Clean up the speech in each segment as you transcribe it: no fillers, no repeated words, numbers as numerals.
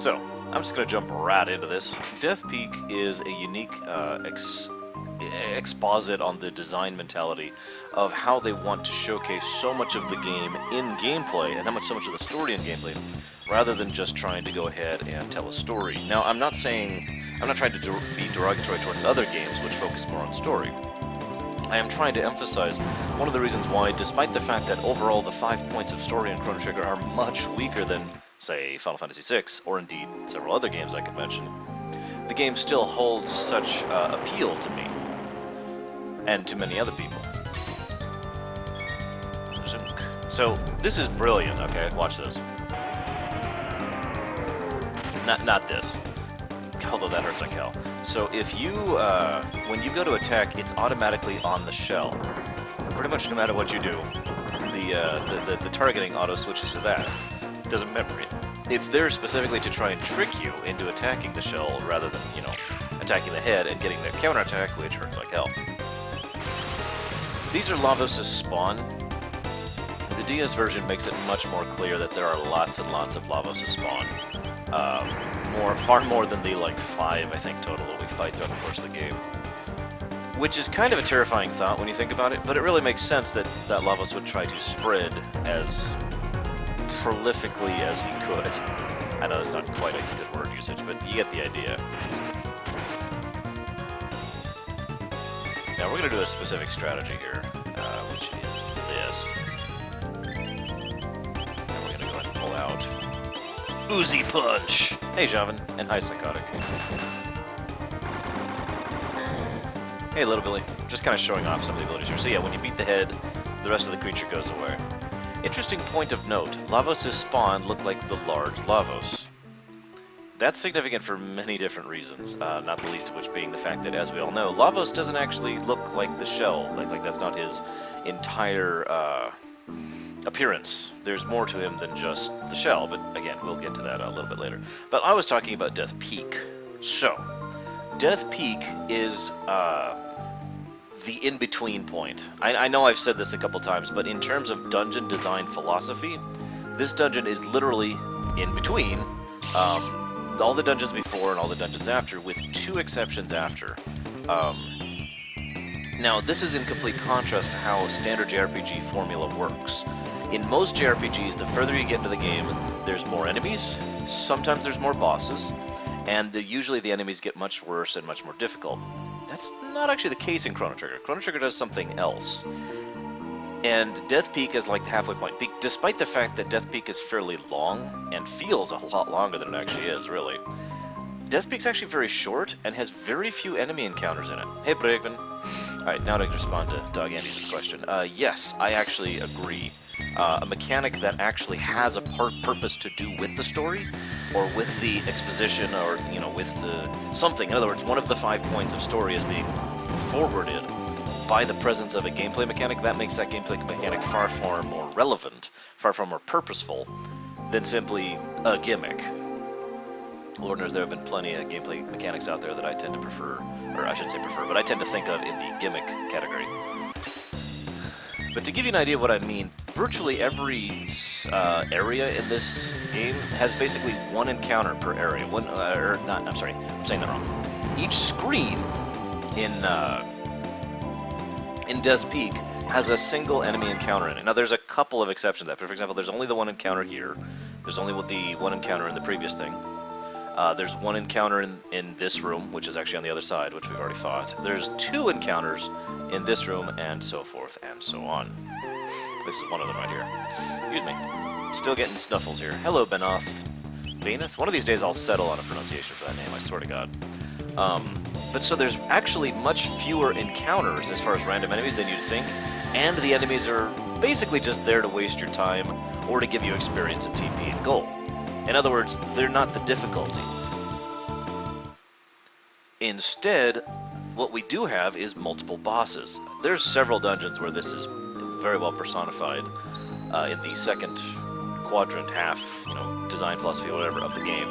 So, I'm just going to jump right into this. Death Peak is a unique exposit on the design mentality of how they want to showcase so much of the game in gameplay, and so much of the story in gameplay, rather than just trying to go ahead and tell a story. Now, I'm not trying to be derogatory towards other games which focus more on story. I am trying to emphasize one of the reasons why, despite the fact that overall the 5 points of story in Chrono Trigger are much weaker than, say, Final Fantasy VI, or indeed several other games I could mention, the game still holds such appeal to me, and to many other people. So, this is brilliant, okay? Watch this. Not this. Although that hurts like hell. So if you, when you go to attack, it's automatically on the shell. Pretty much no matter what you do, the targeting auto switches to that. It doesn't memory. It's there specifically to try and trick you into attacking the shell rather than, you know, attacking the head and getting the counterattack, which hurts like hell. These are Lavos' spawn. The DS version makes it much more clear that there are lots and lots of Lavos' spawn. Far more than the, like, 5, I think, total that we fight throughout the course of the game. Which is kind of a terrifying thought when you think about it, but it really makes sense that Lavos would try to spread as prolifically as he could. I know that's not quite a good word usage, but you get the idea. Now we're going to do a specific strategy here, which is this. And we're going to go ahead and pull out Uzi Punch! Hey, Javan, and hi, Psychotic. Hey, Little Billy. Just kind of showing off some of the abilities here. So yeah, when you beat the head, the rest of the creature goes away. Interesting point of note, Lavos' spawn look like the large Lavos. That's significant for many different reasons, not the least of which being the fact that, as we all know, Lavos doesn't actually look like the shell. Like that's not his entire appearance. There's more to him than just the shell, but again, we'll get to that a little bit later. But I was talking about Death Peak. So, Death Peak is the in-between point. I know I've said this a couple times, but in terms of dungeon design philosophy, this dungeon is literally in between all the dungeons before and all the dungeons after, with 2 exceptions after. Now, this is in complete contrast to how standard JRPG formula works. In most JRPGs, the further you get into the game, there's more enemies, sometimes there's more bosses, and usually the enemies get much worse and much more difficult. That's not actually the case in Chrono Trigger. Chrono Trigger does something else. And Death Peak is like the halfway point, despite the fact that Death Peak is fairly long, and feels a lot longer than it actually is, really. Death Peak's actually very short, and has very few enemy encounters in it. Hey, Bregman. Alright, now to respond to Dog Andy's question. Yes, I actually agree. A mechanic that actually has a purpose to do with the story, or with the exposition, or, you know, with the something. In other words, one of the 5 points of story is being forwarded by the presence of a gameplay mechanic. That makes that gameplay mechanic far more relevant, far more purposeful, than simply a gimmick. Lord knows there have been plenty of gameplay mechanics out there that I tend to prefer, or I shouldn't say prefer, but I tend to think of in the gimmick category. But to give you an idea of what I mean, virtually every area in this game has basically 1 encounter per area. I'm saying that wrong. Each screen in Death Peak has a single enemy encounter in it. Now, there's a couple of exceptions to that. For example, there's only the 1 encounter here. There's only the 1 encounter in the previous thing. There's 1 encounter in this room, which is actually on the other side, which we've already fought. There's 2 encounters in this room, and so forth and so on. This is one of them right here. Excuse me. Still getting snuffles here. Hello, Benoth. Beneth? One of these days I'll settle on a pronunciation for that name, I swear to God. But so there's actually much fewer encounters as far as random enemies than you'd think, and the enemies are basically just there to waste your time, or to give you experience and TP and gold. In other words, they're not the difficulty. Instead, what we do have is multiple bosses. There's several dungeons where this is very well personified in the second quadrant, half, you know, design philosophy, whatever, of the game.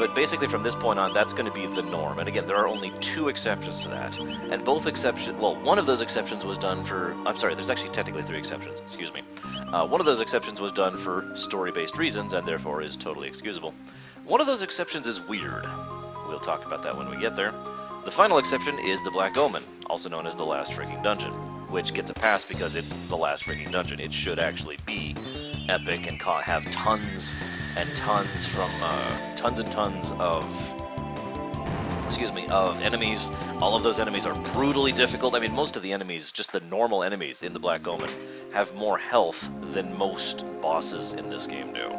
but basically from this point on, that's going to be the norm. And again, there are only 2 exceptions to that. And both exceptions, well, one of those exceptions was done for, I'm sorry, there's actually technically 3 exceptions, excuse me. One of those exceptions was done for story-based reasons, and therefore is totally excusable. One of those exceptions is weird. We'll talk about that when we get there. The final exception is the Black Omen, also known as the last freaking dungeon, which gets a pass because it's the last freaking dungeon. It should actually be epic and have tons and tons from tons and tons of enemies. All of those enemies are brutally difficult. I mean, most of the enemies, just the normal enemies in the Black Omen, have more health than most bosses in this game do.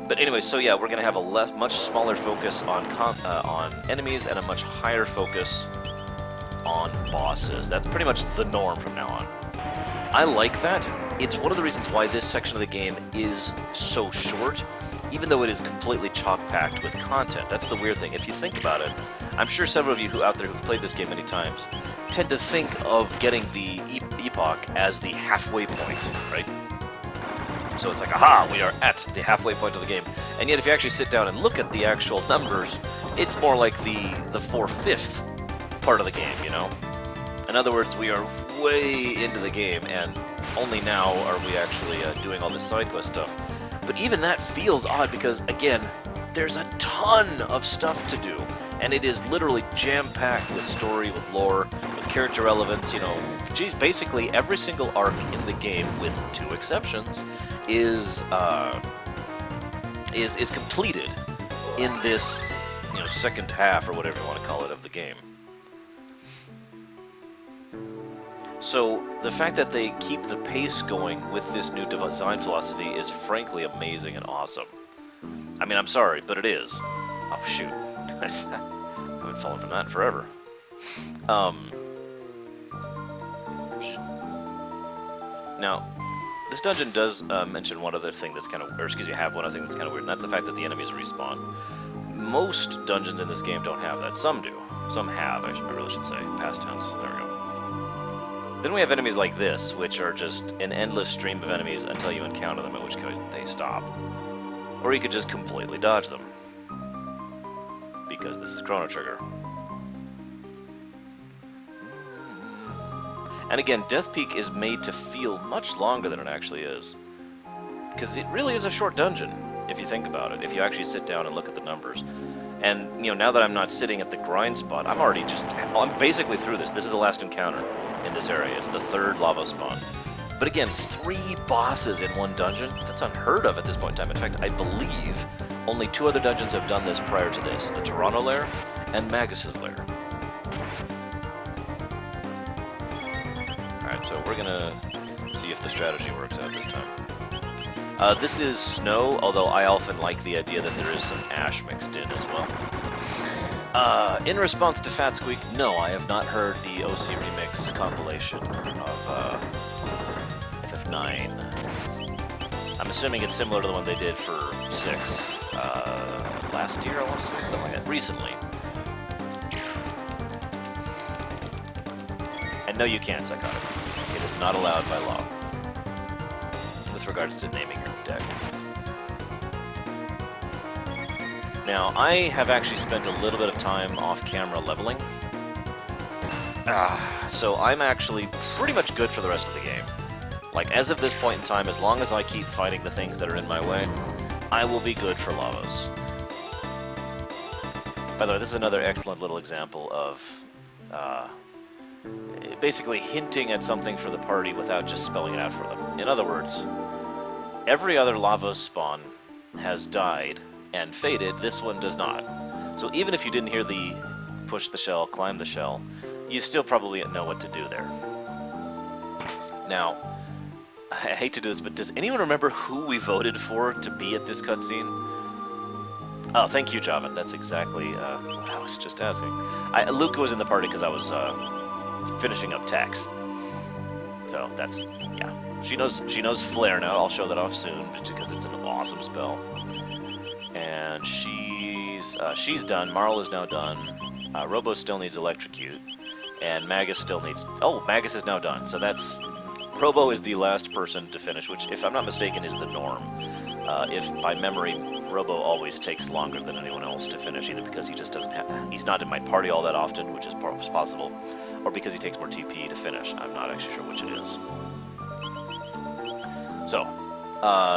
But anyway, so yeah, we're going to have a much smaller focus on enemies and a much higher focus on bosses. That's pretty much the norm from now on. I like that. It's one of the reasons why this section of the game is so short, even though it is completely chock-packed with content. That's the weird thing. If you think about it, I'm sure several of you who out there who've played this game many times tend to think of getting the epoch as the halfway point, right? So it's like, aha, we are at the halfway point of the game. And yet if you actually sit down and look at the actual numbers, it's more like the 4/5 part of the game, you know? In other words, we are way into the game, and only now are we actually doing all this side quest stuff. But even that feels odd because, again, there's a ton of stuff to do. And it is literally jam-packed with story, with lore, with character relevance, you know. Geez, basically every single arc in the game, with 2 exceptions, is completed in this, you know, second half, or whatever you want to call it, of the game. So the fact that they keep the pace going with this new design philosophy is frankly amazing and awesome. I mean, I'm sorry, but it is. Oh, shoot. I haven't fallen from that in forever. Now, this dungeon does mention one other thing that's kind of, or excuse me, have one other thing that's kind of weird, and that's the fact that the enemies respawn. Most dungeons in this game don't have that. Some do. Some have, I really should say. Past tense. There we go. Then we have enemies like this, which are just an endless stream of enemies until you encounter them, at which point they stop. Or you could just completely dodge them. Because this is Chrono Trigger. And again, Death Peak is made to feel much longer than it actually is. Because it really is a short dungeon, if you think about it, if you actually sit down and look at the numbers. And, you know, now that I'm not sitting at the grind spot, I'm basically through this. This is the last encounter in this area. It's the 3rd lava spawn. But again, 3 bosses in one dungeon? That's unheard of at this point in time. In fact, I believe only 2 other dungeons have done this prior to this. The Chrono lair and Magus's lair. Alright, so we're gonna see if the strategy works out this time. This is snow, although I often like the idea that there is some ash mixed in as well. In response to Fat Squeak, no, I have not heard the OC Remix compilation of FF9. I'm assuming it's similar to the one they did for 6 last year, I want to say, something like that, recently. And no, you can't Psychotic. It is not allowed by law. With regards to naming your deck. Now, I have actually spent a little bit of time off-camera leveling. So I'm actually pretty much good for the rest of the game. Like, as of this point in time, as long as I keep fighting the things that are in my way, I will be good for Lavos. By the way, this is another excellent little example of basically hinting at something for the party without just spelling it out for them. In other words, every other Lavos spawn has died and faded, this one does not. So even if you didn't hear the push the shell, climb the shell, you still probably know what to do there. Now, I hate to do this, but does anyone remember who we voted for to be at this cutscene? Oh, thank you, Javan. That's exactly what I was just asking. Luca was in the party because I was finishing up Tex. So that's, yeah. She knows Flare now. I'll show that off soon because it's an awesome spell. And she's done. Marl is now done. Robo still needs Electrocute. And Magus still needs... Oh, Magus is now done. So that's... Robo is the last person to finish, which, if I'm not mistaken, is the norm. If by memory, Robo always takes longer than anyone else to finish, either because he just doesn't have, he's not in my party all that often, which is possible, or because he takes more TP to finish. I'm not actually sure which it is. So,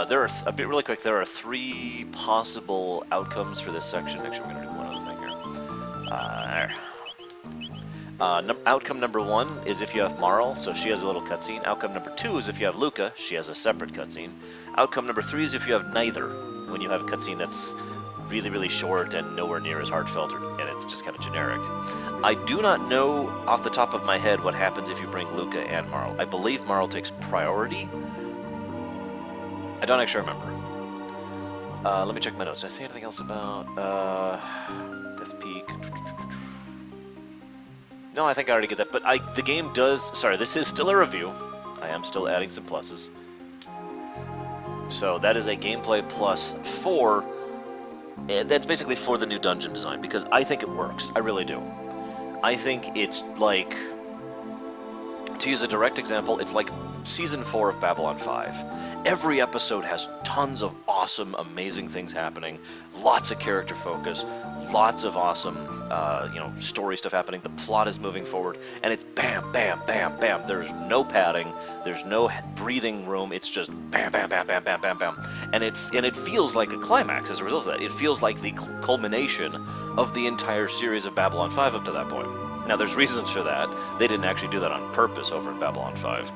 there are, a bit really quick, there are 3 possible outcomes for this section. Actually, we're going to do one other thing here. Outcome number 1 is if you have Marl, so she has a little cutscene. Outcome number 2 is if you have Luca, she has a separate cutscene. Outcome number 3 is if you have neither, when you have a cutscene that's really, really short and nowhere near as heartfelt, and it's just kind of generic. I do not know off the top of my head what happens if you bring Luca and Marl. I believe Marl takes priority. I don't actually remember. Let me check my notes. Did I say anything else about Death Peak? No, I think I already get that, but the game does... Sorry, this is still a review. I am still adding some pluses. So that is a gameplay plus 4. That's basically for the new dungeon design, because I think it works. I really do. I think it's like... To use a direct example, it's like Season 4 of Babylon 5. Every episode has tons of awesome, amazing things happening, lots of character focus, lots of awesome, story stuff happening. The plot is moving forward, and it's bam, bam, bam, bam. There's no padding, there's no breathing room. It's just bam, bam, bam, bam, bam, bam, bam, and it feels like a climax as a result of that. It feels like the culmination of the entire series of Babylon 5 up to that point. Now, there's reasons for that. They didn't actually do that on purpose over in Babylon 5.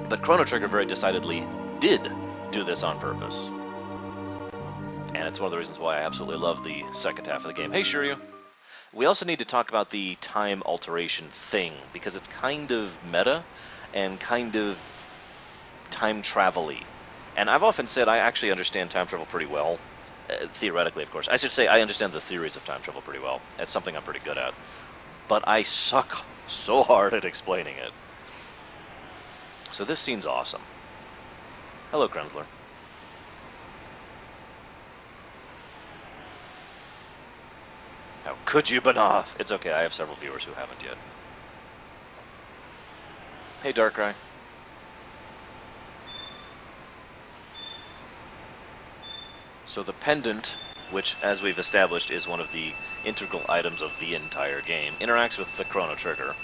But Chrono Trigger very decidedly did do this on purpose. And it's one of the reasons why I absolutely love the second half of the game. Hey, Shiryu. We also need to talk about the time alteration thing, because it's kind of meta and kind of time travel-y. And I've often said I actually understand time travel pretty well. Theoretically, of course. I should say I understand the theories of time travel pretty well. It's something I'm pretty good at. But I suck so hard at explaining it. So this scene's awesome. Hello, Krenzler. How could you, Banoth? It's okay, I have several viewers who haven't yet. Hey, Darkrai. So the pendant, which, as we've established, is one of the integral items of the entire game, interacts with the Chrono Trigger.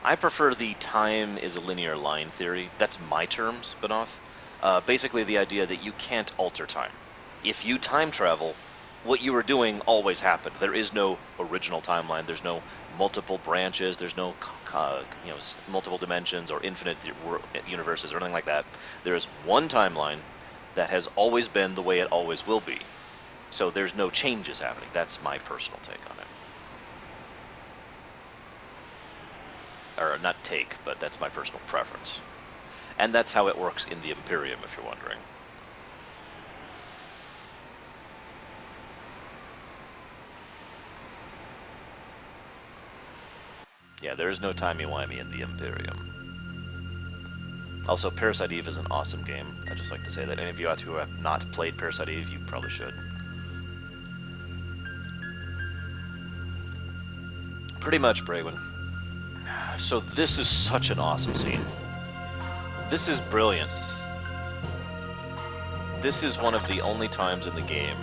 I prefer the time is a linear line theory. That's my terms, Banoth. Basically the idea that you can't alter time. If you time travel, what you were doing always happened. There is no original timeline. There's no multiple branches. There's no multiple dimensions or infinite universes or anything like that. There is one timeline that has always been the way it always will be. So there's no changes happening. That's my personal take on it. Or not take, but that's my personal preference. And that's how it works in the Imperium, if you're wondering. Yeah, there is no timey-wimey in the Imperium. Also, Parasite Eve is an awesome game. I'd just like to say that any of you out there who have not played Parasite Eve, you probably should. Pretty much, Braywin. So this is such an awesome scene. This is brilliant. This is one of the only times in the game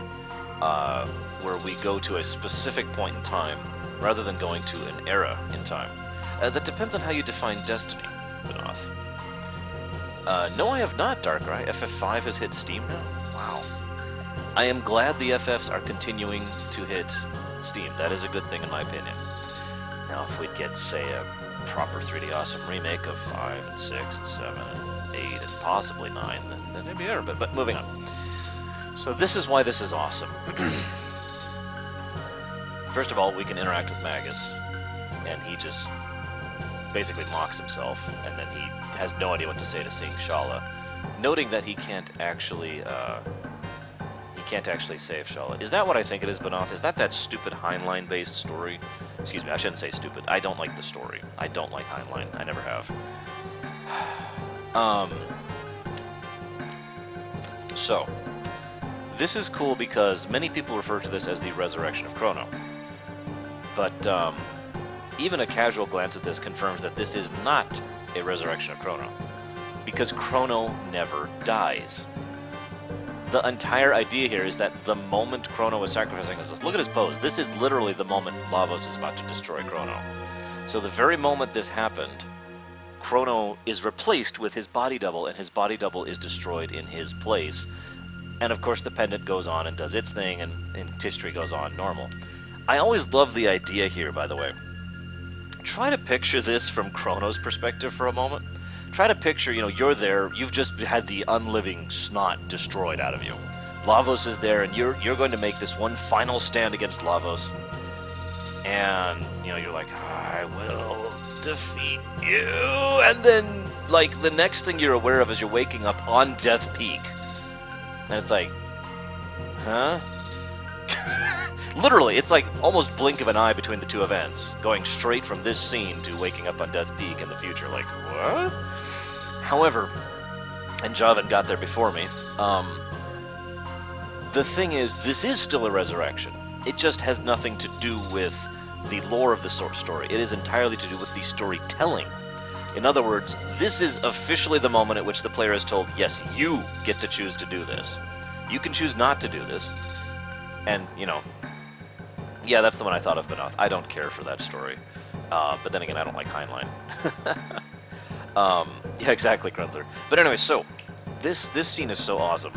where we go to a specific point in time rather than going to an era in time. That depends on how you define destiny, Banoth. No, I have not, Darkrai. FF5 has hit Steam now? Wow. I am glad the FFs are continuing to hit Steam. That is a good thing in my opinion. Now, if we'd get, say, a proper 3D awesome remake of 5 and 6 and 7 and 8 and possibly 9, then it'd be better, but moving on. So this is why this is awesome. First of all, we can interact with Magus, and he just basically mocks himself, and then he has no idea what to say to Sing Shala, noting that he can't actually save Shala. Is that what I think it is, Banoth? Is that stupid Heinlein-based story? Excuse me, I shouldn't say stupid. I don't like the story. I don't like Heinlein. I never have. So, this is cool because many people refer to this as the resurrection of Chrono. But even a casual glance at this confirms that this is not a resurrection of Chrono, because Chrono never dies. The entire idea here is that the moment Chrono was sacrificing himself, look at his pose, this is literally the moment Lavos is about to destroy Chrono. So the very moment this happened, Chrono is replaced with his body double, and his body double is destroyed in his place. And of course the pendant goes on and does its thing, and history goes on normal. I always love the idea here, by the way. Try to picture this from Chrono's perspective for a moment. Try to picture, you're there, you've just had the unliving snot destroyed out of you. Lavos is there, and you're going to make this one final stand against Lavos. And, you're like, I will defeat you. And then, like, the next thing you're aware of is you're waking up on Death Peak. And it's like, huh? Literally, it's like almost blink of an eye between the two events, going straight from this scene to waking up on Death's Peak in the future. Like, what? However, and Javan got there before me, the thing is, this is still a resurrection. It just has nothing to do with the lore of the story. It is entirely to do with the storytelling. In other words, this is officially the moment at which the player is told, yes, you get to choose to do this. You can choose not to do this. And, yeah, that's the one I thought of, Benoth. I don't care for that story. But then again, I don't like Heinlein. Yeah, exactly, Grunzer. But anyway, so, this scene is so awesome.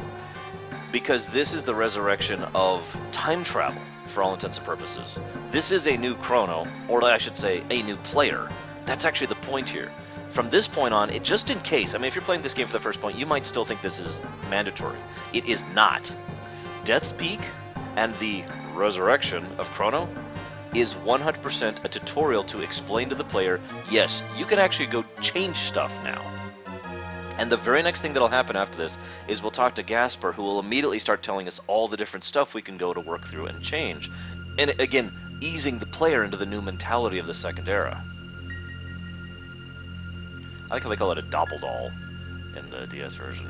Because this is the resurrection of time travel, for all intents and purposes. This is a new Chrono, or I should say, a new player. That's actually the point here. From this point on, just in case, if you're playing this game for the first point, you might still think this is mandatory. It is not. Death's Peak and the resurrection of Chrono is 100% a tutorial to explain to the player, yes, you can actually go change stuff now. And the very next thing that'll happen after this is we'll talk to Gasper, who will immediately start telling us all the different stuff we can go to work through and change. And again, easing the player into the new mentality of the second era. I like how they call it a Doppeldoll in the DS version.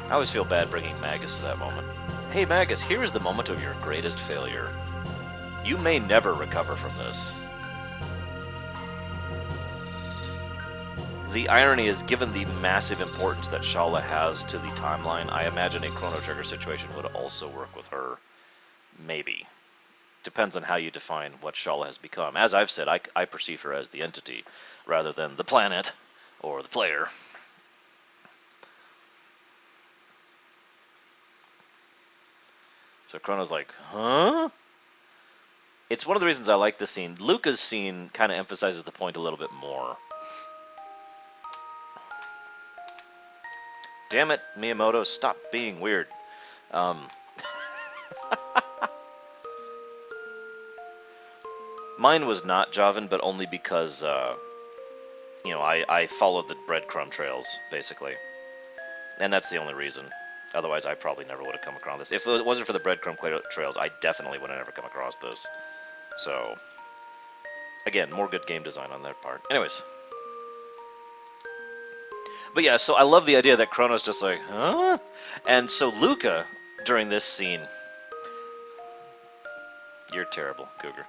I always feel bad bringing Magus to that moment. Hey Magus, here is the moment of your greatest failure. You may never recover from this. The irony is, given the massive importance that Shala has to the timeline, I imagine a Chrono Trigger situation would also work with her. Maybe. Depends on how you define what Shala has become. As I've said, I perceive her as the entity, rather than the planet, or the player. So Chrono's like, huh? It's one of the reasons I like this scene. Luca's scene kind of emphasizes the point a little bit more. Damn it, Miyamoto, stop being weird. Mine was not Javan, but only because, I followed the breadcrumb trails, basically. And that's the only reason. Otherwise, I probably never would have come across this. If it wasn't for the breadcrumb trails, I definitely would have never come across this. So, again, more good game design on their part. Anyways. But yeah, so I love the idea that Chrono's just like, huh? And so Luca, during this scene... You're terrible, Cougar.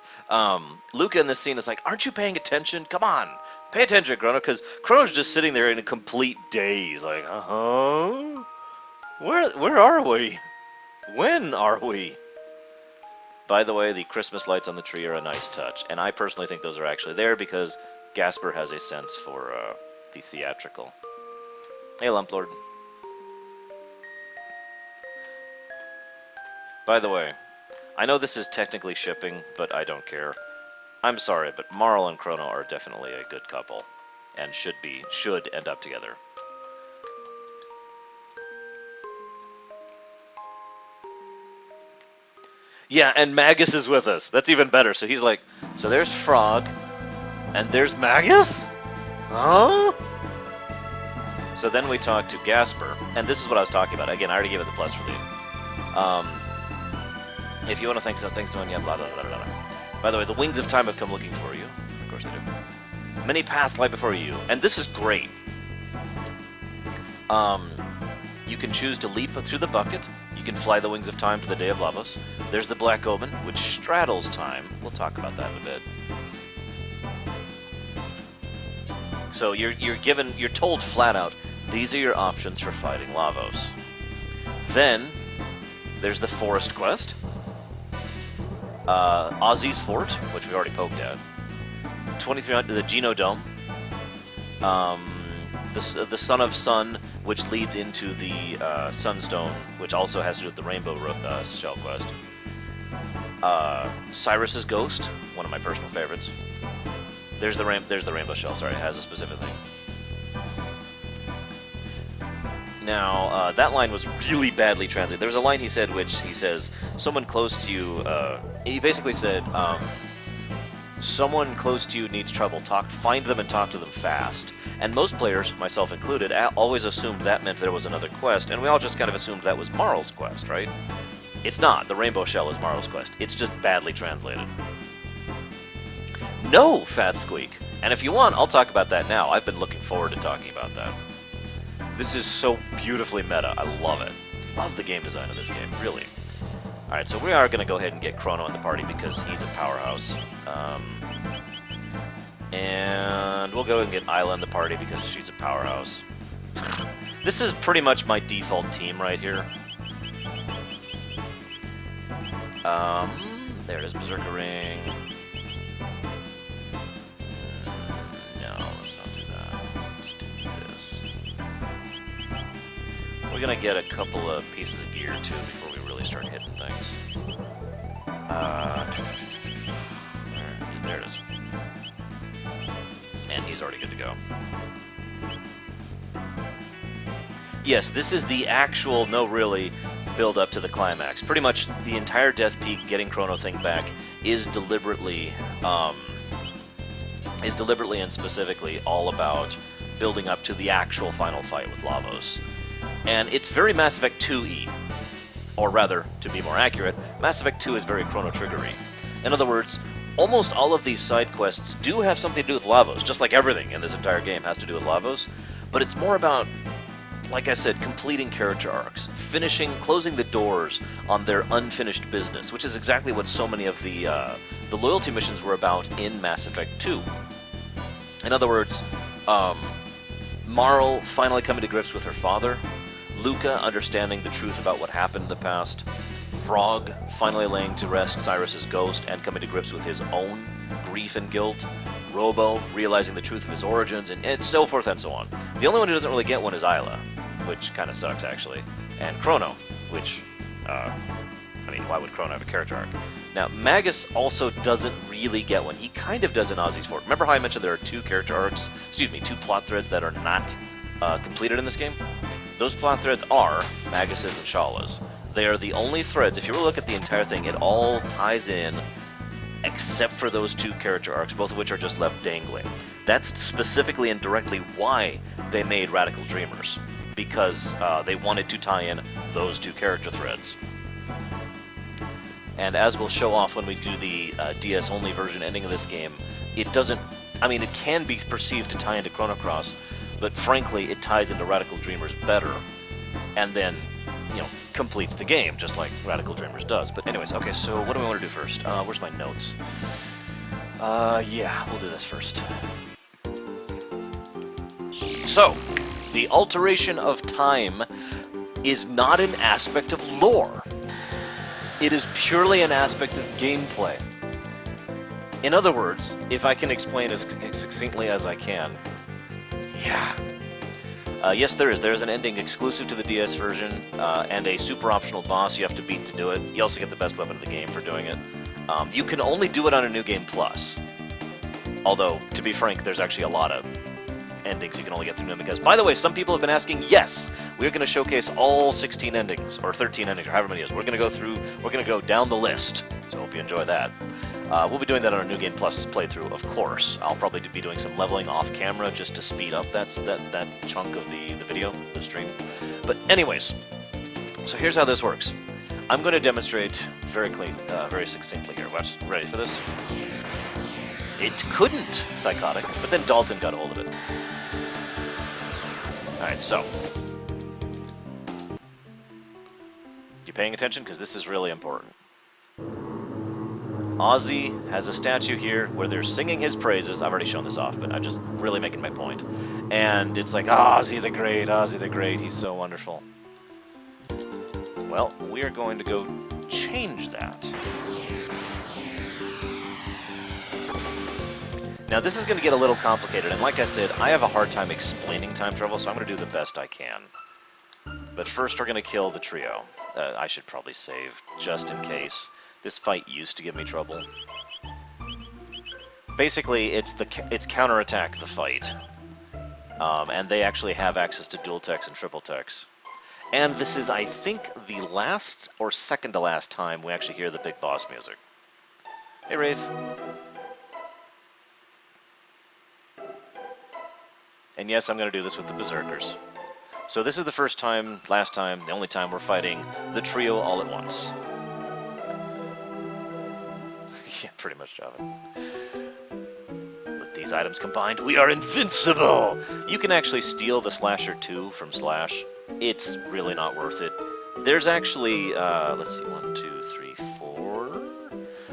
Luca in this scene is like, aren't you paying attention? Come on, pay attention, Chrono, because Chrono's just sitting there in a complete daze, like, uh-huh? Where are we? When are we? By the way, the Christmas lights on the tree are a nice touch, and I personally think those are actually there because Gasper has a sense for the theatrical. Hey, Lumplord. By the way, I know this is technically shipping, but I don't care. I'm sorry, but Marl and Chrono are definitely a good couple, and should end up together. Yeah, and Magus is with us. That's even better. So he's like, so there's Frog, and there's Magus? Huh? So then we talk to Gasper, and this is what I was talking about. Again, I already gave it the plus relief. If you want to thank someone, yeah, blah, blah, blah, blah, blah. By the way, the Wings of Time have come looking for you. Of course they do. Many paths lie before you, and this is great. You can choose to leap through the bucket. You can fly the wings of time to the Day of Lavos. There's the Black Omen, which straddles time. We'll talk about that in a bit. So you're told flat out, these are your options for fighting Lavos. Then there's the Forest Quest, Ozzy's Fort, which we already poked at, 2300, the Genodome, the Son of Sun, which leads into the Sunstone, which also has to do with the Rainbow Shell quest. Cyrus's Ghost, one of my personal favorites. There's the Rainbow Shell. Sorry, it has a specific thing. Now, that line was really badly translated. There was a line he said, which he says, someone close to you, he basically said, someone close to you needs trouble, find them and talk to them fast. And most players, myself included, always assumed that meant there was another quest, and we all just kind of assumed that was Marl's quest, right? It's not. The Rainbow Shell is Marl's quest. It's just badly translated. No, Fat Squeak! And if you want, I'll talk about that now. I've been looking forward to talking about that. This is so beautifully meta. I love it. Love the game design of this game, really. Alright, so we are going to go ahead and get Chrono in the party because he's a powerhouse. And we'll go and get Isla in the party because she's a powerhouse. This is pretty much my default team right here. There it is, Berserker Ring. We're gonna get a couple of pieces of gear too before we really start hitting things. There it is. And he's already good to go. Yes, this is the actual, no really, build up to the climax. Pretty much the entire Death Peak getting Chrono thing back is deliberately and specifically all about building up to the actual final fight with Lavos. And it's very Mass Effect 2-y. Or rather, to be more accurate, Mass Effect 2 is very Chrono Trigger-y. In other words, almost all of these side quests do have something to do with Lavos, just like everything in this entire game has to do with Lavos, but it's more about, like I said, completing character arcs, closing the doors on their unfinished business, which is exactly what so many of the loyalty missions were about in Mass Effect 2. In other words, Marl finally coming to grips with her father, Luca understanding the truth about what happened in the past, Frog finally laying to rest Cyrus's ghost and coming to grips with his own grief and guilt, Robo realizing the truth of his origins, and so forth and so on. The only one who doesn't really get one is Isla, which kind of sucks actually, and Chrono, which, I mean, why would Chrono have a character arc? Now, Magus also doesn't really get one. He kind of does in Ozzy's Fort. Remember how I mentioned there are two plot threads that are not completed in this game? Those plot threads are Magus's and Shala's. They are the only threads. If you look at the entire thing, it all ties in, except for those two character arcs, both of which are just left dangling. That's specifically and directly why they made Radical Dreamers, because they wanted to tie in those two character threads. And as we'll show off when we do the DS-only version ending of this game, it doesn't... I mean, it can be perceived to tie into Chrono Cross, but frankly, it ties into Radical Dreamers better, and then, you know, completes the game, just like Radical Dreamers does. But anyways, okay, so what do we want to do first? Where's my notes? Yeah, we'll do this first. So, the alteration of time is not an aspect of lore. It is purely an aspect of gameplay. In other words, if I can explain as succinctly as I can, yes, there is. There's an ending exclusive to the DS version, and a super optional boss you have to beat to do it. You also get the best weapon in the game for doing it. You can only do it on a New Game Plus. Although, to be frank, there's actually a lot of endings you can only get through New Game Plus. By the way, some people have been asking, yes, we're going to showcase all 16 endings, or 13 endings, or however many it is. We're going to go down the list, so I hope you enjoy that. We'll be doing that on our New Game Plus playthrough, of course. I'll probably be doing some leveling off camera just to speed up that chunk of the video, the stream. But anyways, so here's how this works. I'm going to demonstrate very succinctly here. Ready for this? It couldn't, Psychotic, but then Dalton got a hold of it. Alright, so. You paying attention? Because this is really important. Ozzy has a statue here where they're singing his praises. I've already shown this off, but I'm just really making my point. And it's like, Ozzy the Great, he's so wonderful. Well, we are going to go change that. Now, this is going to get a little complicated, and like I said, I have a hard time explaining time travel, so I'm going to do the best I can. But first, we're going to kill the trio. I should probably save, just in case. This fight used to give me trouble. Basically, it's counterattack the fight. And they actually have access to dual techs and triple techs. And this is, I think, the last or second to last time we actually hear the big boss music. Hey, Wraith. And yes, I'm going to do this with the Berserkers. So this is the first time, last time, the only time we're fighting the trio all at once. Yeah, pretty much, Java. With these items combined, we are invincible! You can actually steal the Slasher 2 from Slash. It's really not worth it. There's actually, let's see, 1, 2, 3, 4...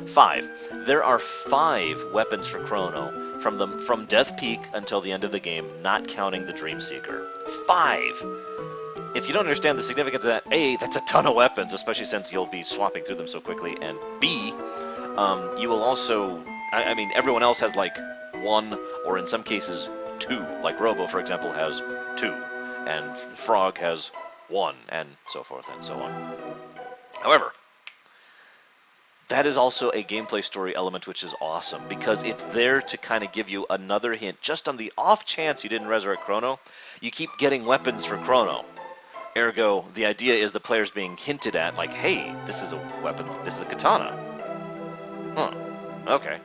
5. There are 5 weapons for Chrono from Death Peak until the end of the game, not counting the Dreamseeker. 5! If you don't understand the significance of that, A, that's a ton of weapons, especially since you'll be swapping through them so quickly, and B, you will also, I mean, everyone else has like 1, or in some cases 2. Like Robo, for example, has 2, and Frog has 1, and so forth and so on. However, that is also a gameplay story element which is awesome, because it's there to kind of give you another hint. Just on the off chance you didn't resurrect Chrono, you keep getting weapons for Chrono. Ergo, the idea is the player's being hinted at, like, hey, this is a weapon, this is a katana. Huh, okay.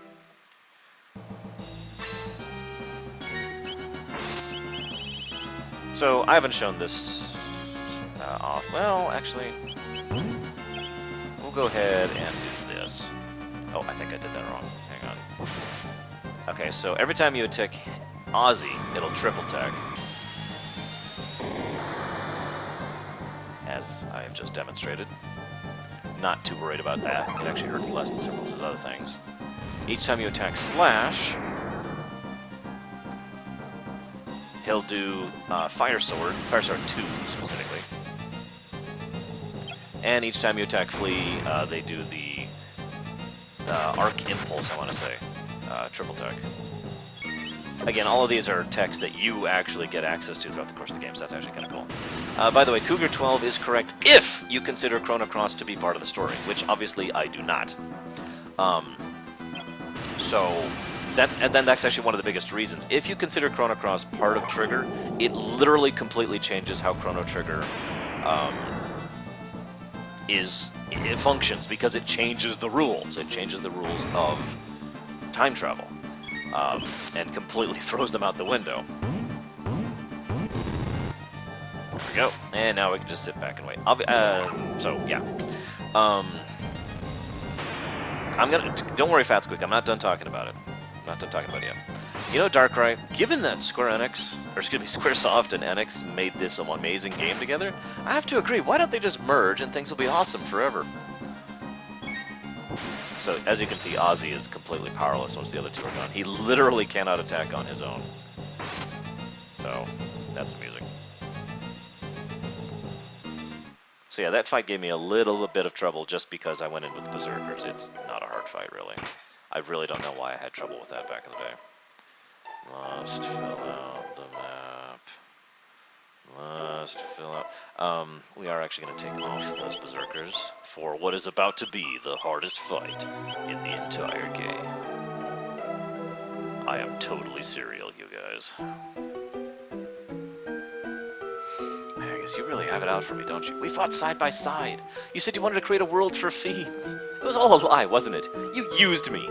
So, I haven't shown this off. Well, actually, we'll go ahead and do this. Oh, I think I did that wrong. Hang on. Okay, so every time you attack Ozzy, it'll triple tech. As I have just demonstrated. Not too worried about that. It actually hurts less than several of those other things. Each time you attack Slash, he'll do Fire Sword 2 specifically. And each time you attack Flea, they do the Arc Impulse, I want to say. Triple tech. Again, all of these are techs that you actually get access to throughout the course of the game, so that's actually kind of cool. By the way, Cougar 12 is correct if you consider Chrono Cross to be part of the story, which obviously I do not. So that's actually one of the biggest reasons. If you consider Chrono Cross part of Trigger, it literally completely changes how Chrono Trigger it functions, because it changes the rules. It changes the rules of time travel. And completely throws them out the window. There we go. And now we can just sit back and wait. So, yeah. Don't worry, Fat Squeak, I'm not done talking about it. I'm not done talking about it yet. You know, Darkrai, given that Squaresoft and Enix made this an amazing game together, I have to agree, why don't they just merge and things will be awesome forever? So, as you can see, Ozzy is completely powerless once the other two are gone. He literally cannot attack on his own. So, that's amusing. So yeah, that fight gave me a little bit of trouble just because I went in with Berserkers. It's not a hard fight, really. I really don't know why I had trouble with that back in the day. Must fill out the map. Must fill out... we are actually going to take off those Berserkers for what is about to be the hardest fight in the entire game. I am totally serial, you guys. I guess you really have it out for me, don't you? We fought side by side. You said you wanted to create a world for fiends. It was all a lie, wasn't it? You used me.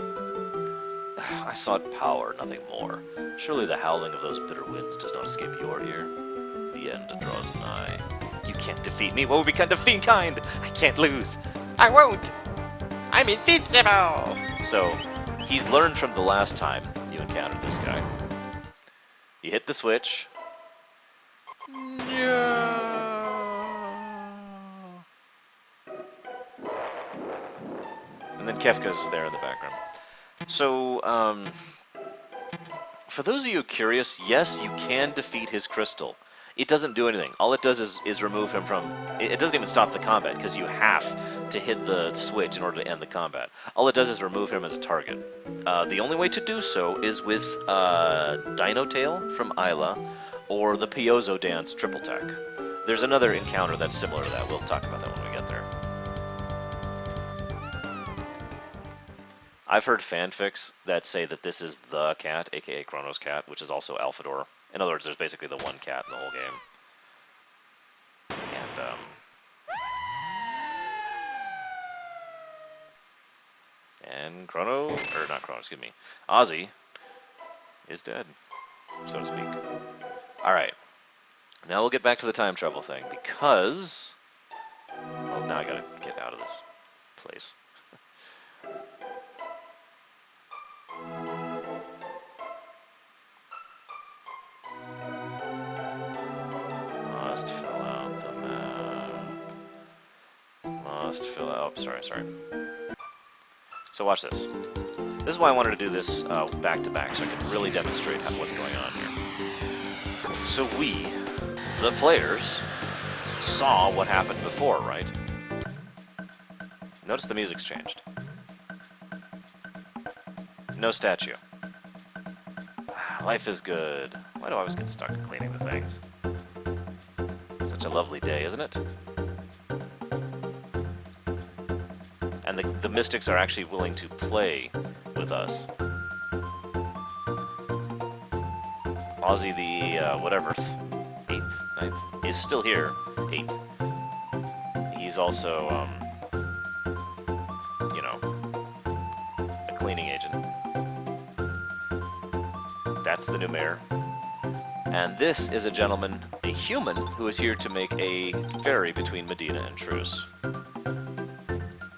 I sought power, nothing more. Surely the howling of those bitter winds does not escape your ear. The end draws nigh. You can't defeat me. What would be kind of fiend-kind? I can't lose. I won't. I'm invincible. So, he's learned from the last time you encountered this guy. You hit the switch. And then Kefka's there in the background. So, for those of you curious, yes, you can defeat his crystal. It doesn't do anything. All it does is remove him from... It doesn't even stop the combat, because you have to hit the switch in order to end the combat. All it does is remove him as a target. The only way to do so is with Dino Tail from Isla, or the Piozo Dance Triple Tack. There's another encounter that's similar to that. We'll talk about that when we get there. I've heard fanfics that say that this is the cat, aka Chrono's cat, which is also Alphador. In other words, there's basically the one cat in the whole game. And Chrono, or not Chrono, excuse me, Ozzy is dead, so to speak. Alright, now we'll get back to the time travel thing, because... Well, now I gotta get out of this place. Must fill out the map. Must fill out... Oh, sorry. So watch this. This is why I wanted to do this back to back, so I can really demonstrate what's going on here. So we, the players, saw what happened before, right? Notice the music's changed. No statue. Life is good. Why do I always get stuck cleaning the things? Such a lovely day, isn't it? And the mystics are actually willing to play with us. Ozzy the, whatever, 8th, 9th, is still here, 8th. He's also, you know, a cleaning agent. That's the new mayor. And this is a gentleman, a human, who is here to make a ferry between Medina and Truce.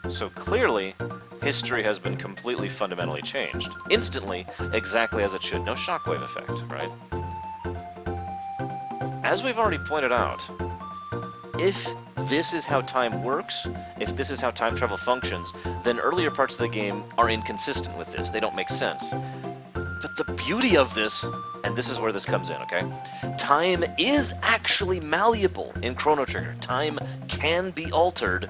So clearly, history has been completely fundamentally changed. Instantly, exactly as it should. No shockwave effect, right? As we've already pointed out, if this is how time works, if this is how time travel functions, then earlier parts of the game are inconsistent with this. They don't make sense. But the beauty of this, and this is where this comes in, okay? Time is actually malleable in Chrono Trigger. Time can be altered.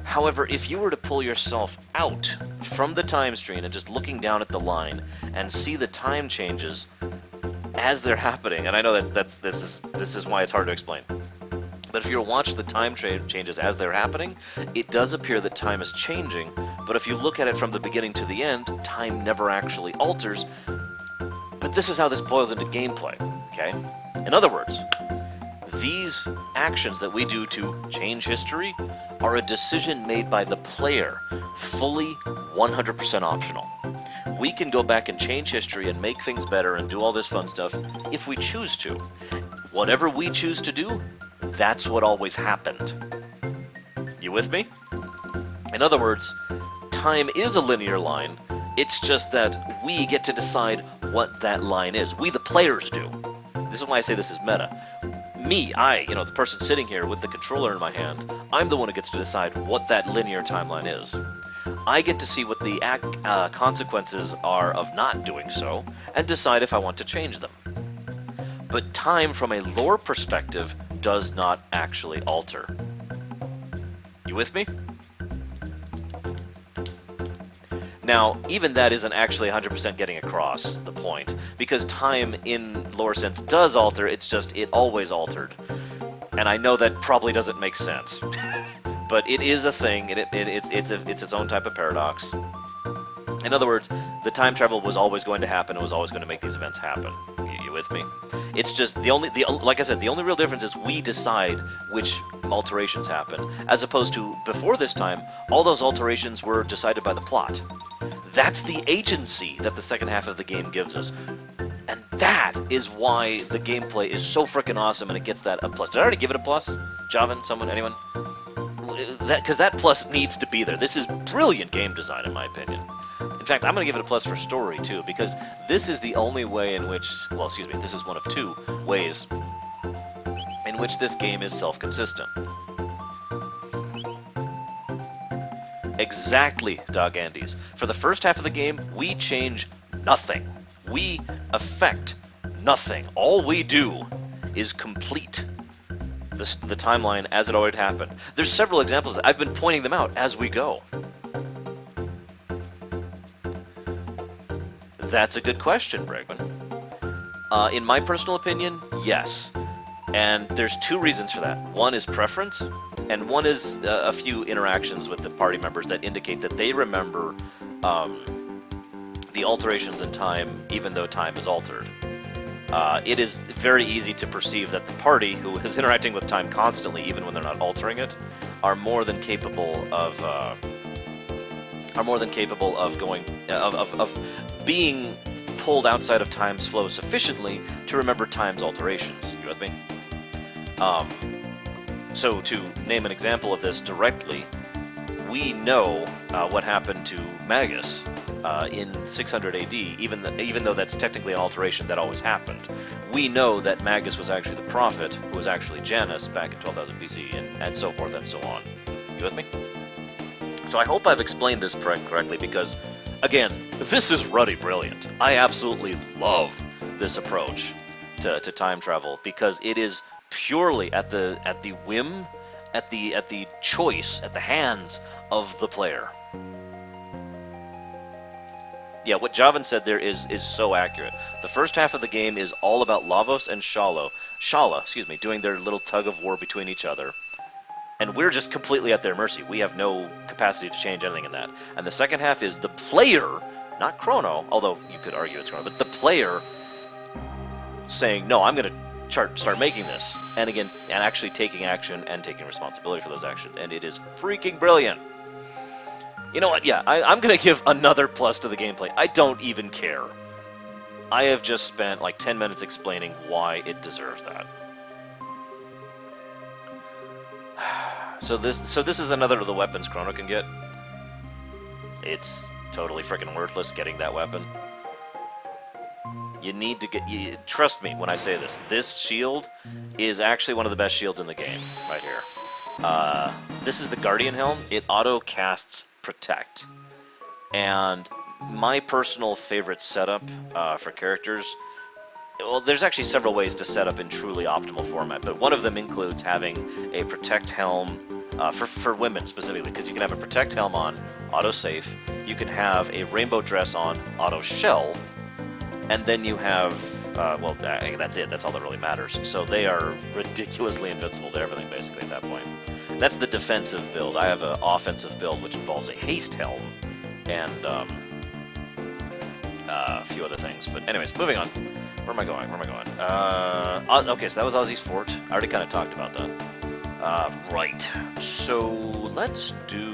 However, if you were to pull yourself out from the time stream and just looking down at the line and see the time changes as they're happening, and I know this is why it's hard to explain. But if you watch the time changes as they're happening, it does appear that time is changing, but if you look at it from the beginning to the end, time never actually alters. But this is how this boils into gameplay, okay? In other words, these actions that we do to change history are a decision made by the player, fully 100% optional. We can go back and change history and make things better and do all this fun stuff if we choose to. Whatever we choose to do, that's what always happened. You with me? In other words, time is a linear line. It's just that we get to decide what that line is. We, the players, do. This is why I say this is meta. Me, the person sitting here with the controller in my hand, I'm the one who gets to decide what that linear timeline is. I get to see what the consequences are of not doing so, and decide if I want to change them. But time, from a lore perspective, does not actually alter. You with me? Now, even that isn't actually 100% getting across the point, because time in lore sense does alter, it's just it always altered. And I know that probably doesn't make sense. But it is a thing, and it's its own type of paradox. In other words, the time travel was always going to happen, it was always going to make these events happen. You with me? It's just like I said, the only real difference is we decide which alterations happen, as opposed to before this time, all those alterations were decided by the plot. That's the agency that the second half of the game gives us. And that is why the gameplay is so freaking awesome, and it gets that a plus. Did I already give it a plus? Javin? Someone? Anyone? Because that plus needs to be there. This is brilliant game design, in my opinion. In fact, I'm going to give it a plus for story, too, because this is the only way in which, well, excuse me, this is one of two ways in which this game is self-consistent. Exactly, Dog Andes. For the first half of the game, we change nothing. We affect nothing. All we do is complete the timeline as it already happened. There's several examples. I've been pointing them out as we go. That's a good question, Bregman. In my personal opinion, yes. And there's two reasons for that. One is preference, and one is a few interactions with the party members that indicate that they remember the alterations in time, even though time is altered. It is very easy to perceive that the party, who is interacting with time constantly, even when they're not altering it, are more than capable of being pulled outside of time's flow sufficiently to remember time's alterations. You with me? So to name an example of this directly, we know what happened to Magus in 600 AD, even though that's technically an alteration that always happened. We know that Magus was actually the prophet, who was actually Janus back in 12,000 BC, and so forth and so on. You with me? So I hope I've explained this correctly, because, again, this is ruddy brilliant. I absolutely love this approach to time travel, because it is purely at the whim, at the choice, at the hands of the player. Yeah, what Javan said there is so accurate. The first half of the game is all about Lavos and Shala, doing their little tug of war between each other. And we're just completely at their mercy. We have no capacity to change anything in that. And the second half is the player, not Chrono, although you could argue it's Chrono, but the player saying, no, I'm going to start making this. And again, and actually taking action and taking responsibility for those actions. And it is freaking brilliant. You know what? Yeah, I'm going to give another plus to the gameplay. I don't even care. I have just spent like 10 minutes explaining why it deserves that. So this is another of the weapons Chrono can get. It's totally freaking worthless getting that weapon. You need to get... trust me when I say this. This shield is actually one of the best shields in the game, right here. This is the Guardian Helm. It auto-casts Protect. And my personal favorite setup for characters... Well, there's actually several ways to set up in truly optimal format, but one of them includes having a Protect Helm for women specifically, because you can have a Protect Helm on, auto-safe, you can have a Rainbow Dress on, auto-shell, and then you have, well, that's it, that's all that really matters. So they are ridiculously invincible to everything, basically, at that point. That's the defensive build. I have an offensive build, which involves a Haste Helm, and a few other things. But anyways, moving on. Where am I going? Okay, so that was Ozzy's Fort. I already kind of talked about that. Right. So let's do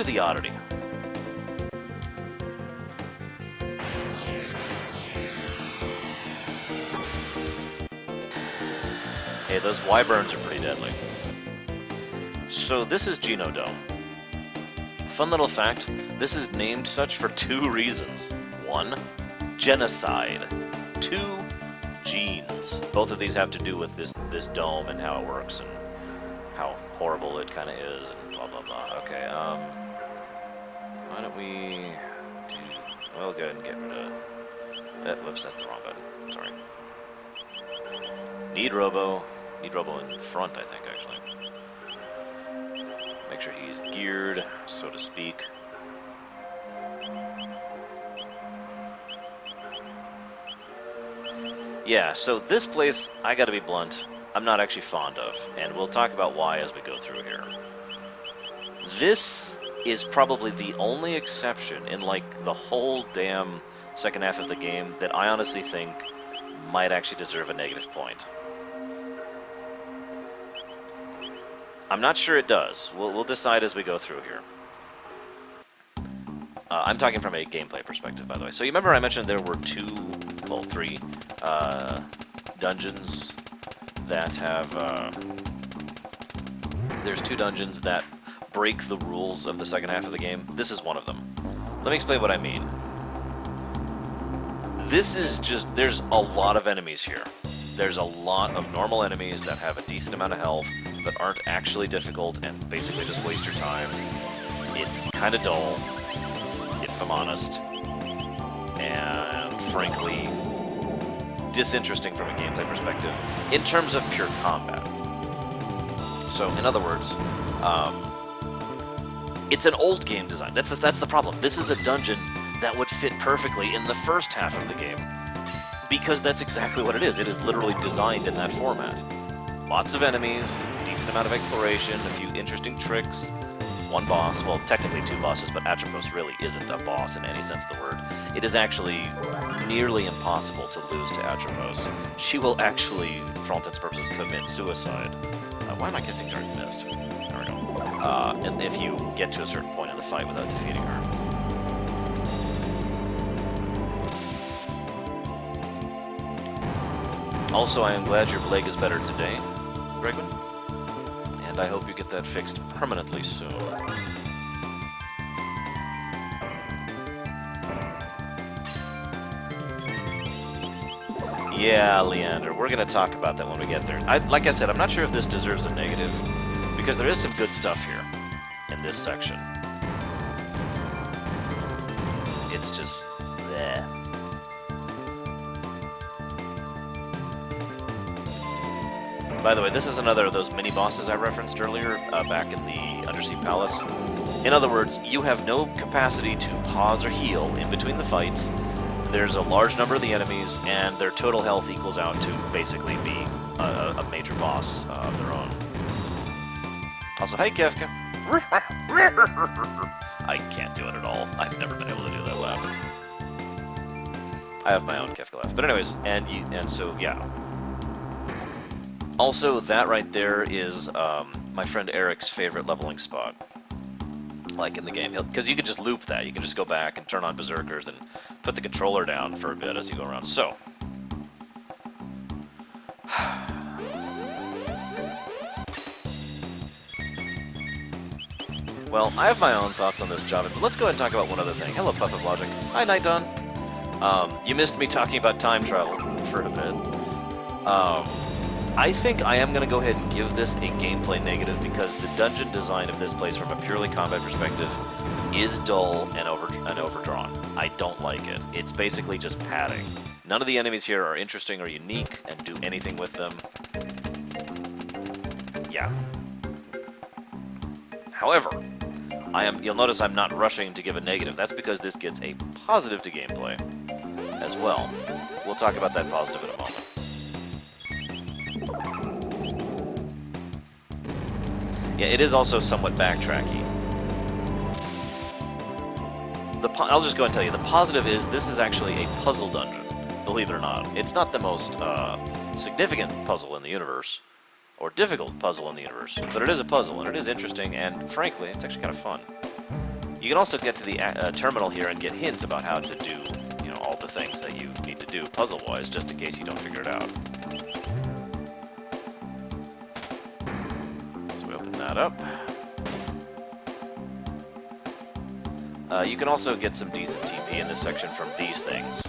the oddity. Hey, those wyverns are pretty deadly. So this is Genodome. Fun little fact, this is named such for two reasons. One, genocide. Two, genes. Both of these have to do with this dome and how it works and how horrible it kind of is and blah blah blah. Okay, why don't we do... We'll go ahead and get rid of... whoops, that's the wrong button. Sorry. Need Robo in front, I think, actually. Make sure he's geared, so to speak. Yeah, so this place, I gotta be blunt, I'm not actually fond of, and we'll talk about why as we go through here. This is probably the only exception in, like, the whole damn second half of the game that I honestly think might actually deserve a negative point. I'm not sure it does. We'll decide as we go through here. I'm talking from a gameplay perspective, by the way. So you remember I mentioned there were three dungeons that have... there's two dungeons that break the rules of the second half of the game, this is one of them. Let me explain what I mean. This is just, there's a lot of enemies here. There's a lot of normal enemies that have a decent amount of health, but aren't actually difficult and basically just waste your time. It's kind of dull, if I'm honest, and frankly, disinteresting from a gameplay perspective in terms of pure combat. So, in other words, it's an old game design. That's the problem. This is a dungeon that would fit perfectly in the first half of the game, because that's exactly what it is. It is literally designed in that format. Lots of enemies, decent amount of exploration, a few interesting tricks, one boss, well, technically two bosses, but Atropos really isn't a boss in any sense of the word. It is actually nearly impossible to lose to Atropos. She will actually, for all intents and purposes, commit suicide. Why am I casting Dark Mist? There we go. And if you get to a certain point in the fight without defeating her. Also, I am glad your leg is better today, Bregman, and I hope you get that fixed permanently soon. Yeah, Leander, we're going to talk about that when we get there. Like I said, I'm not sure if this deserves a negative, because there is some good stuff here in this section. It's just, bleh. By the way, this is another of those mini-bosses I referenced earlier, back in the Undersea Palace. In other words, you have no capacity to pause or heal in between the fights. There's a large number of the enemies, and their total health equals out to basically be a major boss of their own. Also, hey, Kefka. I can't do it at all. I've never been able to do that laugh. I have my own Kefka laugh. But anyways, and so, yeah. Also, that right there is my friend Eric's favorite leveling spot, like in the game, because you can just loop that. You can just go back and turn on Berserkers and put the controller down for a bit as you go around. So, well, I have my own thoughts on this job, but let's go ahead and talk about one other thing. Hello, Puff of Logic. Hi, Night Dawn. You missed me talking about time travel for a bit. I think I am going to go ahead and give this a gameplay negative, because the dungeon design of this place from a purely combat perspective is dull and overdrawn. I don't like it. It's basically just padding. None of the enemies here are interesting or unique and do anything with them. Yeah. However, you'll notice I'm not rushing to give a negative. That's because this gets a positive to gameplay as well. We'll talk about that positive in a moment. Yeah, it is also somewhat backtracky. I'll just go and tell you, the positive is this is actually a puzzle dungeon, believe it or not. It's not the most significant puzzle in the universe, or difficult puzzle in the universe, but it is a puzzle, and it is interesting, and frankly, it's actually kind of fun. You can also get to the terminal here and get hints about how to do, all the things that you need to do puzzle-wise, just in case you don't figure it out. That up. You can also get some decent TP in this section from these things.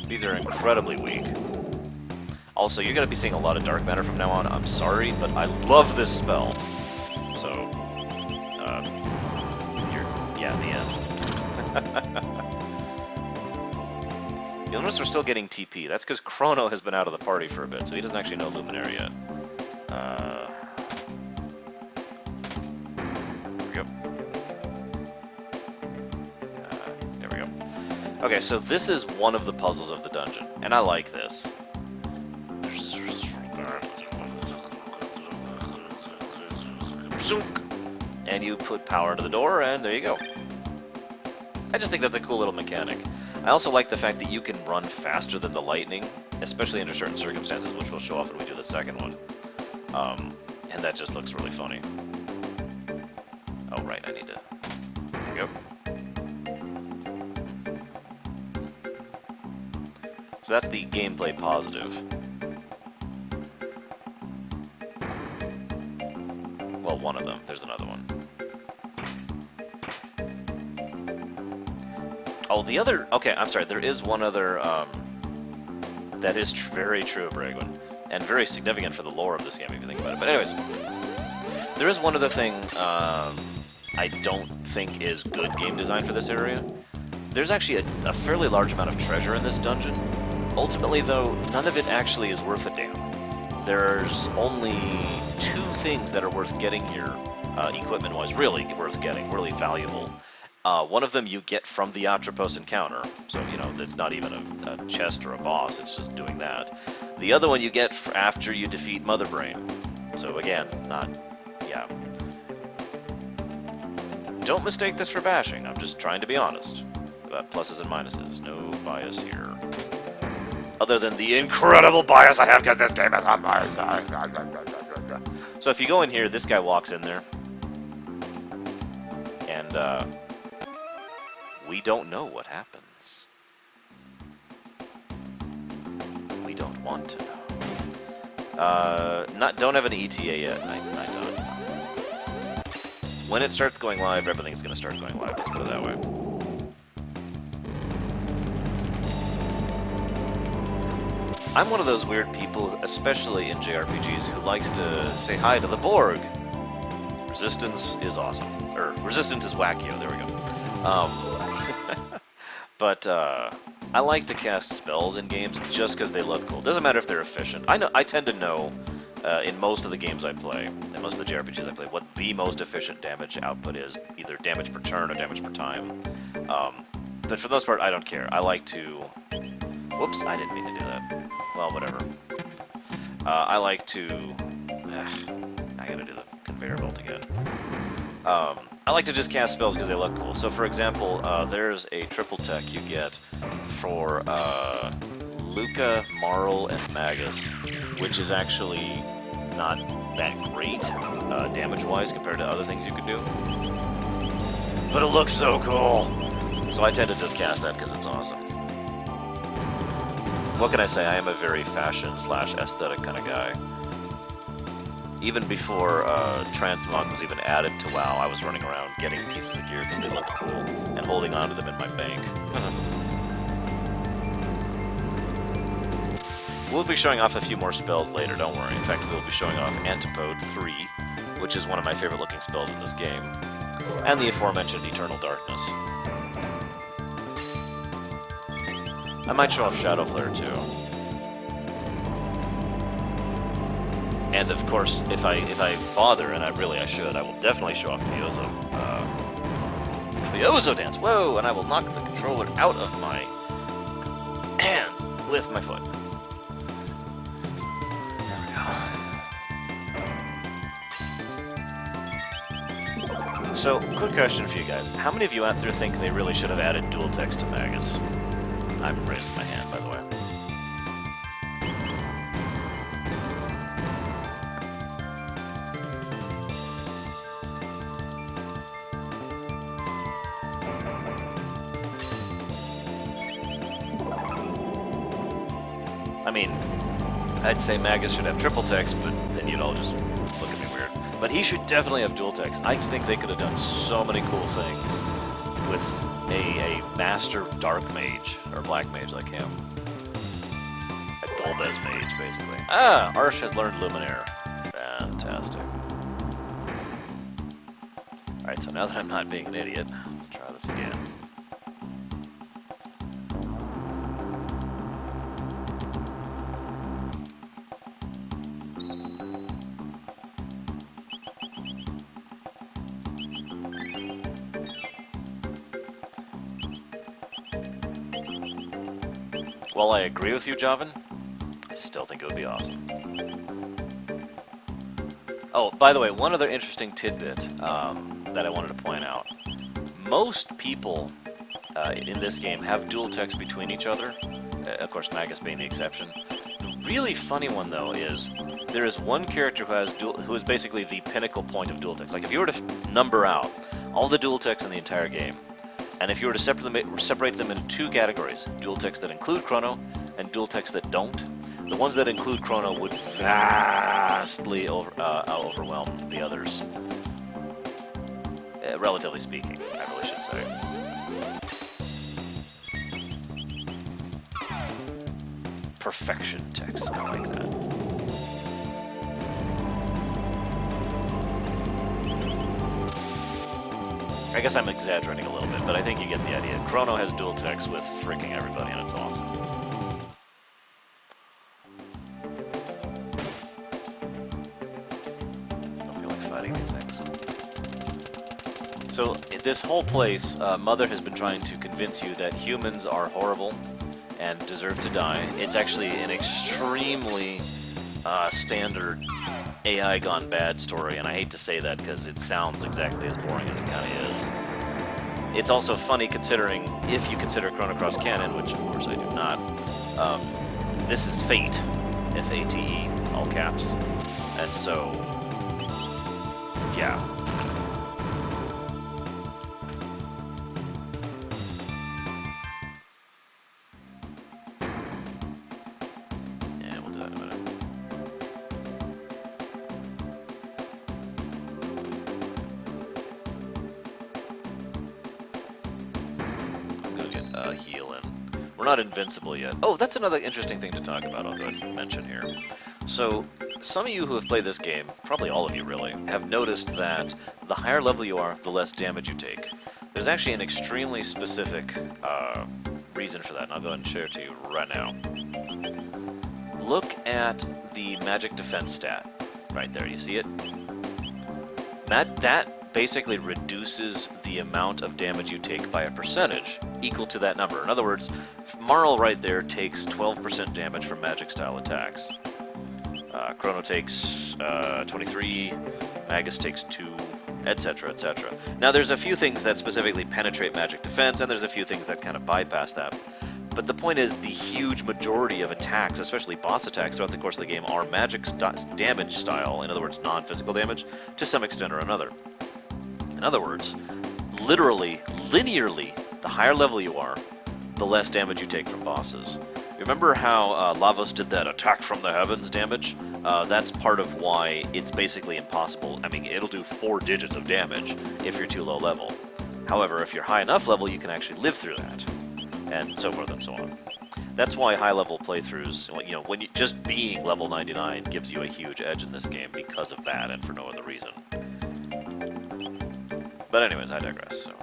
These are incredibly weak. Also, you're going to be seeing a lot of dark matter from now on. I'm sorry, but I love this spell. So, yeah, the end. You'll notice we're still getting TP. That's because Chrono has been out of the party for a bit, so he doesn't actually know Luminary yet. Okay, so this is one of the puzzles of the dungeon, and I like this. And you put power into the door, and there you go. I just think that's a cool little mechanic. I also like the fact that you can run faster than the lightning, especially under certain circumstances, which will show off when we do the second one. And that just looks really funny. Oh, right, I need to... There we go. So that's the gameplay positive. Well, one of them. There's another one. Oh, the other... Okay, I'm sorry. There is one other... that is very true of Bragwin, and very significant for the lore of this game, if you think about it. But anyways, there is one other thing I don't think is good game design for this area. There's actually a fairly large amount of treasure in this dungeon. Ultimately, though, none of it actually is worth a damn. There's only 2 things that are worth getting here, equipment-wise, really worth getting, really valuable. One of them you get from the Atropos encounter, so, you know, it's not even a chest or a boss, it's just doing that. The other one you get after you defeat Mother Brain. So, again, not... yeah. Don't mistake this for bashing, I'm just trying to be honest. About pluses and minuses, no bias here. Other than the incredible bias I have because this game is unbiased. So if you go in here, this guy walks in there. And, we don't know what happens. We don't want to know. Don't have an ETA yet. I don't. When it starts going live, everything's going to start going live. Let's put it that way. I'm one of those weird people, especially in JRPGs, who likes to say hi to the Borg. Resistance is awesome. Or, Resistance is wackio, there we go. But, I like to cast spells in games just because they look cool. Doesn't matter if they're efficient. I tend to know, in most of the games I play, in most of the JRPGs I play, what the most efficient damage output is. Either damage per turn or damage per time. But for the most part, I don't care. I like to... Whoops, I didn't mean to do that. Well, whatever. I like to... I gotta do the conveyor belt again. I like to just cast spells because they look cool. So, for example, there's a triple tech you get for Luca, Marl, and Magus, which is actually not that great damage-wise compared to other things you could do. But it looks so cool! So I tend to just cast that because it's awesome. What can I say? I am a very fashion/aesthetic kind of guy. Even before Transmog was even added to WoW, I was running around getting pieces of gear because they looked cool and holding on to them in my bank. We'll be showing off a few more spells later, don't worry. In fact, we'll be showing off Antipode 3, which is one of my favorite looking spells in this game, and the aforementioned Eternal Darkness. I might show off Shadow Flare too. And of course, if I bother, and I should, I will definitely show off Fiozo Dance. Whoa! And I will knock the controller out of my hands with my foot. There we go. So, quick question for you guys: how many of you out there think they really should have added dual text to Magus? I'm raising my hand, by the way. I mean, I'd say Magus should have triple text, but then you'd all just look at me weird. But he should definitely have dual text. I think they could have done so many cool things with a master dark mage, or black mage like him. A Golbez mage, basically. Ah! Arsh has learned Luminaire. Fantastic. Alright, so now that I'm not being an idiot, let's try this again. While I agree with you, Javan, I still think it would be awesome. Oh, by the way, one other interesting tidbit that I wanted to point out. Most people in this game have dual text between each other, of course Magus being the exception. The really funny one, though, is there is one character who is basically the pinnacle point of dual text. Like, if you were to number out all the dual text in the entire game, and if you were to separate them into 2 categories, dual text that include Chrono and dual text that don't, The ones that include Chrono would vastly overwhelm the others. Relatively speaking, I really should say. Perfection text, I like that. I guess I'm exaggerating a little bit, but I think you get the idea. Chrono has dual text with freaking everybody, and it's awesome. Don't feel like fighting these things. So, this whole place, Mother has been trying to convince you that humans are horrible and deserve to die. It's actually an extremely standard AI gone bad story, and I hate to say that because it sounds exactly as boring as it kind of is. It's also funny considering, if you consider Chrono Cross canon, which of course I do not, this is Fate, F-A-T-E, all caps, and so, yeah. Heal in. We're not invincible yet. Oh, that's another interesting thing to talk about, I'll go ahead and mention here. So, some of you who have played this game, probably all of you really, have noticed that the higher level you are, the less damage you take. There's actually an extremely specific reason for that, and I'll go ahead and share it to you right now. Look at the magic defense stat. Right there, you see it? That basically reduces the amount of damage you take by a percentage equal to that number. In other words, Marl right there takes 12% damage from magic-style attacks. Chrono takes 23, Magus takes 2, etc., etc. Now, there's a few things that specifically penetrate magic defense, and there's a few things that kind of bypass that. But the point is, the huge majority of attacks, especially boss attacks throughout the course of the game, are magic damage style, in other words, non-physical damage, to some extent or another. In other words, literally, linearly, the higher level you are, the less damage you take from bosses. You remember how Lavos did that attack from the heavens damage? That's part of why it's basically impossible. I mean, it'll do 4 digits of damage if you're too low level. However, if you're high enough level, you can actually live through that, and so forth and so on. That's why high-level playthroughs, you know, when just being level 99 gives you a huge edge in this game because of that, and for no other reason. But anyways, I digress, so...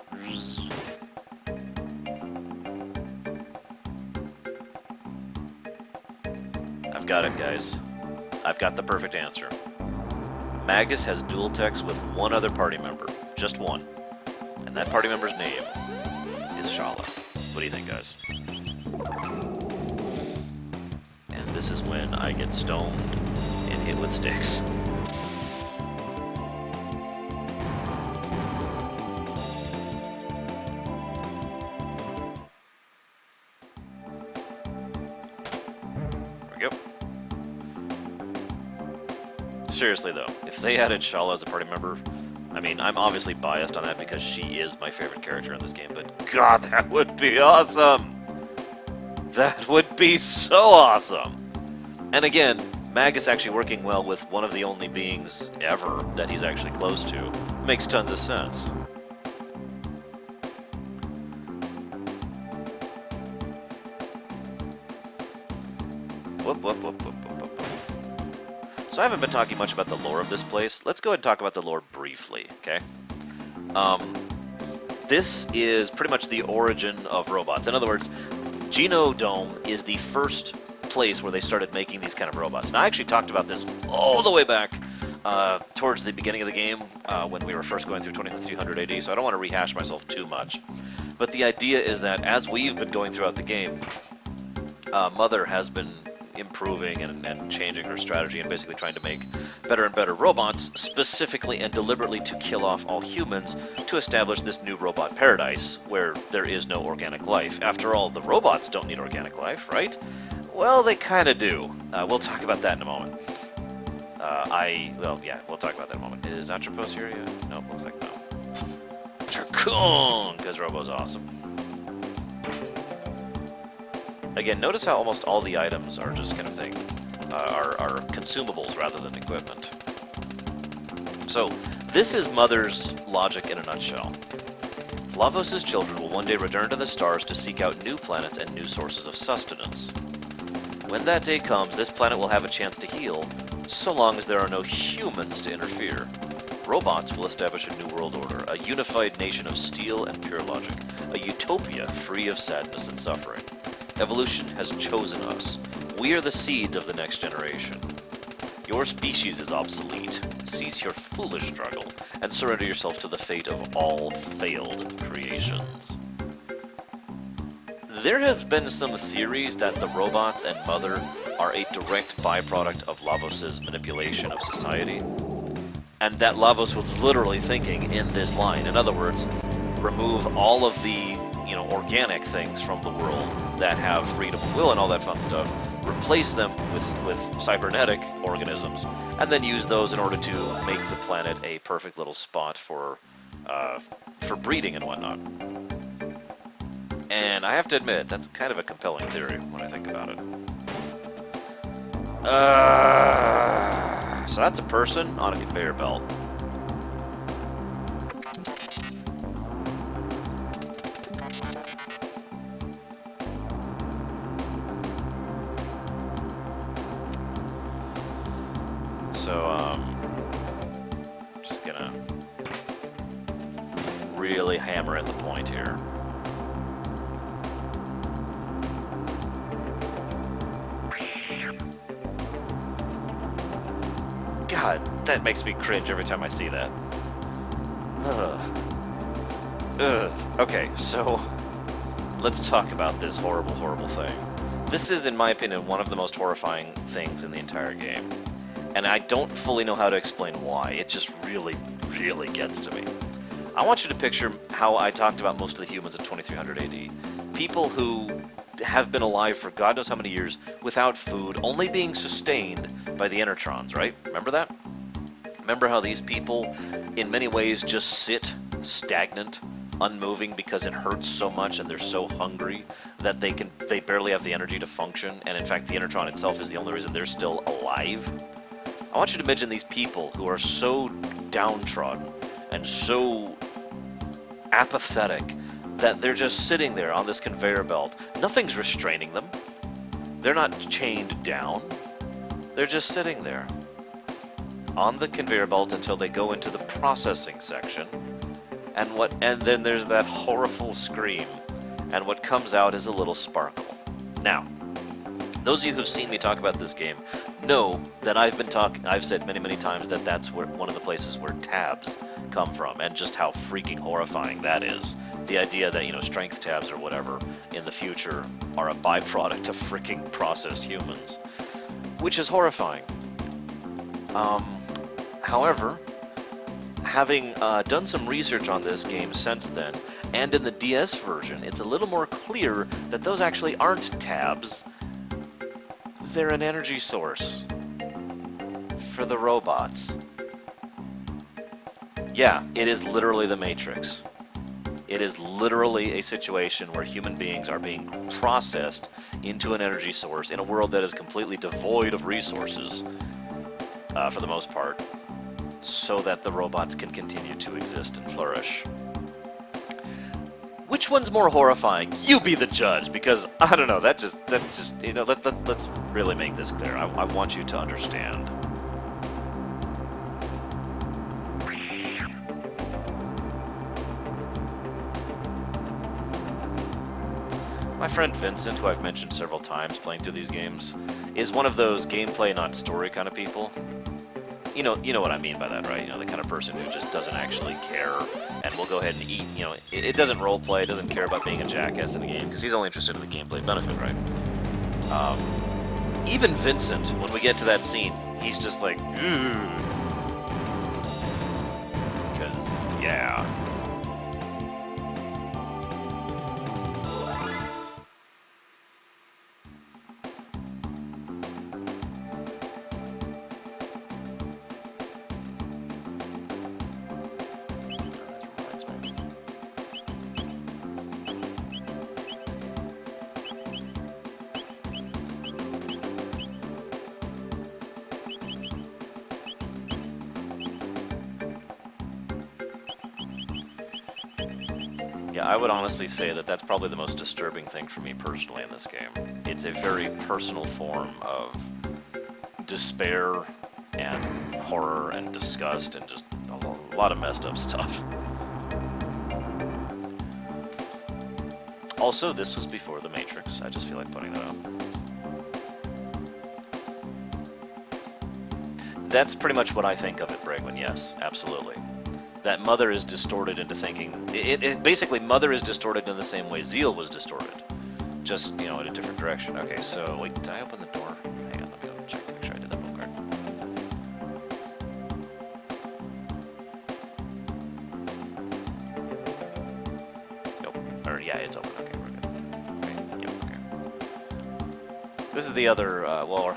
I've got it, guys. I've got the perfect answer. Magus has dual text with one other party member. Just one. And that party member's name is Shala. What do you think, guys? And this is when I get stoned and hit with sticks. Seriously though, if they added Shala as a party member, I mean, I'm obviously biased on that because she is my favorite character in this game, but God, that would be awesome! That would be so awesome! And again, Magus actually working well with one of the only beings ever that he's actually close to makes tons of sense. Whoop, whoop, whoop, whoop, whoop, whoop. So I haven't been talking much about the lore of this place. Let's go ahead and talk about the lore briefly, okay? This is pretty much the origin of robots. In other words, Genodome is the first place where they started making these kind of robots. Now, I actually talked about this all the way back towards the beginning of the game when we were first going through 2300 AD, so I don't want to rehash myself too much. But the idea is that as we've been going throughout the game, Mother has been improving and changing her strategy and basically trying to make better and better robots, specifically and deliberately to kill off all humans to establish this new robot paradise where there is no organic life. After all, the robots don't need organic life, right? Well, they kind of do. We'll talk about that in a moment. We'll talk about that in a moment. Is Atropos here yet? Nope, looks like no. Chakun, because Robo's awesome. Again, notice how almost all the items are just kind of thing. consumables rather than equipment. So, this is Mother's logic in a nutshell. Lavos' children will one day return to the stars to seek out new planets and new sources of sustenance. When that day comes, this planet will have a chance to heal, so long as there are no humans to interfere. Robots will establish a new world order, a unified nation of steel and pure logic, a utopia free of sadness and suffering. Evolution has chosen us. We are the seeds of the next generation. Your species is obsolete. Cease your foolish struggle, and surrender yourself to the fate of all failed creations. There have been some theories that the robots and Mother are a direct byproduct of Lavos' manipulation of society, and that Lavos was literally thinking in this line. In other words, remove all of the, organic things from the world that have freedom of will and all that fun stuff, replace them with cybernetic organisms, and then use those in order to make the planet a perfect little spot for breeding and whatnot. And I have to admit, that's kind of a compelling theory when I think about it. So that's a person on a conveyor belt. So, just gonna really hammer in the point here. God, that makes me cringe every time I see that. Okay, so let's talk about this horrible, horrible thing. This is, in my opinion, one of the most horrifying things in the entire game. And I don't fully know how to explain why. It just really, really gets to me. I want you to picture how I talked about most of the humans in 2300 AD. People who have been alive for God knows how many years without food, only being sustained by the Enertrons, right? Remember that? Remember how these people, in many ways, just sit stagnant, unmoving because it hurts so much and they're so hungry that they barely have the energy to function, and in fact the Enertron itself is the only reason they're still alive? I want you to imagine these people who are so downtrodden and so apathetic that they're just sitting there on this conveyor belt. Nothing's restraining them. They're not chained down. They're just sitting there on the conveyor belt until they go into the processing section. And then there's that horrible scream, and what comes out is a little sparkle. Now, those of you who've seen me talk about this game know that I've said many, many times that that's one of the places where tabs come from, and just how freaking horrifying that is. The idea that, strength tabs or whatever in the future are a byproduct of freaking processed humans, which is horrifying. However, having done some research on this game since then, and in the DS version, it's a little more clear that those actually aren't tabs. They're an energy source for the robots. Yeah, it is literally the Matrix. It is literally a situation where human beings are being processed into an energy source in a world that is completely devoid of resources, for the most part, so that the robots can continue to exist and flourish. Which one's more horrifying? You be the judge, because I don't know. That just let's really make this clear. I want you to understand. My friend Vincent, who I've mentioned several times playing through these games, is one of those gameplay not story kind of people. You know what I mean by that, right? The kind of person who just doesn't actually care and will go ahead and eat. It doesn't role play, doesn't care about being a jackass in the game, because he's only interested in the gameplay benefit, right? Even Vincent, when we get to that scene, he's just like, ugh. Because, yeah. Yeah, I would honestly say that that's probably the most disturbing thing for me personally in this game. It's a very personal form of despair and horror and disgust and just a lot of messed up stuff. Also, this was before The Matrix. I just feel like putting that out. That's pretty much what I think of it, Bregman, yes, absolutely. That Mother is distorted into thinking... basically, Mother is distorted in the same way Zeal was distorted. Just, you know, in a different direction. Okay, so, wait, did I open the door? Hang on, let me go check to make sure I did that real quick. Nope. Or, yeah, it's open. Okay, we're good. Okay, yep, okay. This is the other, well,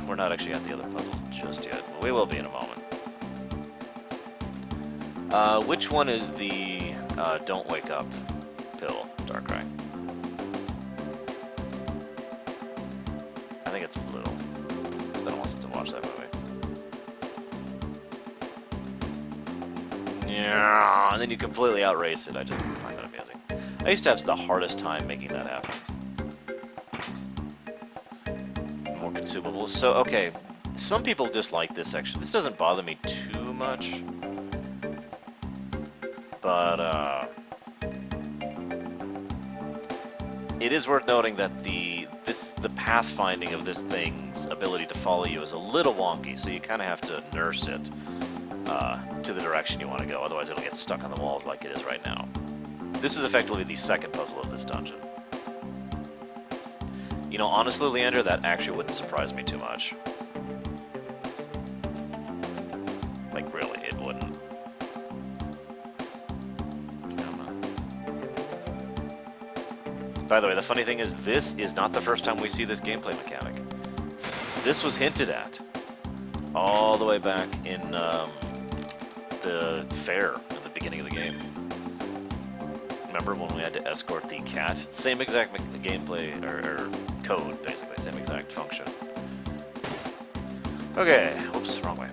we're not actually at the other puzzle just yet. We will be in a moment. Which one is the don't wake up pill, Darkrai? I think it's blue. It's been a while since I watched that movie. Yeah, and then you completely outrace it. I just find that amazing. I used to have the hardest time making that happen. More consumables. So, okay, some people dislike this section. This doesn't bother me too much. But, it is worth noting that the pathfinding of this thing's ability to follow you is a little wonky, so you kind of have to nurse it to the direction you want to go, otherwise it'll get stuck on the walls like it is right now. This is effectively the second puzzle of this dungeon. You know, honestly, Leander, that actually wouldn't surprise me too much. Like, really, it wouldn't. By the way, the funny thing is, this is not the first time we see this gameplay mechanic. This was hinted at all the way back in the fair at the beginning of the game. Remember when we had to escort the cat? Same exact gameplay, or code, basically. Same exact function. Okay, whoops, wrong way.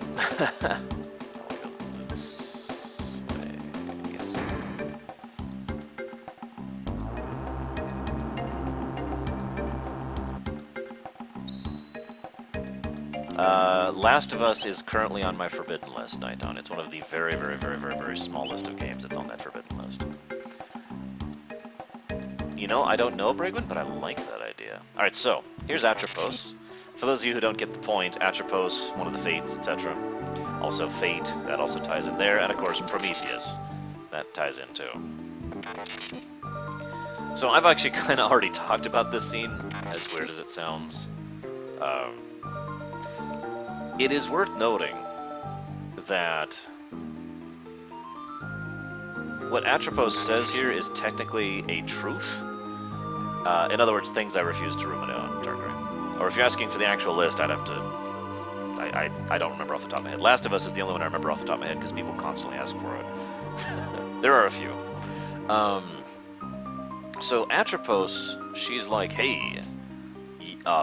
Last of Us is currently on my forbidden list, Nighton. It's one of the very, very, very, very, very small list of games that's on that forbidden list. You know, I don't know Bregman, but I like that idea. Alright, so, here's Atropos. For those of you who don't get the point, Atropos, one of the Fates, etc. Also Fate, that also ties in there, and of course Prometheus, that ties in too. So I've actually kind of already talked about this scene, as weird as it sounds. It is worth noting that what Atropos says here is technically a truth. In other words, things I refuse to ruminate on, Darkrai. Or if you're asking for the actual list, I'd have to... I don't remember off the top of my head. Last of Us is the only one I remember off the top of my head because people constantly ask for it. There are a few. So Atropos, she's like, hey...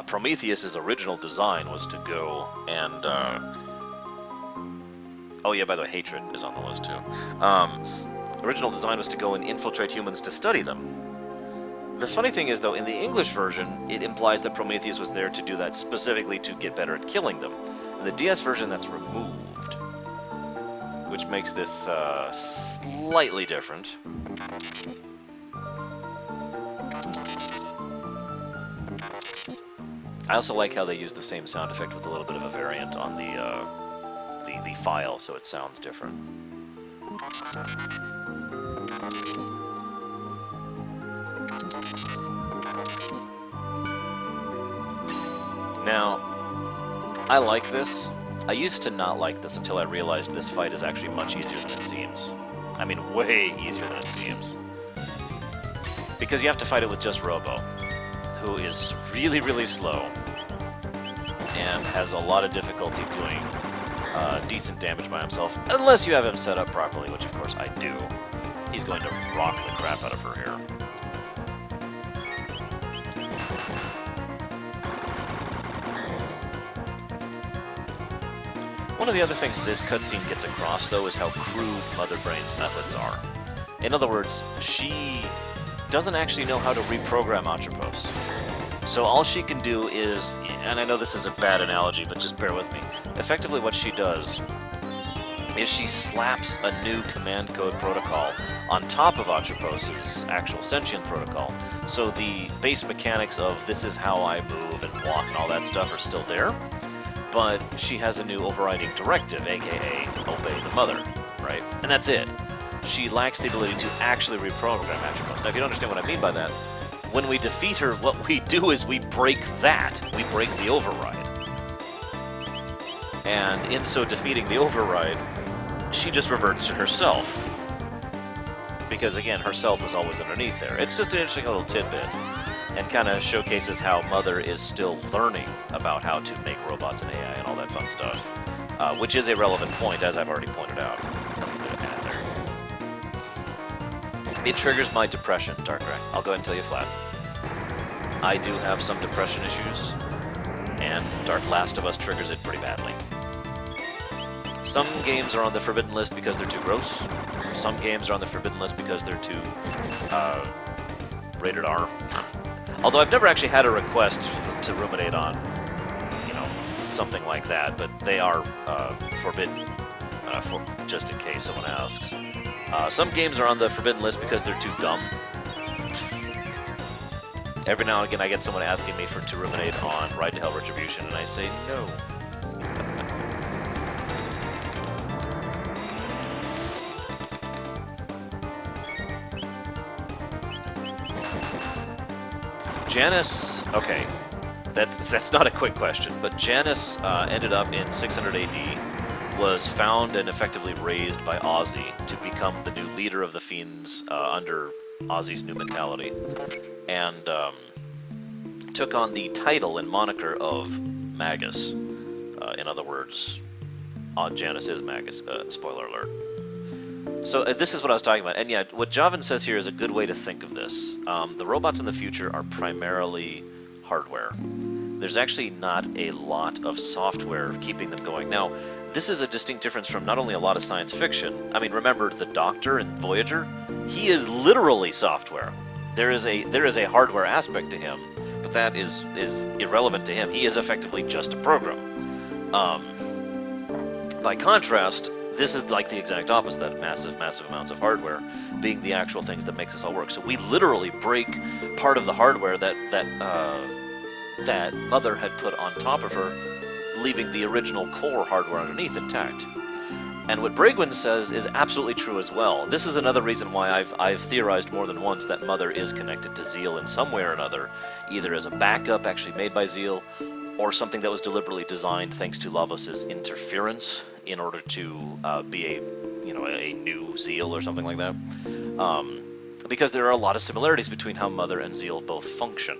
Prometheus's original design was to go and, oh yeah, by the way, hatred is on the list too. Original design was to go and infiltrate humans to study them. The funny thing is, though, in the English version, it implies that Prometheus was there to do that specifically to get better at killing them. In the DS version, that's removed, which makes this slightly different. I also like how they use the same sound effect with a little bit of a variant on the file, so it sounds different. Now, I like this. I used to not like this until I realized this fight is actually much easier than it seems. I mean, way easier than it seems. Because you have to fight it with just Robo, who is really, really slow and has a lot of difficulty doing decent damage by himself, unless you have him set up properly, which of course I do. He's going to rock the crap out of her hair. One of the other things this cutscene gets across, though, is how crude Mother Brain's methods are. In other words, she doesn't actually know how to reprogram Atropos. So all she can do is, and I know this is a bad analogy, but just bear with me. Effectively what she does is she slaps a new command code protocol on top of Atropos's actual sentient protocol. So the base mechanics of this is how I move and walk and all that stuff are still there, but she has a new overriding directive, aka obey the mother, right? And that's it. She lacks the ability to actually reprogram Atropos. Now, if you don't understand what I mean by that, when we defeat her, what we do is we break that. We break the override. And in so defeating the override, she just reverts to herself. Because again, herself was always underneath there. It's just an interesting little tidbit, and kind of showcases how Mother is still learning about how to make robots and AI and all that fun stuff. Which is a relevant point, as I've already pointed out. Nothing to add there. It triggers my depression, Darkrai. I'll go ahead and tell you flat. I do have some depression issues, and Last of Us triggers it pretty badly. Some games are on the forbidden list because they're too gross. Some games are on the forbidden list because they're too rated R. Although I've never actually had a request to ruminate on, you know, something like that, but they are forbidden, for, just in case someone asks. Some games are on the forbidden list because they're too dumb. Every now and again I get someone asking me to ruminate on Ride to Hell Retribution, and I say no. Janus, okay, that's not a quick question, but Janus ended up in 600 AD, was found and effectively raised by Ozzy to become the new leader of the Fiends under Ozzy's new mentality, and took on the title and moniker of Magus. In other words, Janus is Magus, spoiler alert. So this is what I was talking about, and yeah, what Javan says here is a good way to think of this. The robots in the future are primarily hardware. There's actually not a lot of software keeping them going. Now, this is a distinct difference from not only a lot of science fiction. I mean, remember the Doctor in Voyager? He is literally software. There is a hardware aspect to him, but that is irrelevant to him. He is effectively just a program. By contrast, this is like the exact opposite, that massive amounts of hardware being the actual things that makes us all work. So we literally break part of the hardware that Mother had put on top of her, leaving the original core hardware underneath intact. And what Bragwin says is absolutely true as well. This is another reason why I've theorized more than once that Mother is connected to Zeal in some way or another, either as a backup actually made by Zeal, or something that was deliberately designed thanks to Lavos' interference in order to be a new Zeal or something like that. Because there are a lot of similarities between how Mother and Zeal both function.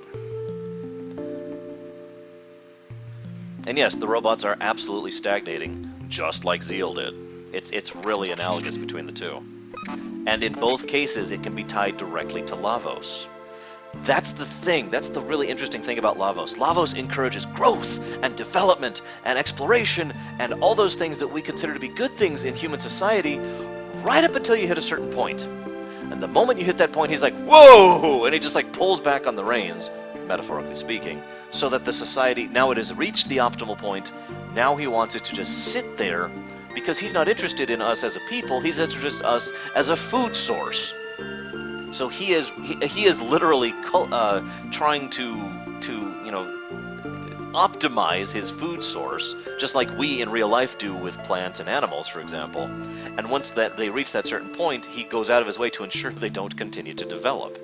And yes, the robots are absolutely stagnating, just like Zeal did. It's really analogous between the two. And in both cases, it can be tied directly to Lavos. That's the thing. That's the really interesting thing about Lavos. Lavos encourages growth and development and exploration and all those things that we consider to be good things in human society, right up until you hit a certain point. And the moment you hit that point, he's like, whoa! And he just like pulls back on the reins, metaphorically speaking, so that the society, now it has reached the optimal point, now he wants it to just sit there, because he's not interested in us as a people, he's interested in us as a food source. So he is literally trying to optimize his food source, just like we in real life do with plants and animals, for example. And once that they reach that certain point, he goes out of his way to ensure they don't continue to develop.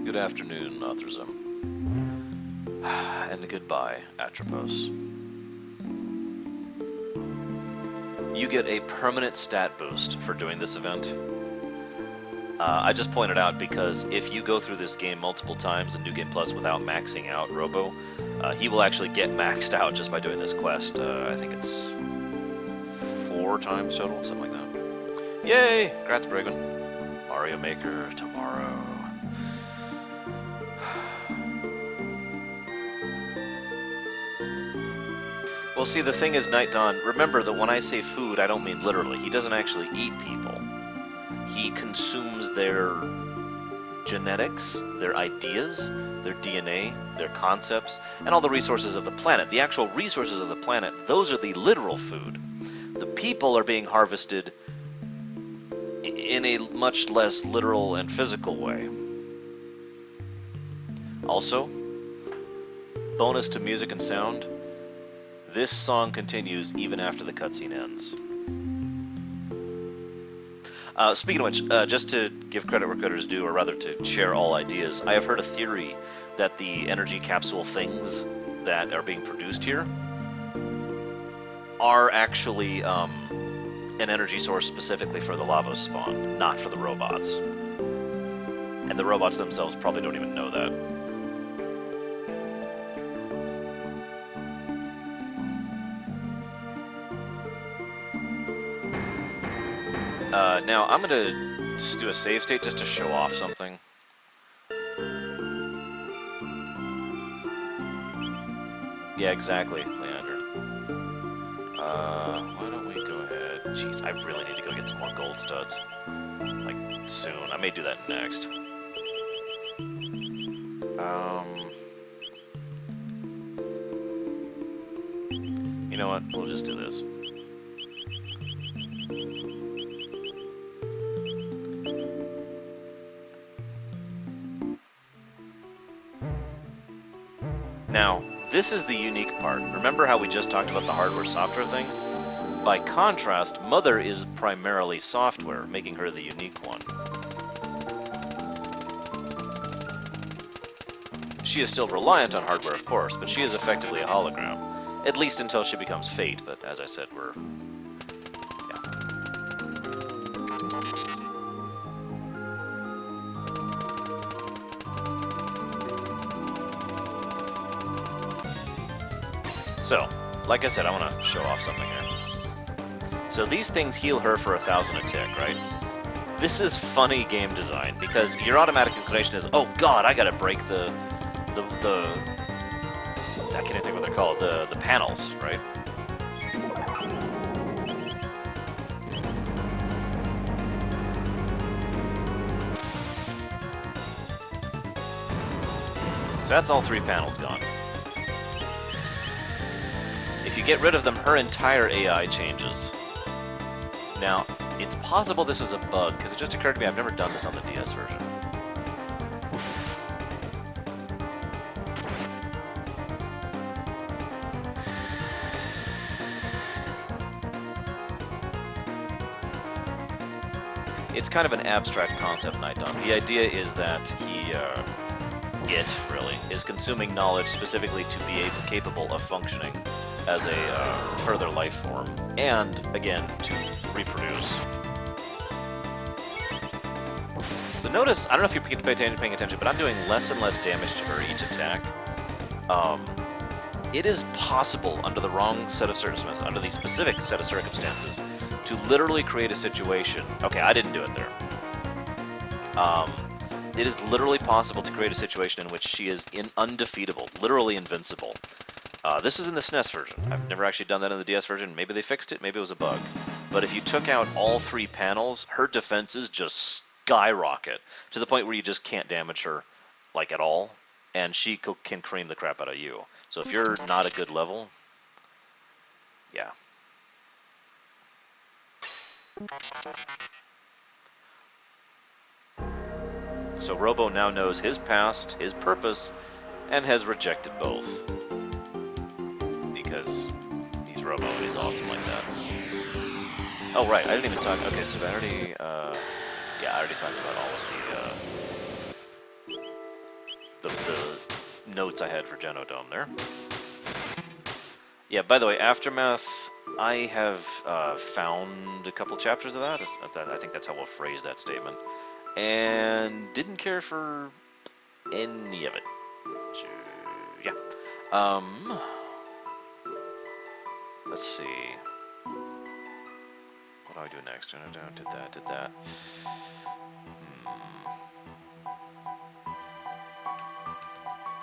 Good afternoon, Authorism. And goodbye, Atropos. You get a permanent stat boost for doing this event. I just pointed out because if you go through this game multiple times in New Game Plus without maxing out Robo, he will actually get maxed out just by doing this quest. I think it's 4 times total, something like that. Yay! Congrats, Bragwin. Mario Maker tomorrow. Well, see, the thing is, Night Dawn, remember that when I say food, I don't mean literally. He doesn't actually eat people. He consumes their genetics, their ideas, their DNA, their concepts, and all the resources of the planet. The actual resources of the planet, those are the literal food. The people are being harvested in a much less literal and physical way. Also, bonus to music and sound, this song continues even after the cutscene ends. Speaking of which, just to give credit where credit is due, or rather to share all ideas, I have heard a theory that the energy capsule things that are being produced here are actually an energy source specifically for the lava spawn, not for the robots. And the robots themselves probably don't even know that. Now, I'm going to just do a save state just to show off something. Yeah, exactly, Leander. Why don't we go ahead... Jeez, I really need to go get some more gold studs. Like, soon. I may do that next. You know what? We'll just do this. Now, this is the unique part. Remember how we just talked about the hardware-software thing? By contrast, Mother is primarily software, making her the unique one. She is still reliant on hardware, of course, but she is effectively a hologram. At least until she becomes Fate, but as I said, we're... So, like I said, I want to show off something here. So these things heal her for 1,000 a tick, right? This is funny game design, because your automatic inclination is, oh god, I gotta break the I can't even think what they're called, the panels, right? So that's all 3 panels gone. If you get rid of them, her entire AI changes. Now, it's possible this was a bug, because it just occurred to me I've never done this on the DS version. It's kind of an abstract concept, Night Dawn. The idea is that it really, is consuming knowledge specifically to be capable of functioning as a further life form, and, again, to reproduce. So notice, I don't know if you're paying attention, but I'm doing less and less damage to her each attack. It is possible, under the wrong set of circumstances, under the specific set of circumstances, to literally create a situation... Okay, I didn't do it there. It is literally possible to create a situation in which she is undefeatable, literally invincible. This is in the SNES version. I've never actually done that in the DS version. Maybe they fixed it, maybe it was a bug. But if you took out all 3 panels, her defenses just skyrocket, to the point where you just can't damage her, like, at all, and she can cream the crap out of you. So if you're not a good level, yeah. So Robo now knows his past, his purpose, and has rejected both. Because he's Robo and he's awesome like that. Oh, right, I didn't even talk... Okay, so I already... yeah, I already talked about all of the notes I had for Genodome there. Yeah, by the way, Aftermath, I have found a couple chapters of that. I think that's how we'll phrase that statement. And didn't care for any of it. So, yeah. Let's see. What do I do next? Did that.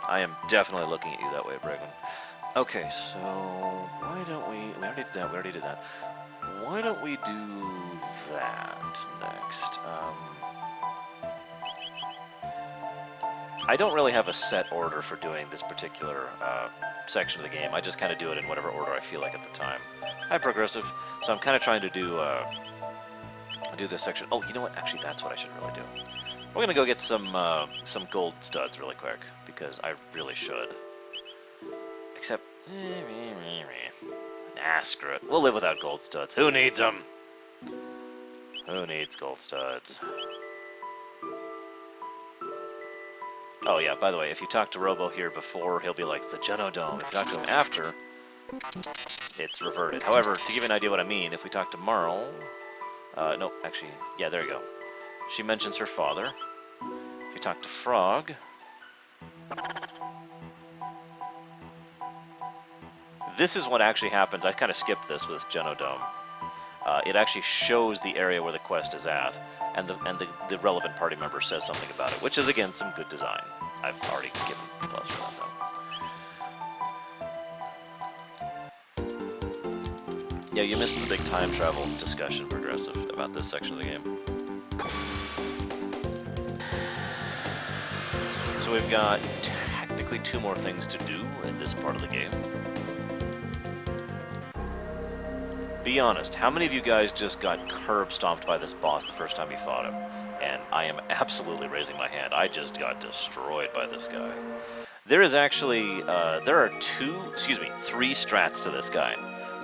I am definitely looking at you that way, Bregman. Okay, so why don't we already did that, we already did that. Why don't we do that next? I don't really have a set order for doing this particular section of the game. I just kind of do it in whatever order I feel like at the time. Hi, Progressive. So I'm kind of trying to do this section. Oh, you know what? Actually, that's what I should really do. We're gonna go get some gold studs really quick because I really should. Except, nah, screw it. We'll live without gold studs. Who needs them? Who needs gold studs? Oh yeah, by the way, if you talk to Robo here before, he'll be like, the Genodome. If you talk to him after, it's reverted. However, to give you an idea what I mean, if we talk to Marl... no, actually, yeah, there you go. She mentions her father. If you talk to Frog... This is what actually happens. I kind of skipped this with Genodome. It actually shows the area where the quest is at, and the relevant party member says something about it, which is, again, some good design. I've already given plus for that, though. Yeah, you missed the big time travel discussion, Progressive, about this section of the game. So we've got technically 2 more things to do in this part of the game. Be honest, how many of you guys just got curb stomped by this boss the first time you fought him? And I am absolutely raising my hand. I just got destroyed by this guy. There is actually, there are 3 strats to this guy.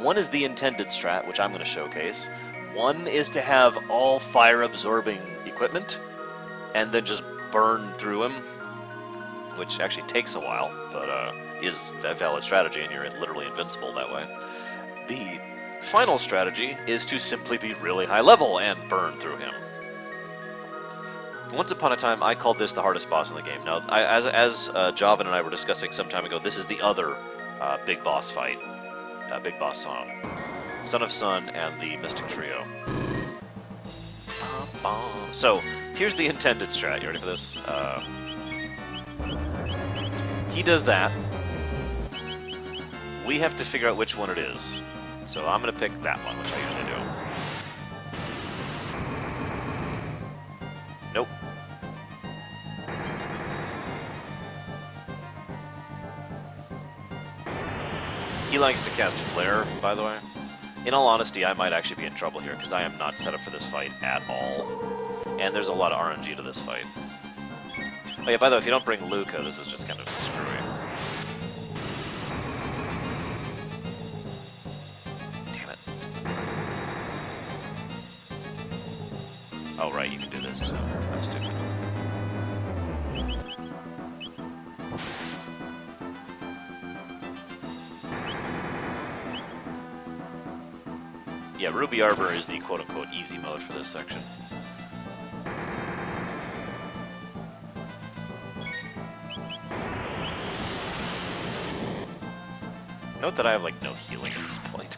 One is the intended strat, which I'm going to showcase. One is to have all fire-absorbing equipment, and then just burn through him, which actually takes a while, but is a valid strategy, and you're literally invincible that way. The final strategy is to simply be really high level and burn through him. Once upon a time, I called this the hardest boss in the game. Now, as Javan and I were discussing some time ago, this is the other big boss fight, big boss song. Son of Sun and the Mystic Trio. So, here's the intended strat. You ready for this? He does that. We have to figure out which one it is. So I'm going to pick that one, which I usually do. Nope. He likes to cast Flare, by the way. In all honesty, I might actually be in trouble here, because I am not set up for this fight at all. And there's a lot of RNG to this fight. Oh yeah, by the way, if you don't bring Luca, this is just kind of screwy. Oh, right, you can do this, too. I'm stupid. Yeah, Ruby Arbor is the quote-unquote easy mode for this section. Note that I have, like, no healing at this point.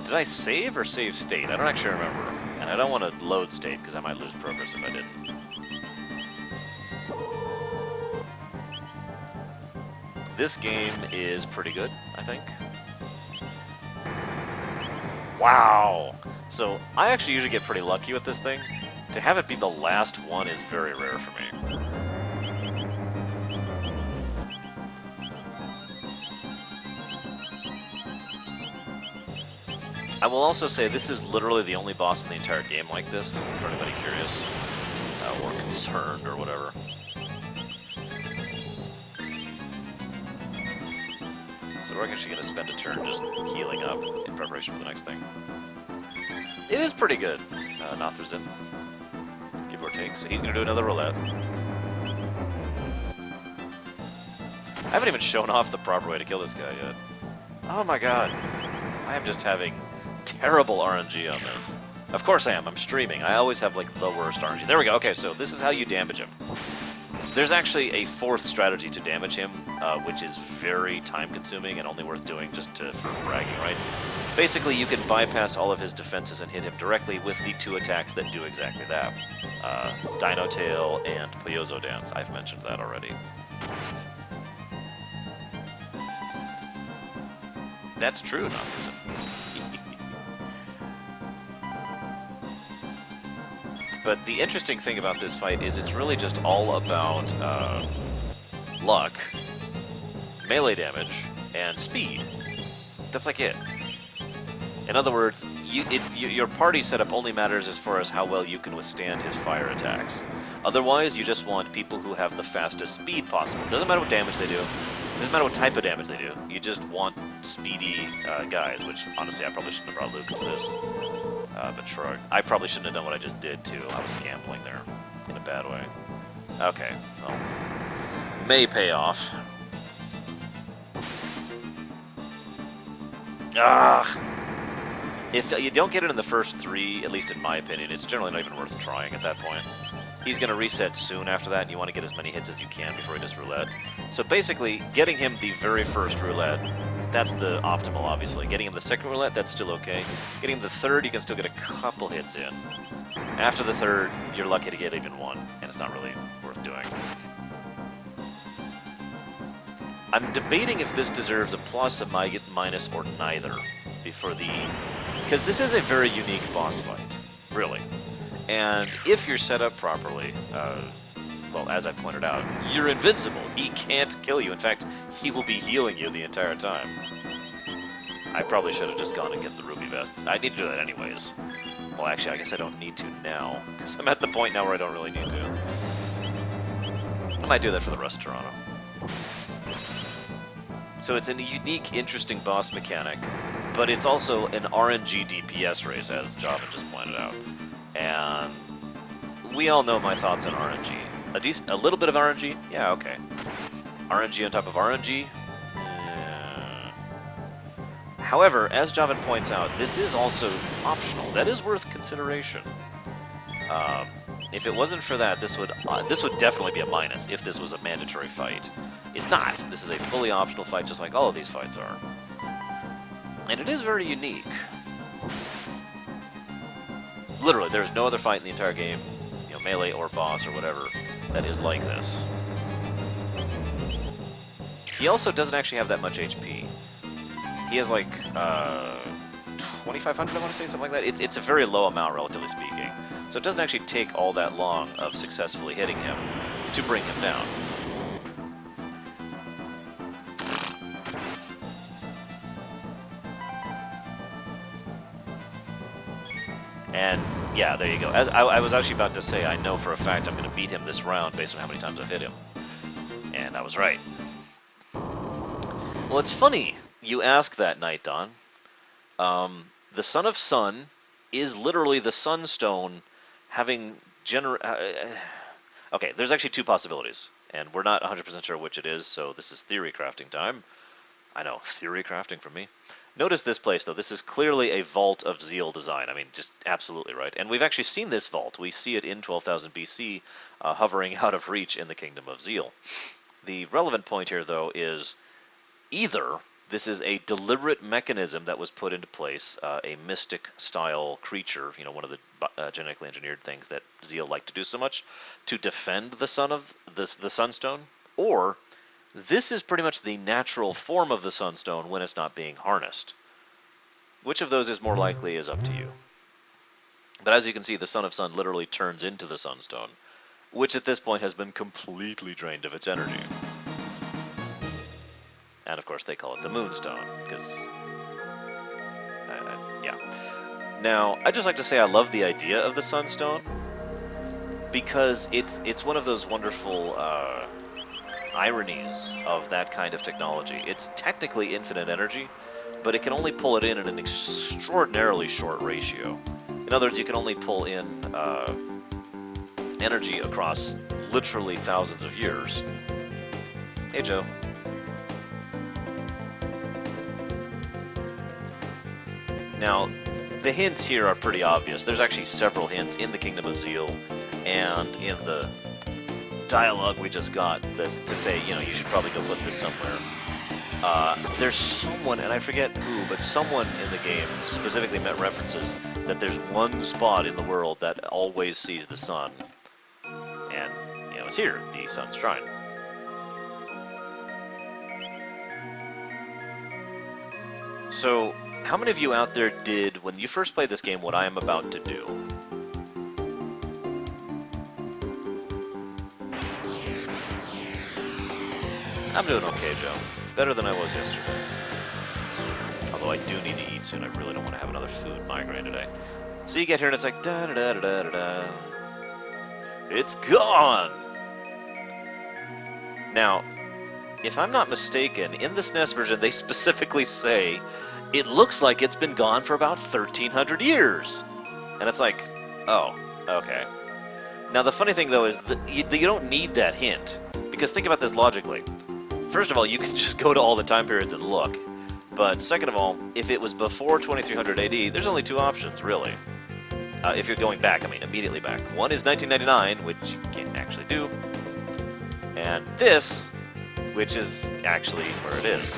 Did I save or save state? I don't actually remember. And I don't want to load state, because I might lose progress if I didn't. This game is pretty good, I think. Wow! So, I actually usually get pretty lucky with this thing. To have it be the last one is very rare for me. I will also say this is literally the only boss in the entire game like this, for anybody curious, or concerned, or whatever. So we're actually going to spend a turn just healing up in preparation for the next thing. It is pretty good, Nothrazin, give or take, so he's going to do another roulette. I haven't even shown off the proper way to kill this guy yet. Oh my god, I am just having terrible RNG on this. Of course I am, I'm streaming. I always have like the worst RNG. There we go, okay, so this is how you damage him. There's actually a 4th strategy to damage him, which is very time consuming and only worth doing just for bragging rights. Basically, you can bypass all of his defenses and hit him directly with the 2 attacks that do exactly that. Dino Tail and Poyozo Dance, I've mentioned that already. That's true, Knockerson. But the interesting thing about this fight is it's really just all about luck, melee damage, and speed. That's like it. In other words, your party setup only matters as far as how well you can withstand his fire attacks. Otherwise, you just want people who have the fastest speed possible. Doesn't matter what damage they do. Doesn't matter what type of damage they do. You just want speedy guys, which, honestly, I probably shouldn't have brought Luke for this. But sure, I probably shouldn't have done what I just did, too. I was gambling there, in a bad way. Okay, well, may pay off. Ah! If you don't get it in the first 3, at least in my opinion, it's generally not even worth trying at that point. He's going to reset soon after that, and you want to get as many hits as you can before he does roulette. So basically, getting him the very first roulette, that's the optimal, obviously. Getting him the second roulette, that's still okay. Getting him the third, you can still get a couple hits in. After the third, you're lucky to get even one, and it's not really worth doing. I'm debating if this deserves a plus, a minus, or neither before the... Because this is a very unique boss fight, really. And if you're set up properly, well, as I pointed out, you're invincible. He can't kill you. In fact, he will be healing you the entire time. I probably should have just gone and get the ruby vests. I need to do that anyways. Well, actually, I guess I don't need to now, because I'm at the point now where I don't really need to. I might do that for the rest of Toronto. So it's a unique, interesting boss mechanic, but it's also an RNG DPS race, as Java just pointed out. And we all know my thoughts on RNG. A little bit of RNG? Yeah, okay. RNG on top of RNG? Yeah. However, as Javan points out, this is also optional. That is worth consideration. If it wasn't for that, this would definitely be a minus if this was a mandatory fight. It's not. This is a fully optional fight, just like all of these fights are. And it is very unique. Literally, there's no other fight in the entire game, you know, melee or boss or whatever, that is like this. He also doesn't actually have that much HP. He has like 2,500, I want to say, something like that. It's a very low amount, relatively speaking. So it doesn't actually take all that long of successfully hitting him to bring him down. And yeah, there you go. As I was actually about to say, I know for a fact I'm going to beat him this round based on how many times I've hit him. And I was right. Well, it's funny you ask that, Night Dawn. The Son of Sun is literally the Sunstone having okay, there's actually two possibilities, and we're not 100% sure which it is, so this is theory crafting time. I know, theory crafting for me. Notice this place, though. This is clearly a Vault of Zeal design. I mean, just absolutely right. And we've actually seen this vault. We see it in 12,000 BC, hovering out of reach in the Kingdom of Zeal. The relevant point here, though, is either this is a deliberate mechanism that was put into place, a mystic-style creature, you know, one of the genetically engineered things that Zeal like to do so much, to defend the Sunstone, or this is pretty much the natural form of the Sunstone when it's not being harnessed. Which of those is more likely is up to you. But as you can see, the Son of Sun literally turns into the Sunstone, which at this point has been completely drained of its energy. And of course they call it the Moonstone, because... yeah. Now, I'd just like to say I love the idea of the Sunstone, because it's one of those wonderful ironies of that kind of technology. It's technically infinite energy, but it can only pull it in an extraordinarily short ratio. In other words, you can only pull in energy across literally thousands of years. Hey, Joe. Now, the hints here are pretty obvious. There's actually several hints in the Kingdom of Zeal and in the dialogue we just got that's to say, you know, you should probably go put this somewhere. There's someone, and I forget who, but someone in the game specifically references that there's one spot in the world that always sees the sun. And, you know, it's here, the Sun's Shrine. So, how many of you out there did, when you first played this game, what I am about to do? I'm doing okay, Joe. Better than I was yesterday. Although I do need to eat soon. I really don't want to have another food migraine today. So you get here and it's like, da-da-da-da-da-da. It's gone! Now, if I'm not mistaken, in the SNES version, they specifically say, it looks like it's been gone for about 1,300 years. And it's like, oh, okay. Now, the funny thing, though, is that you don't need that hint. Because think about this logically. First of all, you can just go to all the time periods and look. But second of all, if it was before 2300 AD, there's only two options, really. If you're going back, I mean, immediately back. One is 1999, which you can't actually do. And this, which is actually where it is.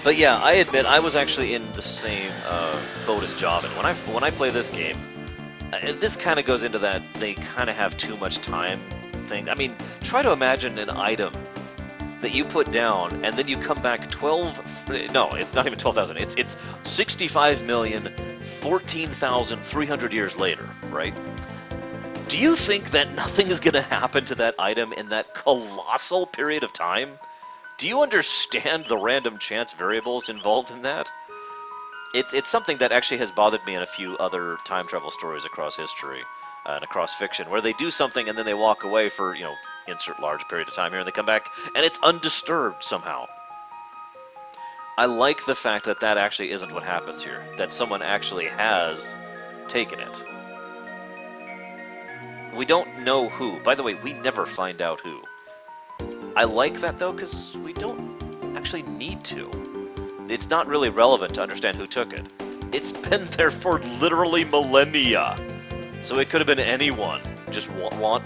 But yeah, I admit, I was actually in the same boat as Jobin. When I play this game, this kind of goes into that they kind of have too much time thing. I mean, try to imagine an item that you put down, and then you come back 12... No, it's not even 12,000. It's 65,014,300 years later, right? Do you think that nothing is going to happen to that item in that colossal period of time? Do you understand the random chance variables involved in that? It's something that actually has bothered me in a few other time travel stories across history and across fiction, where they do something and then they walk away for, insert large period of time here, and they come back, and it's undisturbed somehow. I like the fact that that actually isn't what happens here, that someone actually has taken it. We don't know who. By the way, we never find out who. I like that, though, because we don't actually need to. It's not really relevant to understand who took it. It's been there for literally millennia. So it could have been anyone just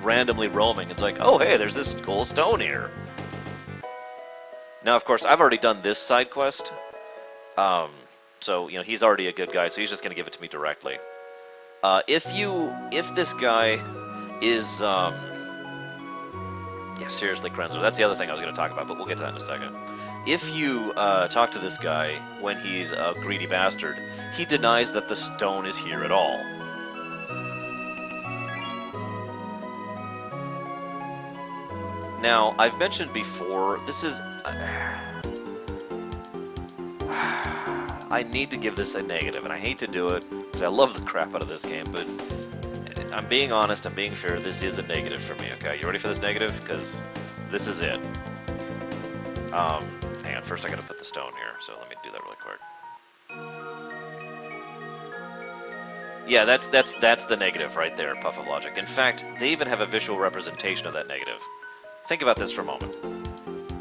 randomly roaming. It's like, oh, hey, there's this cool stone here. Now, of course, I've already done this side quest. So, he's already a good guy, so he's just going to give it to me directly. If this guy is, yeah, seriously, Krenzer, that's the other thing I was going to talk about, but we'll get to that in a second. If you talk to this guy when he's a greedy bastard, he denies that the stone is here at all. Now, I've mentioned before, this is... I need to give this a negative, and I hate to do it, because I love the crap out of this game, but I'm being honest, I'm being fair, this is a negative for me, okay? You ready for this negative? Because this is it. Hang on, first I gotta put the stone here, so let me do that really quick. Yeah, that's the negative right there, Puff of Logic. In fact, they even have a visual representation of that negative. Think about this for a moment.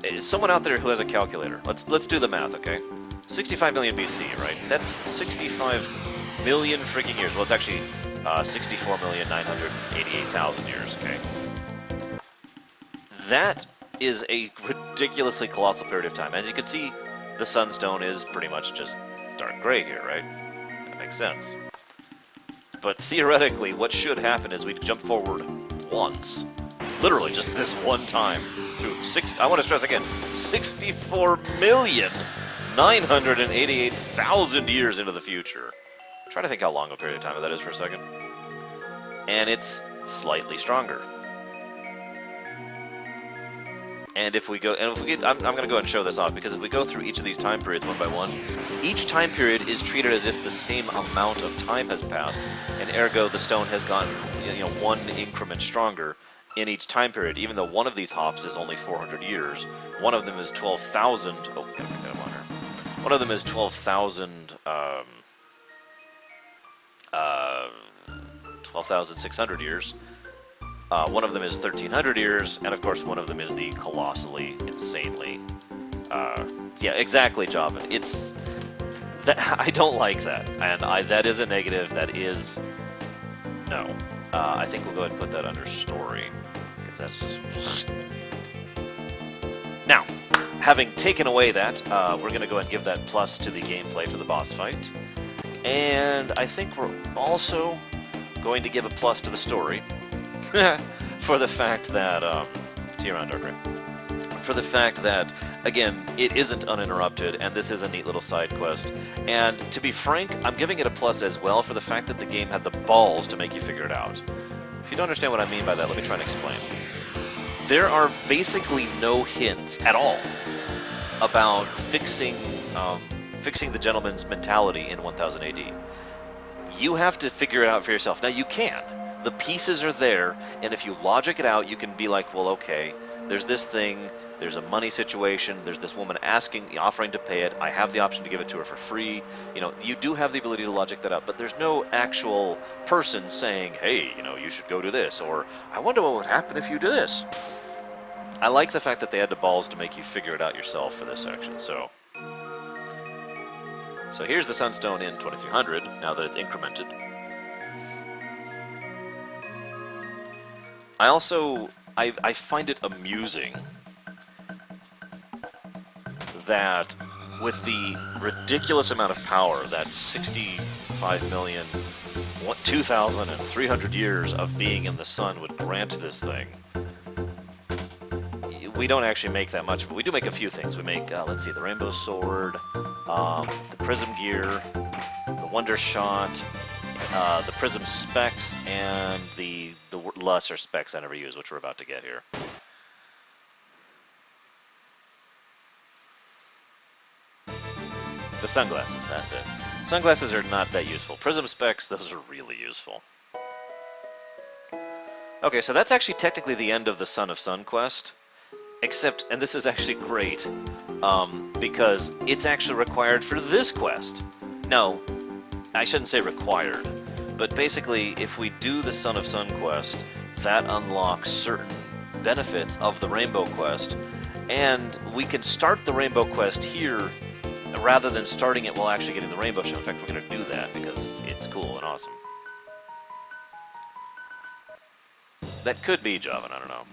Is someone out there who has a calculator? Let's do the math, okay? 65 million BC, right? That's 65 million freaking years. Well, it's actually 64,988,000 years, okay? That is a ridiculously colossal period of time. As you can see, the sunstone is pretty much just dark gray here, right? That makes sense. But theoretically, what should happen is we jump forward once. Literally, just this one time. Through I want to stress again, 64,988,000 years into the future. Try to think how long a period of time that is for a second. And it's slightly stronger. And if we get, I'm going to go ahead and show this off, because if we go through each of these time periods one by one, each time period is treated as if the same amount of time has passed, and ergo the stone has gone, one increment stronger in each time period, even though one of these hops is only 400 years. One of them is 12,000. Oh, gotta pick that up on here. One of them is 12,600 years. One of them is 1,300 years, and of course one of them is the colossally, insanely... yeah, exactly, Java. It's... I don't like that, and that is a negative. That is... No. I think we'll go ahead and put that under story, because that's just... Now, having taken away that, we're going to go ahead and give that plus to the gameplay for the boss fight. And I think we're also going to give a plus to the story. For the fact that, see you around, Darkrai. For the fact that Again, it isn't uninterrupted, and this is a neat little side quest. And to be frank, I'm giving it a plus as well for the fact that the game had the balls to make you figure it out. If you don't understand what I mean by that, let me try and explain. There are basically no hints at all about fixing the gentleman's mentality in 1000 AD. You have to figure it out for yourself. Now, you can. The pieces are there, and if you logic it out, you can be like, well, okay, there's this thing, there's a money situation, there's this woman offering to pay it, I have the option to give it to her for free. You know, you do have the ability to logic that out, but there's no actual person saying, hey, you know, you should go do this, or I wonder what would happen if you do this. I like the fact that they had the balls to make you figure it out yourself for this section, so here's the Sunstone in 2300, now that it's incremented. I find it amusing that with the ridiculous amount of power that 65,002,300 years of being in the sun would grant this thing, we don't actually make that much, but we do make a few things. We make, let's see, the Rainbow Sword, the Prism Gear, the Wonder Shot, the Prism Specs, and the lesser specs I never use, which we're about to get here. The sunglasses, that's it. Sunglasses are not that useful. Prism Specs, those are really useful. Okay, so that's actually technically the end of the Son of Sun quest. Except, and this is actually great, because it's actually required for this quest. No, I shouldn't say required, but basically, if we do the Son of Sun quest, that unlocks certain benefits of the Rainbow quest, and we can start the Rainbow quest here, rather than starting it while actually getting the Rainbow Show. In fact, we're going to do that, because it's cool and awesome. That could be Javan, I don't know.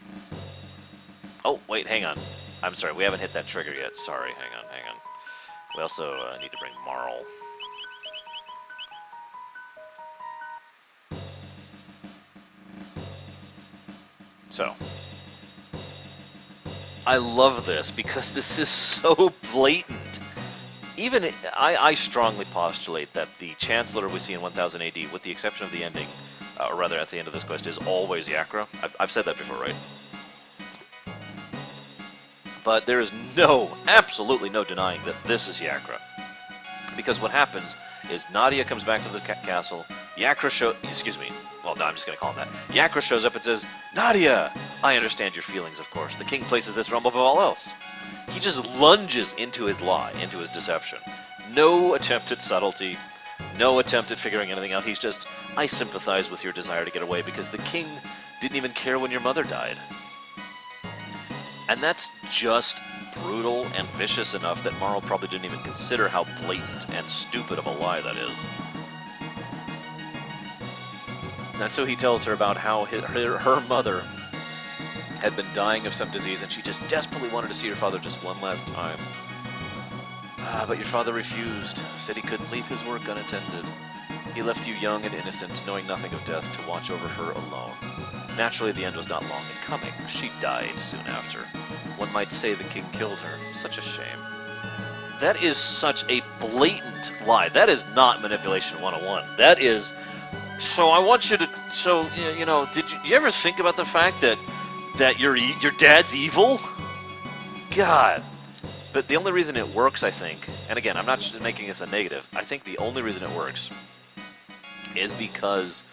Oh, wait, hang on. I'm sorry, we haven't hit that trigger yet. Sorry, hang on. We also need to bring Marl. So, I love this because this is so blatant. Even, I strongly postulate that the Chancellor we see in 1000 AD, with the exception of the ending, or rather at the end of this quest, is always Yakra. I've said that before, right? But there is absolutely no denying that this is Yakra. Because what happens is Nadia comes back to the castle, Yakra well, no, I'm just going to call him that. Yakra shows up and says, Nadia! I understand your feelings, of course. The king places this realm above all else. He just lunges into his lie, into his deception. No attempt at subtlety, no attempt at figuring anything out. He's just, I sympathize with your desire to get away because the king didn't even care when your mother died. And that's just brutal and vicious enough that Marl probably didn't even consider how blatant and stupid of a lie that is. And so he tells her about how her mother had been dying of some disease and she just desperately wanted to see her father just one last time. But your father refused, said he couldn't leave his work unattended. He left you young and innocent, knowing nothing of death, to watch over her alone. Naturally, the end was not long in coming. She died soon after. One might say the king killed her. Such a shame. That is such a blatant lie. That is not manipulation 101. That is, so I want you to, so, you know, did you ever think about the fact that your dad's evil? God. But the only reason it works, I think, and again, I'm not just making this a negative, I think the only reason it works is because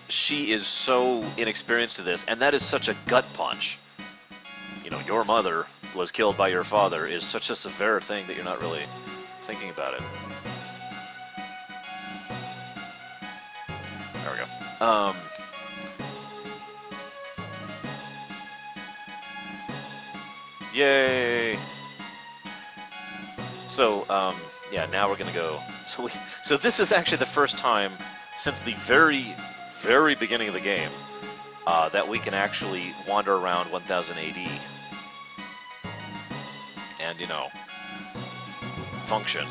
she is so inexperienced to this, and that is such a gut punch. You know, your mother was killed by your father is such a severe thing that you're not really thinking about it. There we go. Yay! So, yeah, now we're gonna go. So this is actually the first time since the very, very beginning of the game that we can actually wander around 1000 AD and, you know, function.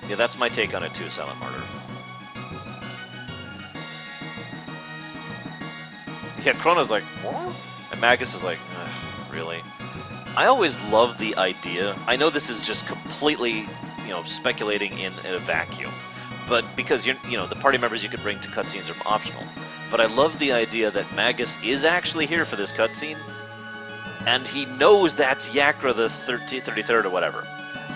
Yeah, that's my take on it too, Silent Martyr. Yeah, Chrono's like, what? And Magus is like, really? I always love the idea. I know this is just completely, speculating in a vacuum, but because the party members you could bring to cutscenes are optional. But I love the idea that Magus is actually here for this cutscene, and he knows that's Yakra the 33rd or whatever.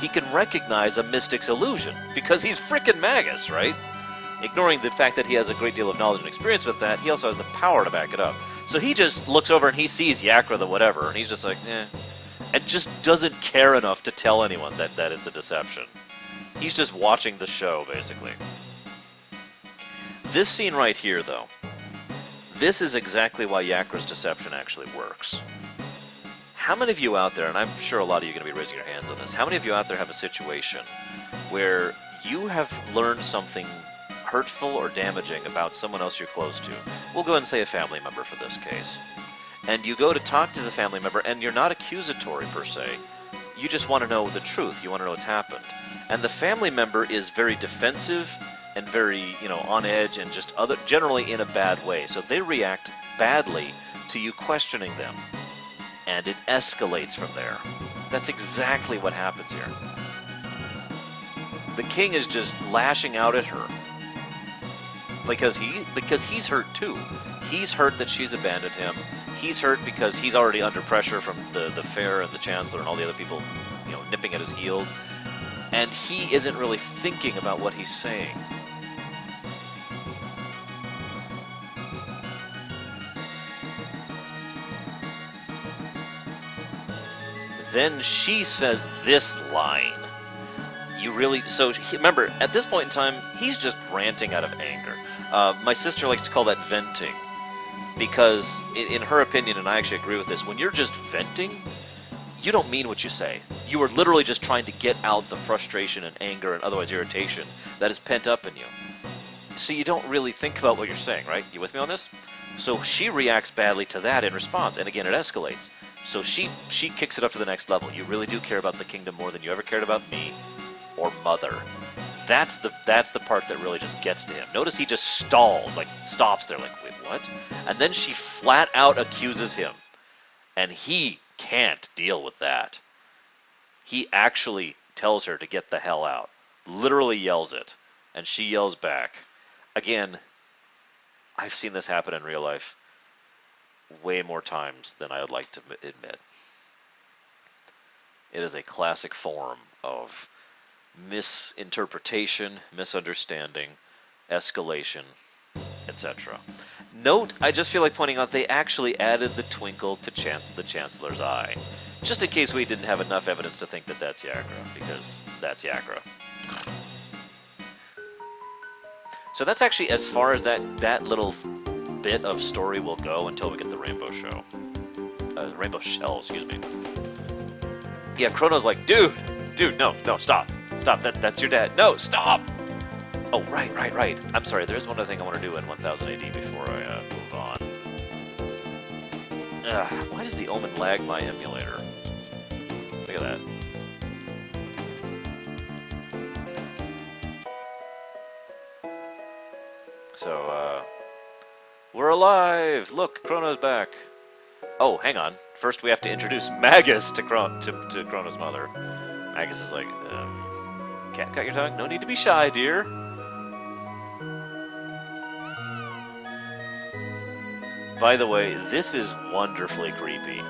He can recognize a Mystic's illusion because he's frickin' Magus, right? Ignoring the fact that he has a great deal of knowledge and experience with that, he also has the power to back it up. So he just looks over and he sees Yakra the whatever, and he's just like, and just doesn't care enough to tell anyone that it's a deception. He's just watching the show, basically. This scene right here, though, this is exactly why Yakra's deception actually works. How many of you out there, and I'm sure a lot of you are going to be raising your hands on this, how many of you out there have a situation where you have learned something hurtful or damaging about someone else you're close to? We'll go ahead and say a family member for this case. And you go to talk to the family member, and you're not accusatory per se. You just want to know the truth. You want to know what's happened. And the family member is very defensive and very, on edge and just generally in a bad way. So they react badly to you questioning them. And it escalates from there. That's exactly what happens here. The king is just lashing out at her. Because he's hurt too. He's hurt that she's abandoned him. He's hurt because he's already under pressure from the fair and the chancellor and all the other people, nipping at his heels. And he isn't really thinking about what he's saying. Then she says this line. Remember, at this point in time, he's just ranting out of anger. My sister likes to call that venting. Because, in her opinion, and I actually agree with this, when you're just venting, you don't mean what you say. You are literally just trying to get out the frustration and anger and otherwise irritation that is pent up in you. So you don't really think about what you're saying, right? You with me on this? So she reacts badly to that in response, and again, it escalates. So she kicks it up to the next level. You really do care about the kingdom more than you ever cared about me or mother. That's the part that really just gets to him. Notice he just stalls, stops there, wait, what? And then she flat out accuses him. And he can't deal with that. He actually tells her to get the hell out. Literally yells it. And she yells back. Again, I've seen this happen in real life way more times than I would like to admit. It is a classic form of misinterpretation, misunderstanding, escalation, etc. Note, I just feel like pointing out they actually added the twinkle to the Chancellor's eye. Just in case we didn't have enough evidence to think that that's Yakra, because that's Yakra. So that's actually as far as that little bit of story will go until we get the Rainbow Rainbow Shell, excuse me. Yeah, Chrono's like, dude, no, stop, that's your dad. No, stop! Oh, right. I'm sorry, there is one other thing I want to do in 1000 AD before I move on. Why does the Omen lag my emulator? Look at that. So, we're alive! Look, Chrono's back. Oh, hang on. First we have to introduce Magus to Chrono's mother. Magus is like, can't cut your tongue? No need to be shy, dear. By the way, this is wonderfully creepy.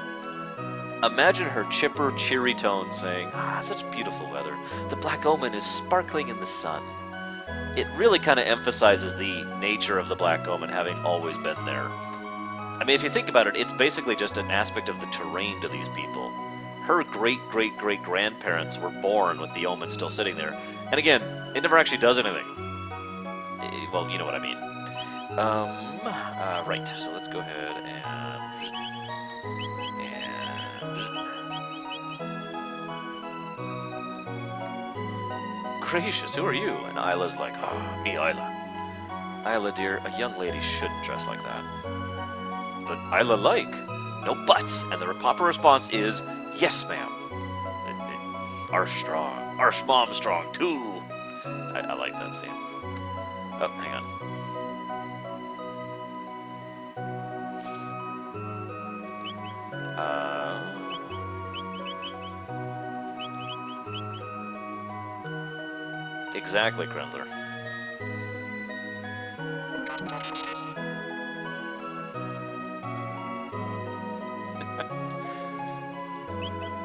Imagine her chipper, cheery tone saying, such beautiful weather. The Black Omen is sparkling in the sun. It really kind of emphasizes the nature of the Black Omen having always been there. I mean, if you think about it, it's basically just an aspect of the terrain to these people. Her great-great-great-grandparents were born with the Omen still sitting there. And again, it never actually does anything. Well, you know what I mean. Right, so let's go ahead and... Gracious, who are you? And Isla's like, me, Isla. Isla, dear, a young lady shouldn't dress like that. But Isla like. No buts. And the proper response is, yes, ma'am. Arsh strong. Arsh mom strong, too. I like that scene. Oh, hang on. Exactly, Krenzler.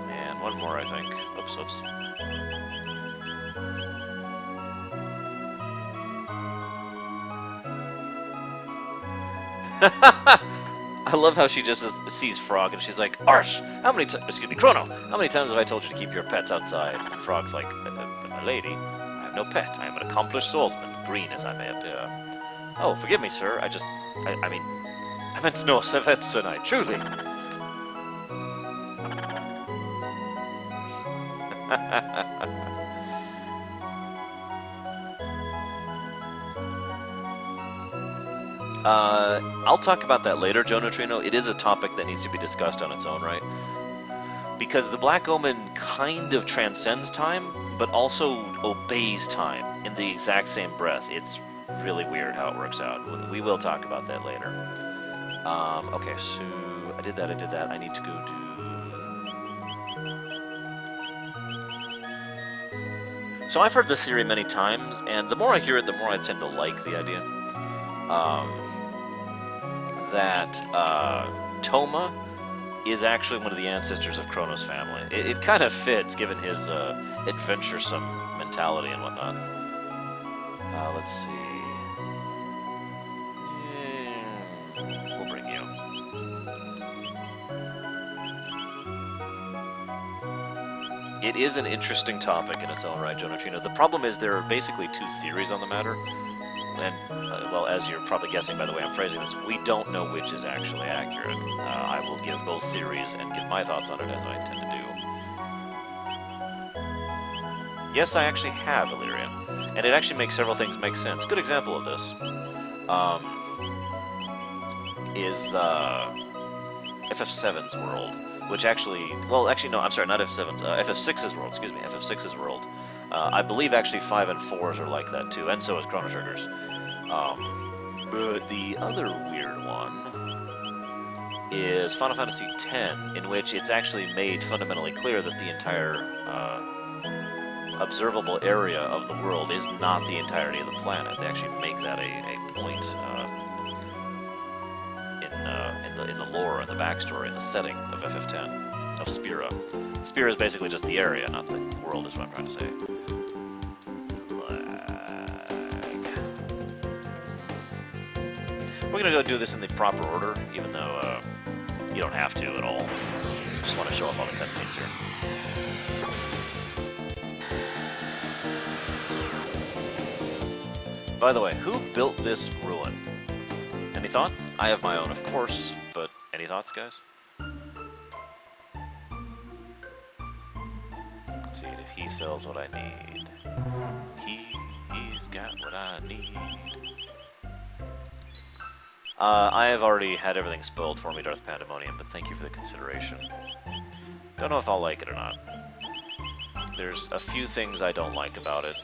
And one more, I think. Oops, oops. I love how she just sees Frog and she's like, Arsh, how many excuse me, Chrono, how many times have I told you to keep your pets outside? And Frog's like, my lady, I have no pet. I am an accomplished swordsman, green as I may appear. Oh, forgive me, sir. I mean, I meant no offense tonight, truly. I'll talk about that later, Joe Neutrino. It is a topic that needs to be discussed on its own, right? Because the Black Omen kind of transcends time, but also obeys time in the exact same breath. It's really weird how it works out. We will talk about that later. Okay, so I did that. I need to go do... So I've heard this theory many times, and the more I hear it, the more I tend to like the idea. That Toma is actually one of the ancestors of Chrono's family. It kind of fits, given his adventuresome mentality and whatnot. Let's see. We'll bring you. It is an interesting topic in its own right, Joe Neutrino. The problem is there are basically two theories on the matter. And, well, as you're probably guessing by the way I'm phrasing this, we don't know which is actually accurate. I will give both theories and give my thoughts on it, as I intend to do. Yes, I actually have Illyrium, and it actually makes several things make sense. Good example of this is FF7's world, which actually, well, actually, no, I'm sorry, not FF7's, FF6's world, excuse me, FF6's world. I believe actually 5 and 4s are like that too, and so is Chrono Trigger's. But the other weird one is Final Fantasy X, in which it's actually made fundamentally clear that the entire observable area of the world is not the entirety of the planet. They actually make that a point in the lore and the backstory and the setting of FF10. Of Spira. Spira is basically just the area, not the world, is what I'm trying to say. We're gonna go do this in the proper order, even though you don't have to at all. Just want to show off all the cutscenes here. By the way, who built this ruin? Any thoughts? I have my own, of course, but any thoughts, guys? Let's see if he sells what I need. He's got what I need. I have already had everything spoiled for me, Darth Pandemonium, but thank you for the consideration. Don't know if I'll like it or not. There's a few things I don't like about it.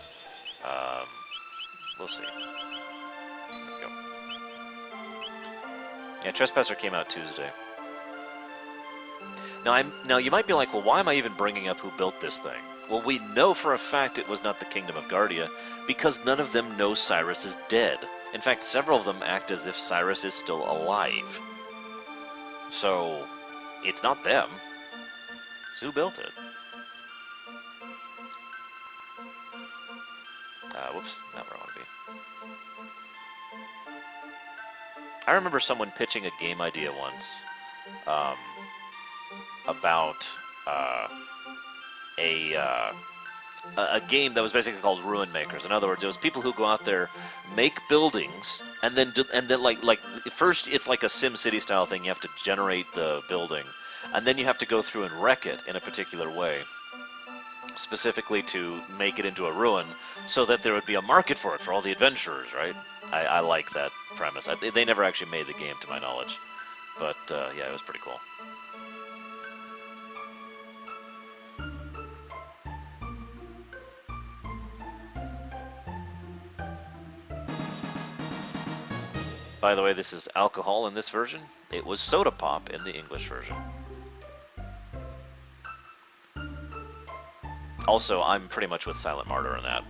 We'll see. There we go. Yeah, Trespasser came out Tuesday. Now you might be like, well, why am I even bringing up who built this thing? Well, we know for a fact it was not the Kingdom of Guardia, because none of them know Cyrus is dead. In fact, several of them act as if Cyrus is still alive. So, it's not them. So who built it? Whoops, not where I want to be. I remember someone pitching a game idea once, about a game that was basically called Ruin Makers. In other words, it was people who go out there, make buildings, and then like first it's like a SimCity style thing. You have to generate the building, and then you have to go through and wreck it in a particular way, specifically to make it into a ruin, so that there would be a market for it for all the adventurers, right? I like that premise. They never actually made the game, to my knowledge, but yeah, it was pretty cool. By the way, this is alcohol in this version. It was soda pop in the English version. Also, I'm pretty much with Silent Martyr on that.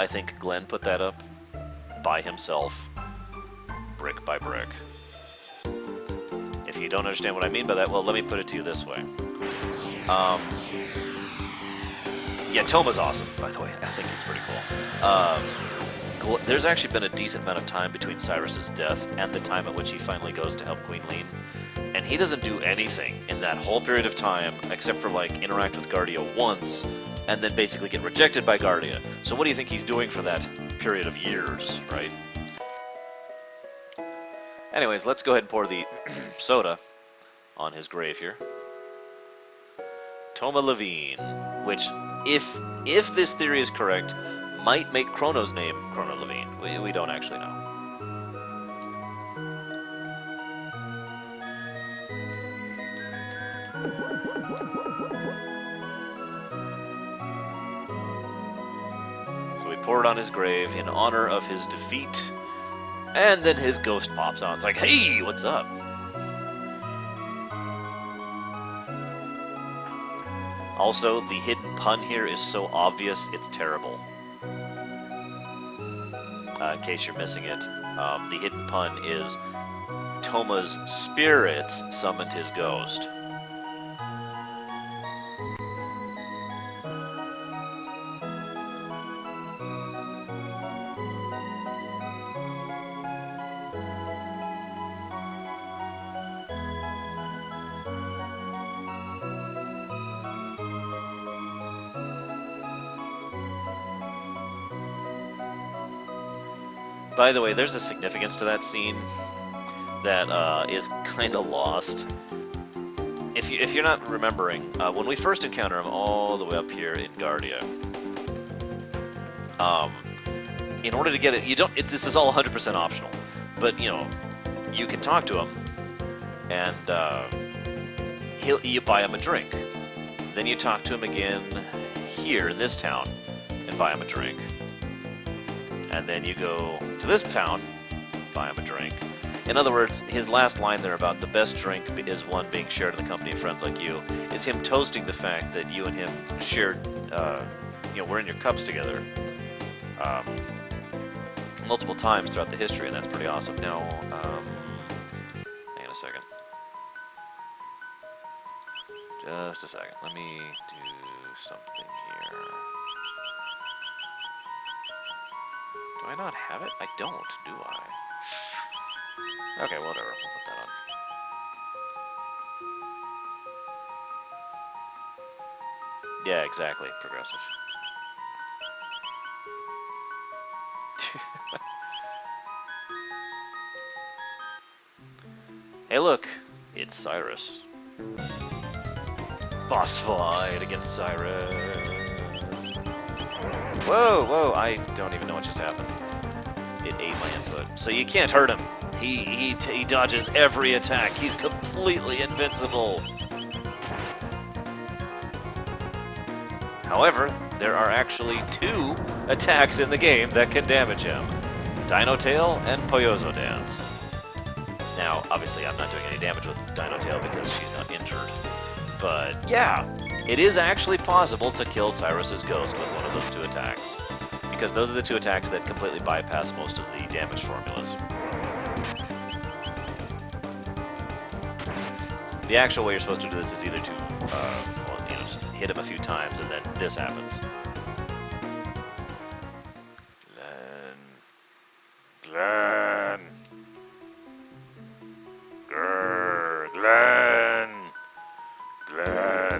I think Glenn put that up by himself, brick by brick. If you don't understand what I mean by that, well, let me put it to you this way. Yeah, Toma's awesome, by the way. I think he's pretty cool. There's actually been a decent amount of time between Cyrus's death and the time at which he finally goes to help Queen Leene. And he doesn't do anything in that whole period of time except for, like, interact with Guardia once and then basically get rejected by Guardia. So what do you think he's doing for that period of years, right? Anyways, let's go ahead and pour the soda on his grave here. Toma Levine, which, if this theory is correct, might make Chrono's name Chrono Levine. We don't actually know. So we pour it on his grave in honor of his defeat, and then his ghost pops on. It's like, hey, what's up? Also, the hidden pun here is so obvious, it's terrible. In case you're missing it, the hidden pun is Toma's spirits summoned his ghost. By the way, there's a significance to that scene that is kind of lost. If you're not remembering, when we first encounter him all the way up here in Guardia, in order to get it, you don't. This is all 100% optional, but you know, you can talk to him, and you buy him a drink. Then you talk to him again here in this town, and buy him a drink. And then you go to this town, buy him a drink. In other words, his last line there about the best drink is one being shared in the company of friends like you, is him toasting the fact that you and him shared, were in your cups together multiple times throughout the history, and that's pretty awesome. Now, hang on a second. Just a second. Let me do something here. Do I not have it? I don't, do I? Okay, whatever. We'll put that on. Yeah, exactly. Progressive. Hey, look. It's Cyrus. Boss fight against Cyrus. Whoa, whoa, I don't even know what just happened. It ate my input. So you can't hurt him. He dodges every attack. He's completely invincible. However, there are actually 2 attacks in the game that can damage him. Dino Tail and Poyozo Dance. Now, obviously I'm not doing any damage with Dino Tail because she's not injured. But yeah, it is actually possible to kill Cyrus's ghost with one of those 2 attacks. Because those are the 2 attacks that completely bypass most of the damage formulas. The actual way you're supposed to do this is either to, just hit him a few times and then this happens. Glenn.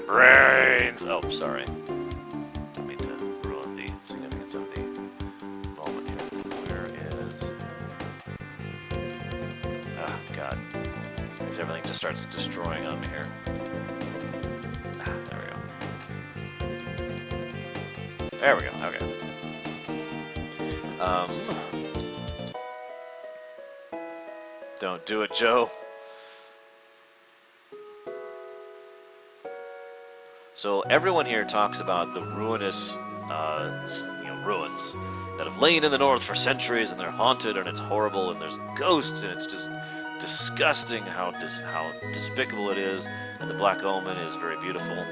Brains! Oh, sorry. Don't mean to ruin the significance of the moment here. Where is... Oh, God. Because everything just starts destroying on me here. Ah, there we go. There we go, okay. Don't do it, Joe. So everyone here talks about the ruinous, ruins that have lain in the north for centuries, and they're haunted, and it's horrible, and there's ghosts, and it's just disgusting how despicable it is, and the Black Omen is very beautiful.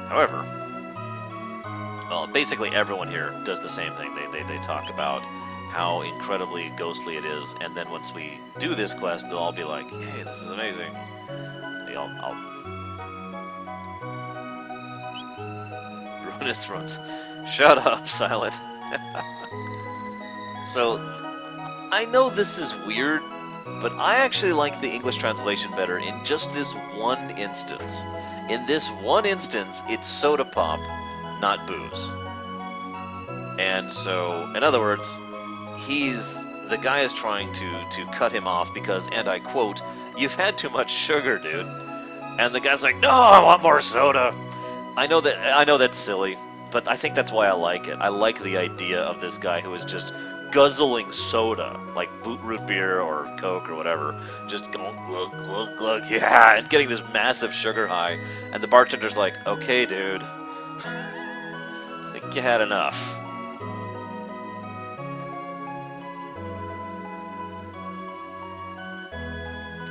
However, well, basically everyone here does the same thing. They talk about how incredibly ghostly it is, and then once we do this quest, they'll all be like, hey, this is amazing. I'll Ruinous Ruins. Shut up, Silent. So, I know this is weird, but I actually like the English translation better in just this one instance. In this one instance, it's soda pop, not booze. And so, in other words, the guy is trying to cut him off because, and I quote, "You've had too much sugar, dude." And the guy's like, "No, I want more soda." I know that's silly, but I think that's why I like it. I like the idea of this guy who is just guzzling soda, like root beer or Coke or whatever, just going glug, glug, glug, yeah, and getting this massive sugar high. And the bartender's like, okay, dude, I think you had enough.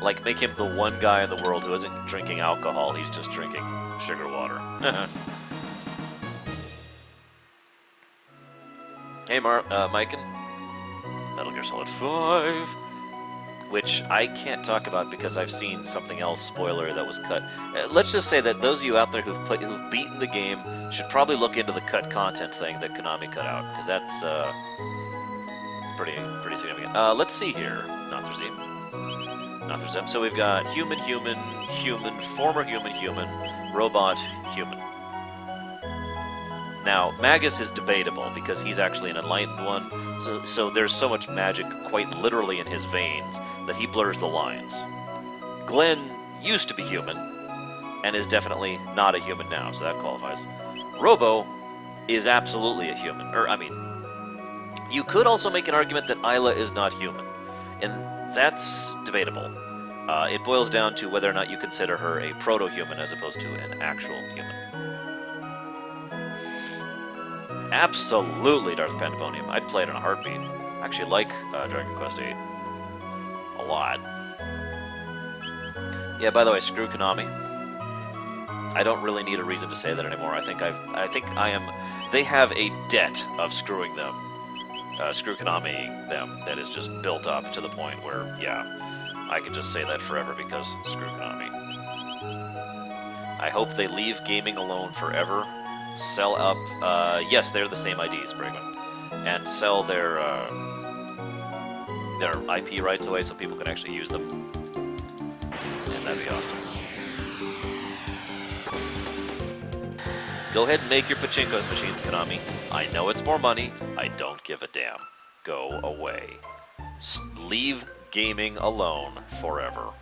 Like, make him the one guy in the world who isn't drinking alcohol, he's just drinking sugar water. Hey, Maiken. Metal Gear Solid 5, which I can't talk about because I've seen something else, spoiler, that was cut. Let's just say that those of you out there who've beaten the game should probably look into the cut content thing that Konami cut out, because that's pretty significant. Let's see here. Not through Z. So we've got human, former human, robot, human. Now, Magus is debatable because he's actually an enlightened one, so there's so much magic quite literally in his veins that he blurs the lines. Glenn used to be human, and is definitely not a human now, so that qualifies. Robo is absolutely a human. You could also make an argument that Isla is not human, and that's debatable. It boils down to whether or not you consider her a proto-human as opposed to an actual human. Absolutely Darth Pandemonium. I'd play it in a heartbeat. I actually like Dragon Quest VIII a lot. Yeah, by the way, screw Konami. I don't really need a reason to say that anymore. I think I am. They have a debt of screwing them. Screw Konami them that is just built up to the point where, yeah, I could just say that forever because screw Konami. I hope they leave gaming alone forever. Sell up, yes, they're the same IDs, Brigman, and sell their IP rights away so people can actually use them, and that'd be awesome. Go ahead and make your pachinko machines, Konami. I know it's more money. I don't give a damn. Go away. Leave gaming alone forever.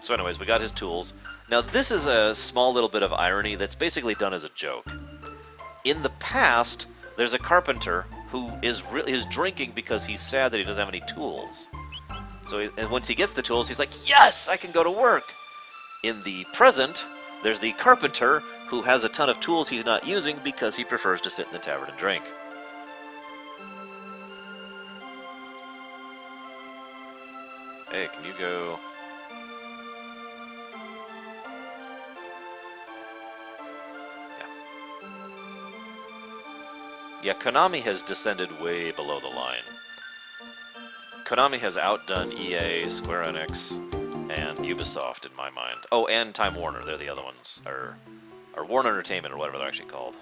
So anyways, we got his tools. Now this is a small little bit of irony that's basically done as a joke. In the past, there's a carpenter who is drinking because he's sad that he doesn't have any tools. So and once he gets the tools, he's like, yes, I can go to work. In the present, there's the carpenter who has a ton of tools he's not using because he prefers to sit in the tavern and drink. Hey, can you go... Yeah, Konami has descended way below the line. Konami has outdone EA, Square Enix, and Ubisoft in my mind. Oh, and Time Warner, they're the other ones. Or Warner Entertainment, or whatever they're actually called.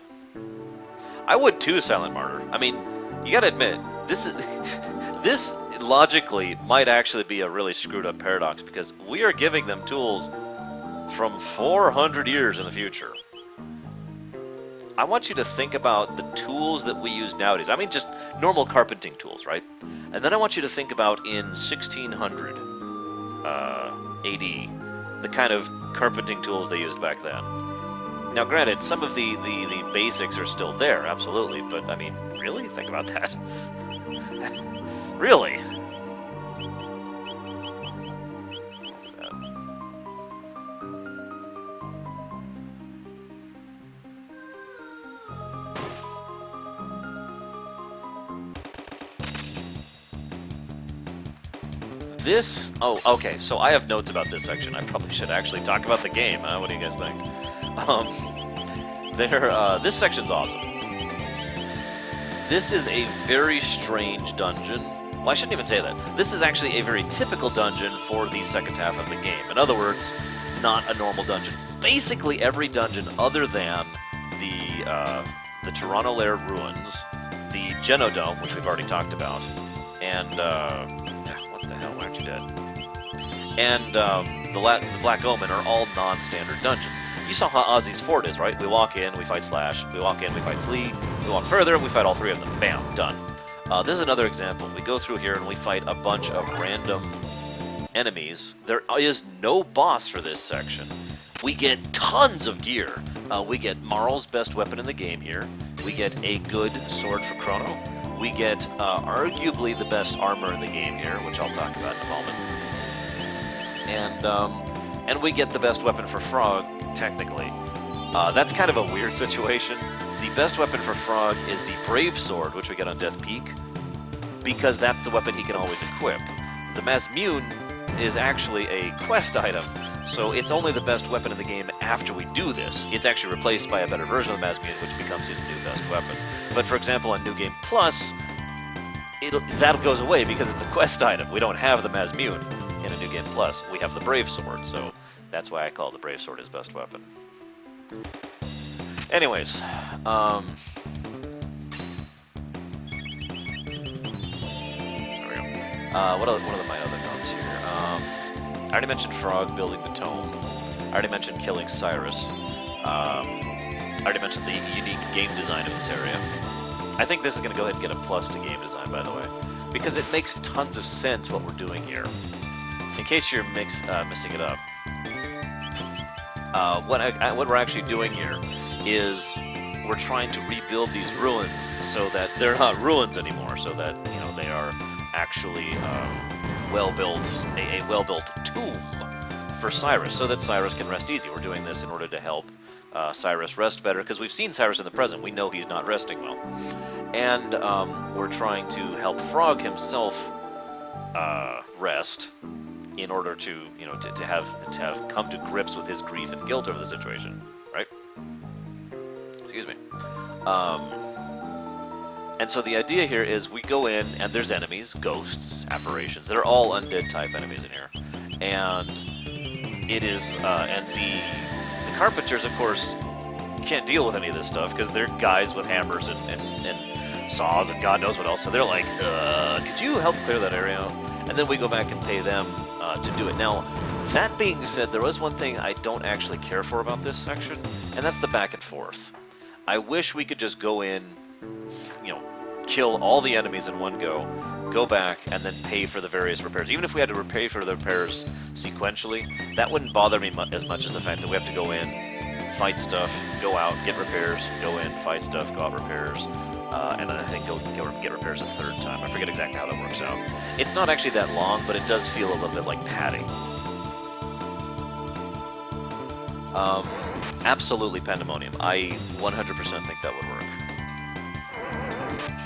I would too, Silent Martyr. I mean, you gotta admit, this logically might actually be a really screwed up paradox, because we are giving them tools from 400 years in the future. I want you to think about the tools that we use nowadays. I mean, just normal carpenting tools, right? And then I want you to think about in 1600 AD, the kind of carpenting tools they used back then. Now, granted, some of the basics are still there, absolutely, but, I mean, really? Think about that. Really? Oh, okay, so I have notes about this section. I probably should actually talk about the game, huh? What do you guys think? This section's awesome. This is a very strange dungeon. Well, I shouldn't even say that. This is actually a very typical dungeon for the second half of the game. In other words, not a normal dungeon. Basically, every dungeon other than the Chrono Lair ruins, the Genodome, which we've already talked about, and what the hell? Why aren't you dead? And the Black Omen are all non-standard dungeons. You saw how Ozzy's Fort is, right? We walk in, we fight Slash. We walk in, we fight Flea. We walk further, we fight all three of them. Bam, done. This is another example. We go through here and we fight a bunch of random enemies. There is no boss for this section. We get tons of gear. We get Marl's best weapon in the game here. We get a good sword for Chrono. We get arguably the best armor in the game here, which I'll talk about in a moment. And we get the best weapon for Frog, technically. That's kind of a weird situation. The best weapon for Frog is the Brave Sword, which we get on Death Peak, because that's the weapon he can always equip. The Mazmune is actually a quest item, so it's only the best weapon in the game after we do this. It's actually replaced by a better version of the Mazmune, which becomes his new best weapon. But for example, on New Game Plus, that goes away because it's a quest item. We don't have the Mazmune in a New Game Plus. We have the Brave Sword, so that's why I call the Brave Sword his best weapon. Anyways, there we go. What are my other notes here? I already mentioned Frog building the tome. I already mentioned killing Cyrus. I already mentioned the unique game design of this area. I think this is going to go ahead and get a plus to game design, by the way, because it makes tons of sense what we're doing here. In case you're missing it up, what we're actually doing here is we're trying to rebuild these ruins so that they're not ruins anymore, so that they are actually well-built, a well-built tomb for Cyrus, so that Cyrus can rest easy. We're doing this in order to help Cyrus rest better, because we've seen Cyrus in the present. We know he's not resting well, and we're trying to help Frog himself rest, in order to to have come to grips with his grief and guilt over the situation, right? Excuse me. And so the idea here is we go in and there's enemies, ghosts, apparitions. They're all undead type enemies in here, and it is and the Carpenters, of course, can't deal with any of this stuff because they're guys with hammers and saws and God knows what else. So they're like, could you help clear that area out? And then we go back and pay them to do it. Now, that being said, there was one thing I don't actually care for about this section, and that's the back and forth. I wish we could just go in, kill all the enemies in one go back, and then pay for the various repairs. Even if we had to pay for the repairs sequentially, that wouldn't bother me as much as the fact that we have to go in, fight stuff, go out, get repairs, go in, fight stuff, go out, repairs, and then I think go get repairs a third time. I forget exactly how that works out. It's not actually that long, but it does feel a little bit like padding. Absolutely Pandemonium. I 100% think that would work.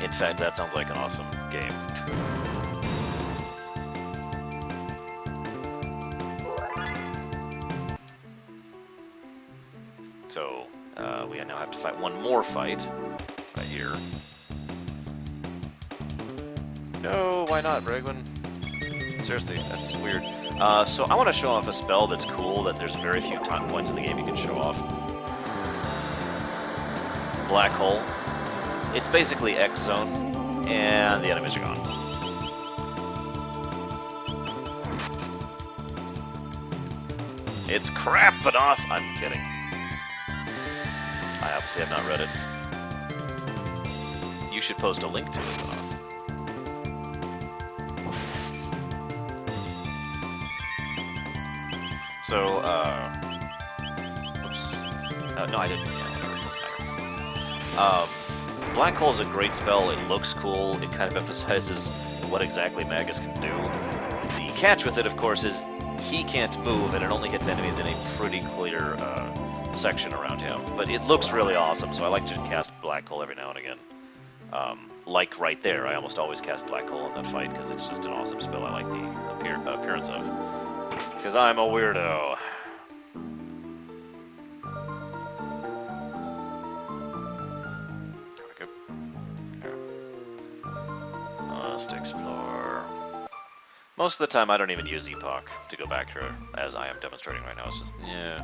In fact, that sounds like an awesome game. So, we now have to fight one more fight right here. No, why not, Bregwin? Seriously, that's weird. So I want to show off a spell that's cool that there's very few time points in the game you can show off. Black Hole. It's basically X Zone, and the enemies are gone. It's crap, but off. I'm kidding. I obviously have not read it. You should post a link to it, Off. So, oops. No, I didn't. Yeah, whatever, it doesn't matter. Black Hole is a great spell. It looks cool. It kind of emphasizes what exactly Magus can do. The catch with it, of course, is he can't move, and it only hits enemies in a pretty clear section around him. But it looks really awesome, so I like to cast Black Hole every now and again. Like right there, I almost always cast Black Hole in that fight because it's just an awesome spell I like the appearance of. Because I'm a weirdo. Or most of the time, I don't even use Epoch to go back here, as I am demonstrating right now. It's just, yeah.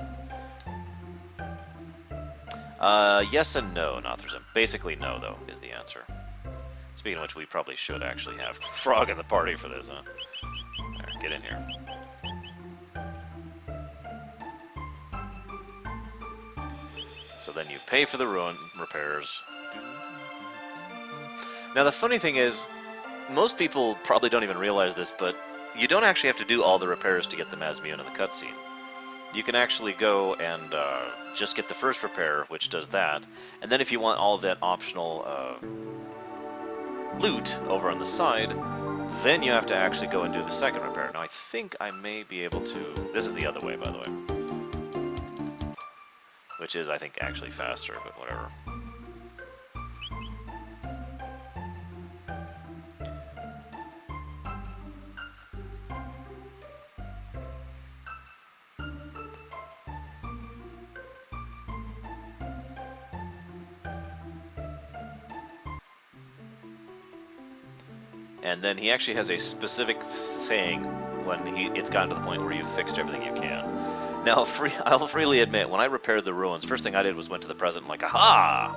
Yes and no, Nothrism. Basically no, though, is the answer. Speaking of which, we probably should actually have Frog in the party for this, huh? There, get in here. So then you pay for the ruin repairs. Now the funny thing is, most people probably don't even realize this, but you don't actually have to do all the repairs to get the Mazmiun in the cutscene. You can actually go and just get the first repair, which does that, and then if you want all of that optional loot over on the side, then you have to actually go and do the second repair. Now I think I may be able to... This is the other way, by the way. Which is, I think, actually faster, but whatever. And then he actually has a specific saying when it's gotten to the point where you've fixed everything you can. Now, I'll freely admit, when I repaired the ruins, first thing I did was went to the present and like, aha!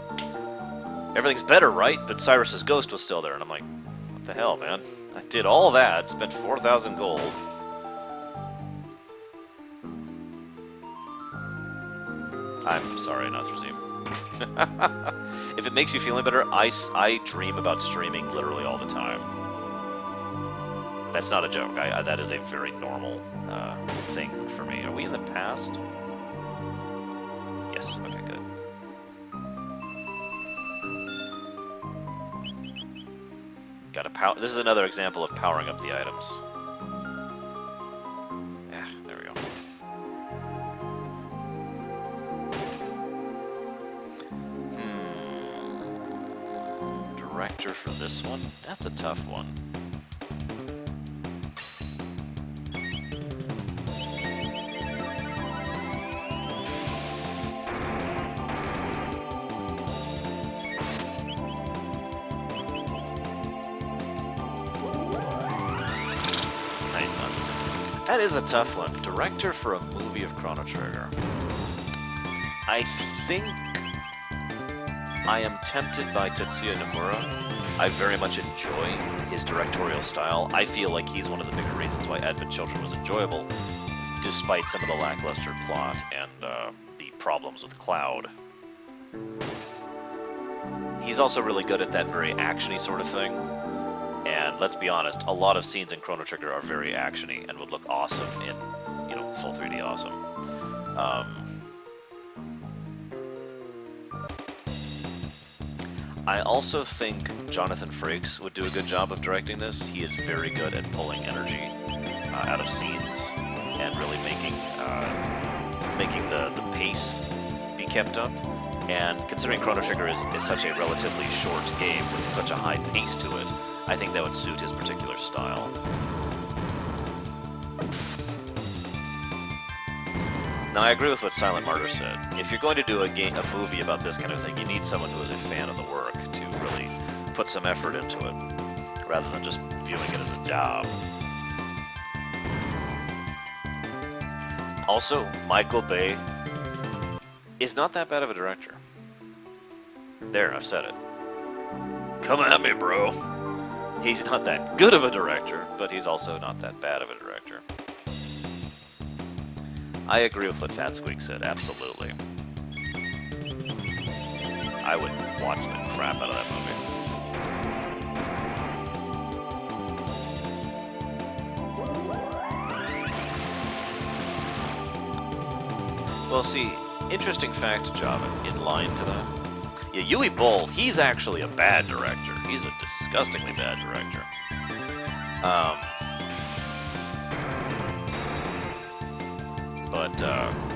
Everything's better, right? But Cyrus's ghost was still there, and I'm like, what the hell, man? I did all that, spent 4,000 gold. I'm sorry, Nothrazim. If it makes you feel any better, I dream about streaming literally all the time. That's not a joke. That is a very normal thing for me. Are we in the past? Yes. Okay, good. Got to power. This is another example of powering up the items. Yeah, there we go. Director for this one? That's a tough one. That is a tough one. Director for a movie of Chrono Trigger. I think I am tempted by Tetsuya Nomura. I very much enjoy his directorial style. I feel like he's one of the bigger reasons why Advent Children was enjoyable, despite some of the lackluster plot and the problems with Cloud. He's also really good at that very action-y sort of thing. And let's be honest, a lot of scenes in Chrono Trigger are very actiony and would look awesome in, full 3D awesome. I also think Jonathan Frakes would do a good job of directing this. He is very good at pulling energy out of scenes and really making the pace be kept up. And considering Chrono Trigger is such a relatively short game with such a high pace to it, I think that would suit his particular style. Now, I agree with what Silent Martyr said. If you're going to do a movie about this kind of thing, you need someone who is a fan of the work to really put some effort into it, rather than just viewing it as a job. Also, Michael Bay is not that bad of a director. There, I've said it. Come at me, bro. He's not that good of a director, but he's also not that bad of a director. I agree with what Fat Squeak said, absolutely. I would watch the crap out of that movie. Well, see, interesting fact, Java, in line to that. Yeah, Yui Boll, he's actually a bad director. He's a disgustingly bad director.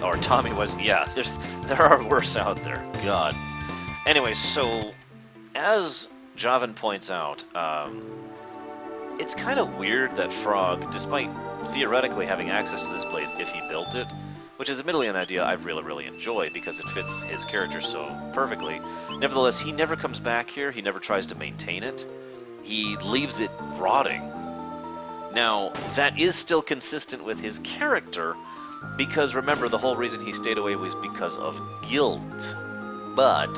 Or Tommy was, yeah, there are worse out there. God. Anyway, so, as Javan points out, it's kind of weird that Frog, despite theoretically having access to this place if he built it, which is admittedly an idea I really, really enjoy because it fits his character so perfectly. Nevertheless, he never comes back here, he never tries to maintain it, he leaves it rotting. Now, that is still consistent with his character, because remember, the whole reason he stayed away was because of guilt. But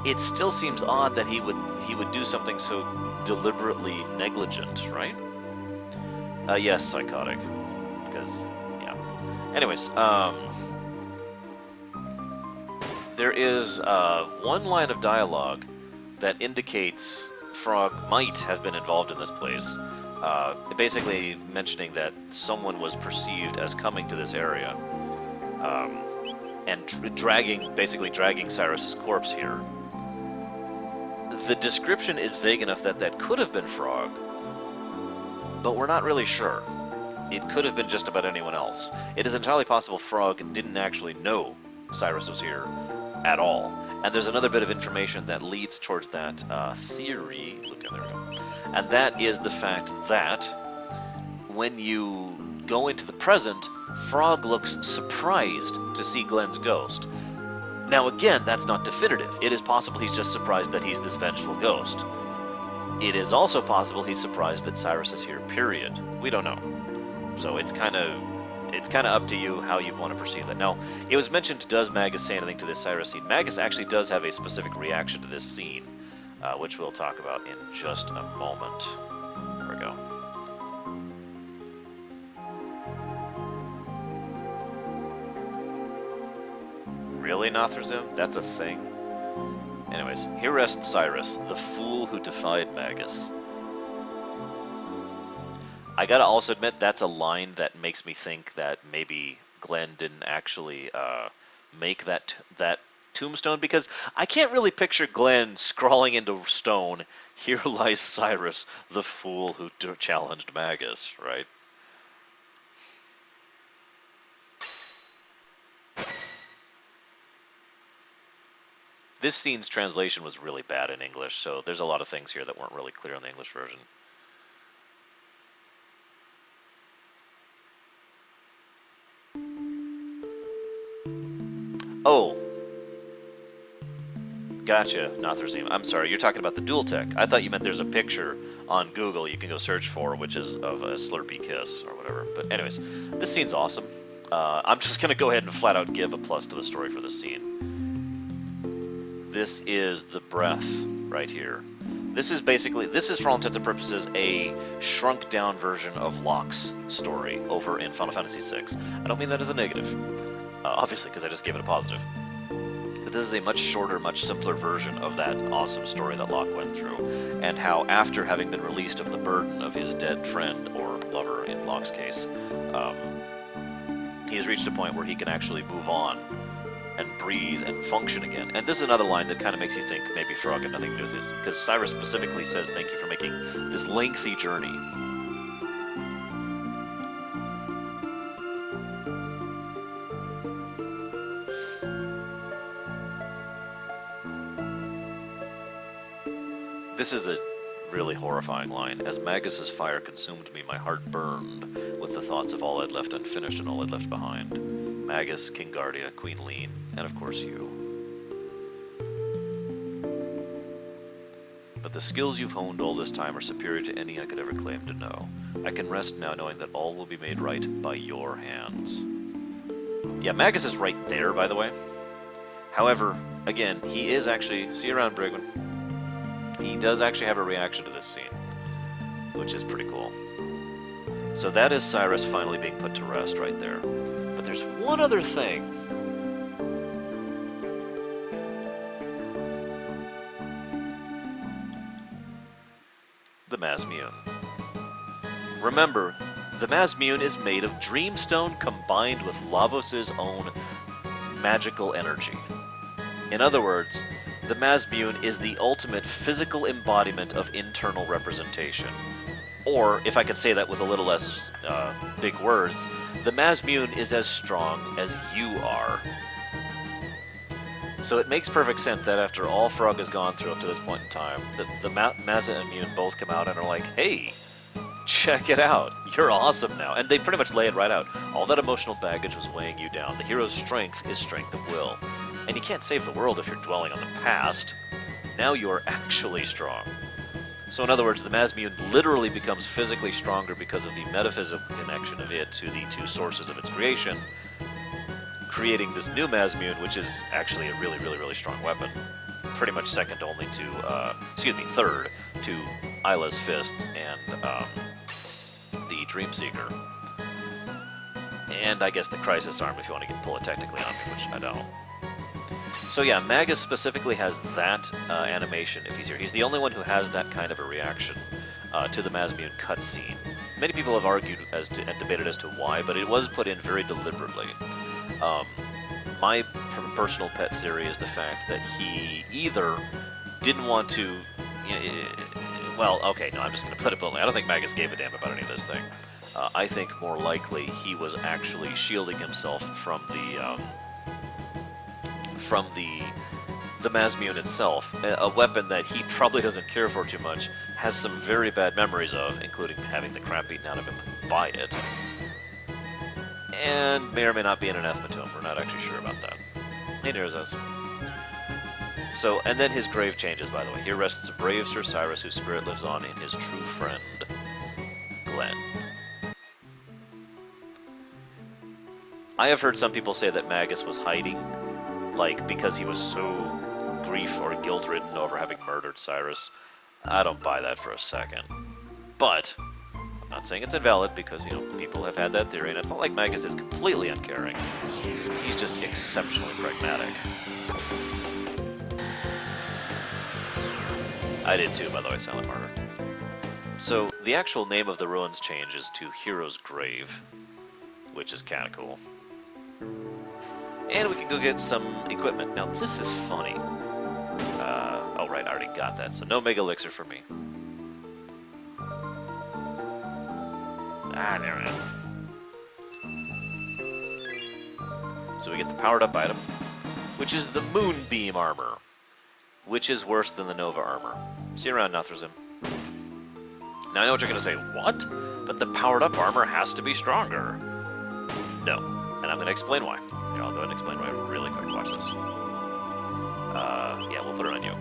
it still seems odd that he would do something so deliberately negligent, right? Yes, psychotic. Because, yeah. Anyways, there is one line of dialogue that indicates Frog might have been involved in this place. Basically mentioning that someone was perceived as coming to this area and basically dragging Cyrus's corpse here. The description is vague enough that that could have been Frog, but we're not really sure. It could have been just about anyone else. It is entirely possible Frog didn't actually know Cyrus was here at all. And there's another bit of information that leads towards that theory. Look, there we go. And that is the fact that when you go into the present, Frog looks surprised to see Glenn's ghost. Now again, that's not definitive. It is possible he's just surprised that he's this vengeful ghost. It is also possible he's surprised that Cyrus is here, period. We don't know. So it's kind of up to you how you want to perceive that. Now, it was mentioned, does Magus say anything to this Cyrus scene? Magus actually does have a specific reaction to this scene, which we'll talk about in just a moment. There we go. Really, Nothrazim? That's a thing? Anyways, here rests Cyrus, the fool who defied Magus. I gotta also admit, that's a line that makes me think that maybe Glenn didn't actually make that tombstone, because I can't really picture Glenn scrawling into stone, "Here lies Cyrus, the fool who challenged Magus," right? This scene's translation was really bad in English, so there's a lot of things here that weren't really clear in the English version. Oh. Gotcha, Nothrazim. I'm sorry, you're talking about the dual tech. I thought you meant there's a picture on Google you can go search for, which is of a Slurpee kiss or whatever. But anyways, this scene's awesome. I'm just going to go ahead and flat out give a plus to the story for this scene. This is the breath right here. This is for all intents and purposes, a shrunk down version of Locke's story over in Final Fantasy VI. I don't mean that as a negative, obviously, because I just gave it a positive. But this is a much shorter, much simpler version of that awesome story that Locke went through, and how after having been released of the burden of his dead friend, or lover in Locke's case, he has reached a point where he can actually move on and breathe and function again. And this is another line that kind of makes you think maybe Frog had nothing to do with this, because Cyrus specifically says, "Thank you for making this lengthy journey." This is a really horrifying line. "As Magus's fire consumed me, my heart burned with the thoughts of all I'd left unfinished and all I'd left behind. Magus, King Guardia, Queen Leene, and of course you. But the skills you've honed all this time are superior to any I could ever claim to know. I can rest now knowing that all will be made right by your hands." Yeah, Magus is right there, by the way. However, again, he is actually... See you around, Brigman. He does actually have a reaction to this scene, which is pretty cool. So that is Cyrus finally being put to rest right there. But there's one other thing. The Mazmune. Remember, the Mazmune is made of Dreamstone combined with Lavos' own magical energy. In other words, the Mazmune is the ultimate physical embodiment of internal representation. Or, if I could say that with a little less big words, the Mazmune is as strong as you are. So it makes perfect sense that after all Frog has gone through up to this point in time, the Mazza and Mune both come out and are like, "Hey, check it out, you're awesome now." And they pretty much lay it right out. All that emotional baggage was weighing you down. The hero's strength is strength of will. And you can't save the world if you're dwelling on the past. Now you are actually strong. So in other words, the Mazmune literally becomes physically stronger because of the metaphysical connection of it to the two sources of its creation, creating this new Mazmune, which is actually a really, really, really strong weapon. Pretty much second only to, third to Isla's Fists and the Dreamseeker. And I guess the Crisis Arm, if you want to pull it technically on me, which I don't. So yeah, Magus specifically has that animation, if he's here. He's the only one who has that kind of a reaction to the Mazmune cutscene. Many people have argued and debated as to why, but it was put in very deliberately. My personal pet theory is the fact that he either didn't want to... well, okay, no, I'm just going to put it bluntly. I don't think Magus gave a damn about any of this thing. I think more likely he was actually shielding himself from the Mazmune itself, a weapon that he probably doesn't care for too much, has some very bad memories of, including having the crap beaten out of him by it, and may or may not be an anathema to him. We're not actually sure about that. He nears us. So, and then his grave changes, by the way. Here rests a brave Sir Cyrus, whose spirit lives on in his true friend, Glenn. I have heard some people say that Magus was hiding, like, because he was so grief or guilt-ridden over having murdered Cyrus. I don't buy that for a second. But, I'm not saying it's invalid, because, people have had that theory, and it's not like Magus is completely uncaring. He's just exceptionally pragmatic. I did too, by the way, Silent Martyr. So, the actual name of the ruins changes to Hero's Grave, which is kind of cool. And we can go get some equipment. Now, this is funny. Oh, right, I already got that, so no Mega Elixir for me. Ah, there it is. So we get the powered-up item, which is the Moonbeam Armor, which is worse than the Nova Armor. See you around, Nothrazim. Now, I know what you're going to say. What? But the powered-up armor has to be stronger. No, and I'm going to explain why. Here, I'll go ahead and explain why really quick. Watch this. Yeah, we'll put it on you.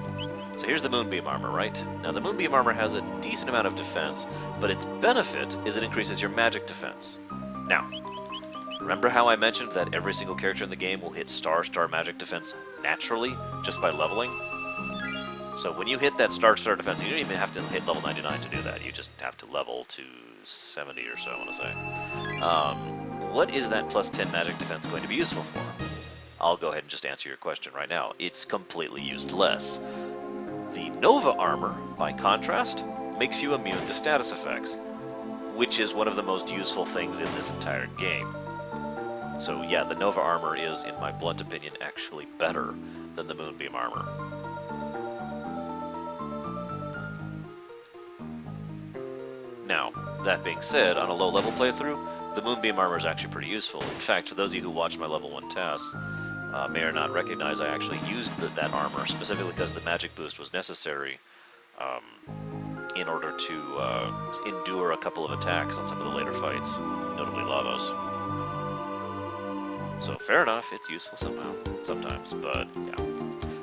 So here's the Moonbeam Armor, right? Now, the Moonbeam Armor has a decent amount of defense, but its benefit is it increases your magic defense. Now, remember how I mentioned that every single character in the game will hit star magic defense naturally, just by leveling? So when you hit that star defense, you don't even have to hit level 99 to do that. You just have to level to 70 or so, I want to say. What is that plus 10 magic defense going to be useful for? I'll go ahead and just answer your question right now. It's completely useless. The Nova Armor, by contrast, makes you immune to status effects, which is one of the most useful things in this entire game. So yeah, the Nova Armor is, in my blunt opinion, actually better than the Moonbeam Armor. Now, that being said, on a low-level playthrough, the Moonbeam Armor is actually pretty useful. In fact, to those of you who watched my level 1 tasks, may or not recognize I actually used that armor, specifically because the magic boost was necessary in order to endure a couple of attacks on some of the later fights, notably Lavos. So fair enough, it's useful sometimes, but yeah.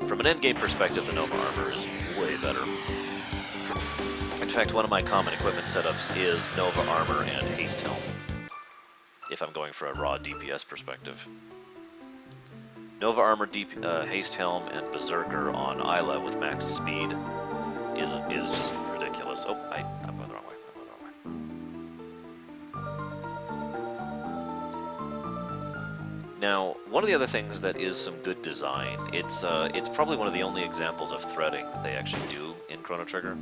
From an endgame perspective, the Nova Armor is way better. In fact, one of my common equipment setups is Nova Armor and Haste Helm, if I'm going for a raw DPS perspective. Nova Armor, Haste Helm, and Berserker on Isla with max speed is just ridiculous. Oh, I'm going the wrong way. Now, one of the other things that is some good design, it's probably one of the only examples of threading that they actually do in Chrono Trigger.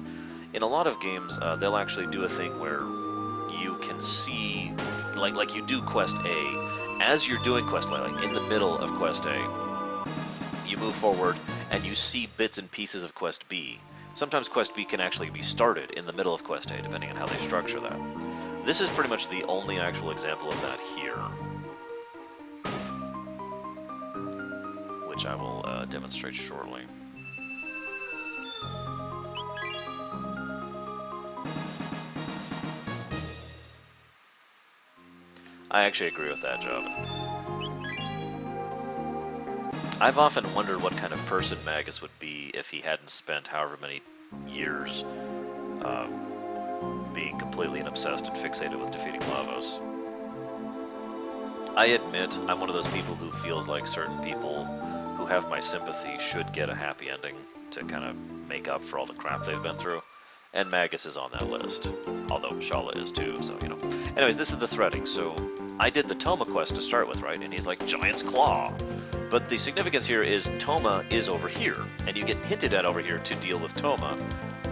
In a lot of games, they'll actually do a thing where you can see, like you do Quest A, as you're doing Quest A, like in the middle of Quest A, you move forward and you see bits and pieces of Quest B. Sometimes Quest B can actually be started in the middle of Quest A, depending on how they structure that. This is pretty much the only actual example of that here, which I will demonstrate shortly. I actually agree with that, Job. I've often wondered what kind of person Magus would be if he hadn't spent however many years being completely and obsessed and fixated with defeating Lavos. I admit I'm one of those people who feels like certain people who have my sympathy should get a happy ending to kind of make up for all the crap they've been through. And Magus is on that list, although Shala is too, so, you know. Anyways, this is the threading. So I did the Toma quest to start with, right? And he's like, Giant's Claw. But the significance here is Toma is over here, and you get hinted at over here to deal with Toma.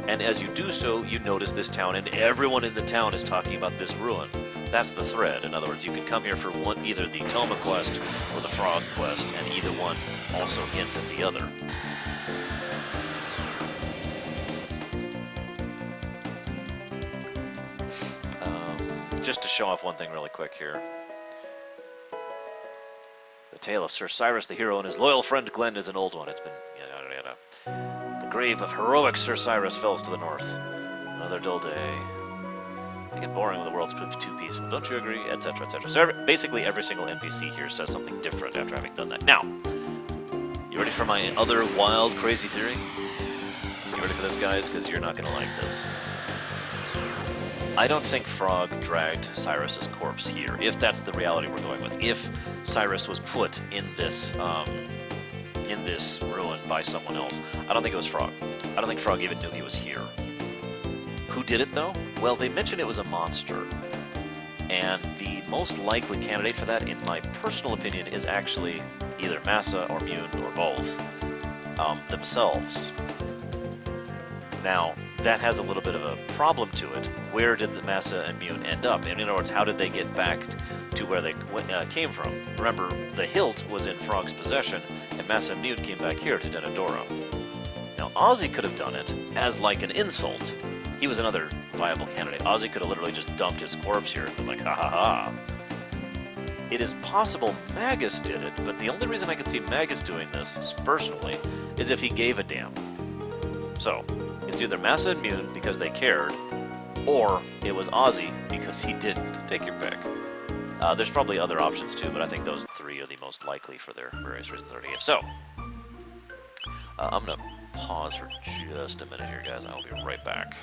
And as you do so, you notice this town, and everyone in the town is talking about this ruin. That's the thread. In other words, you can come here for either the Toma quest or the Frog quest, and either one also hints at the other. Just to show off one thing really quick here. The tale of Sir Cyrus the hero and his loyal friend Glenn is an old one. It's been yada yada. The grave of heroic Sir Cyrus fells to the north. Another dull day. Make it boring when the world's too peaceful. Don't you agree? Etc. etc. So basically every single NPC here says something different after having done that. Now, you ready for my other wild, crazy theory? You ready for this, guys? Because you're not going to like this. I don't think Frog dragged Cyrus's corpse here, if that's the reality we're going with. If Cyrus was put in this ruin by someone else, I don't think it was Frog. I don't think Frog even knew he was here. Who did it, though? Well, they mentioned it was a monster. And the most likely candidate for that, in my personal opinion, is actually either Massa or Mune, or both, themselves. Now, that has a little bit of a problem to it. Where did the Massa and Mune end up? In other words, how did they get back to where they came from? Remember, the hilt was in Frog's possession, and Massa and Mune came back here to Denadora. Now, Ozzy could have done it as like an insult. He was another viable candidate. Ozzy could have literally just dumped his corpse here and been like, ha ha ha. It is possible Magus did it, but the only reason I could see Magus doing this, personally, is if he gave a damn. So, it's either Massa and Mune because they cared, or it was Ozzy because he didn't. Take your pick. There's probably other options too, but I think those three are the most likely for their various reasons already. So, I'm going to pause for just a minute here, guys. I'll be right back.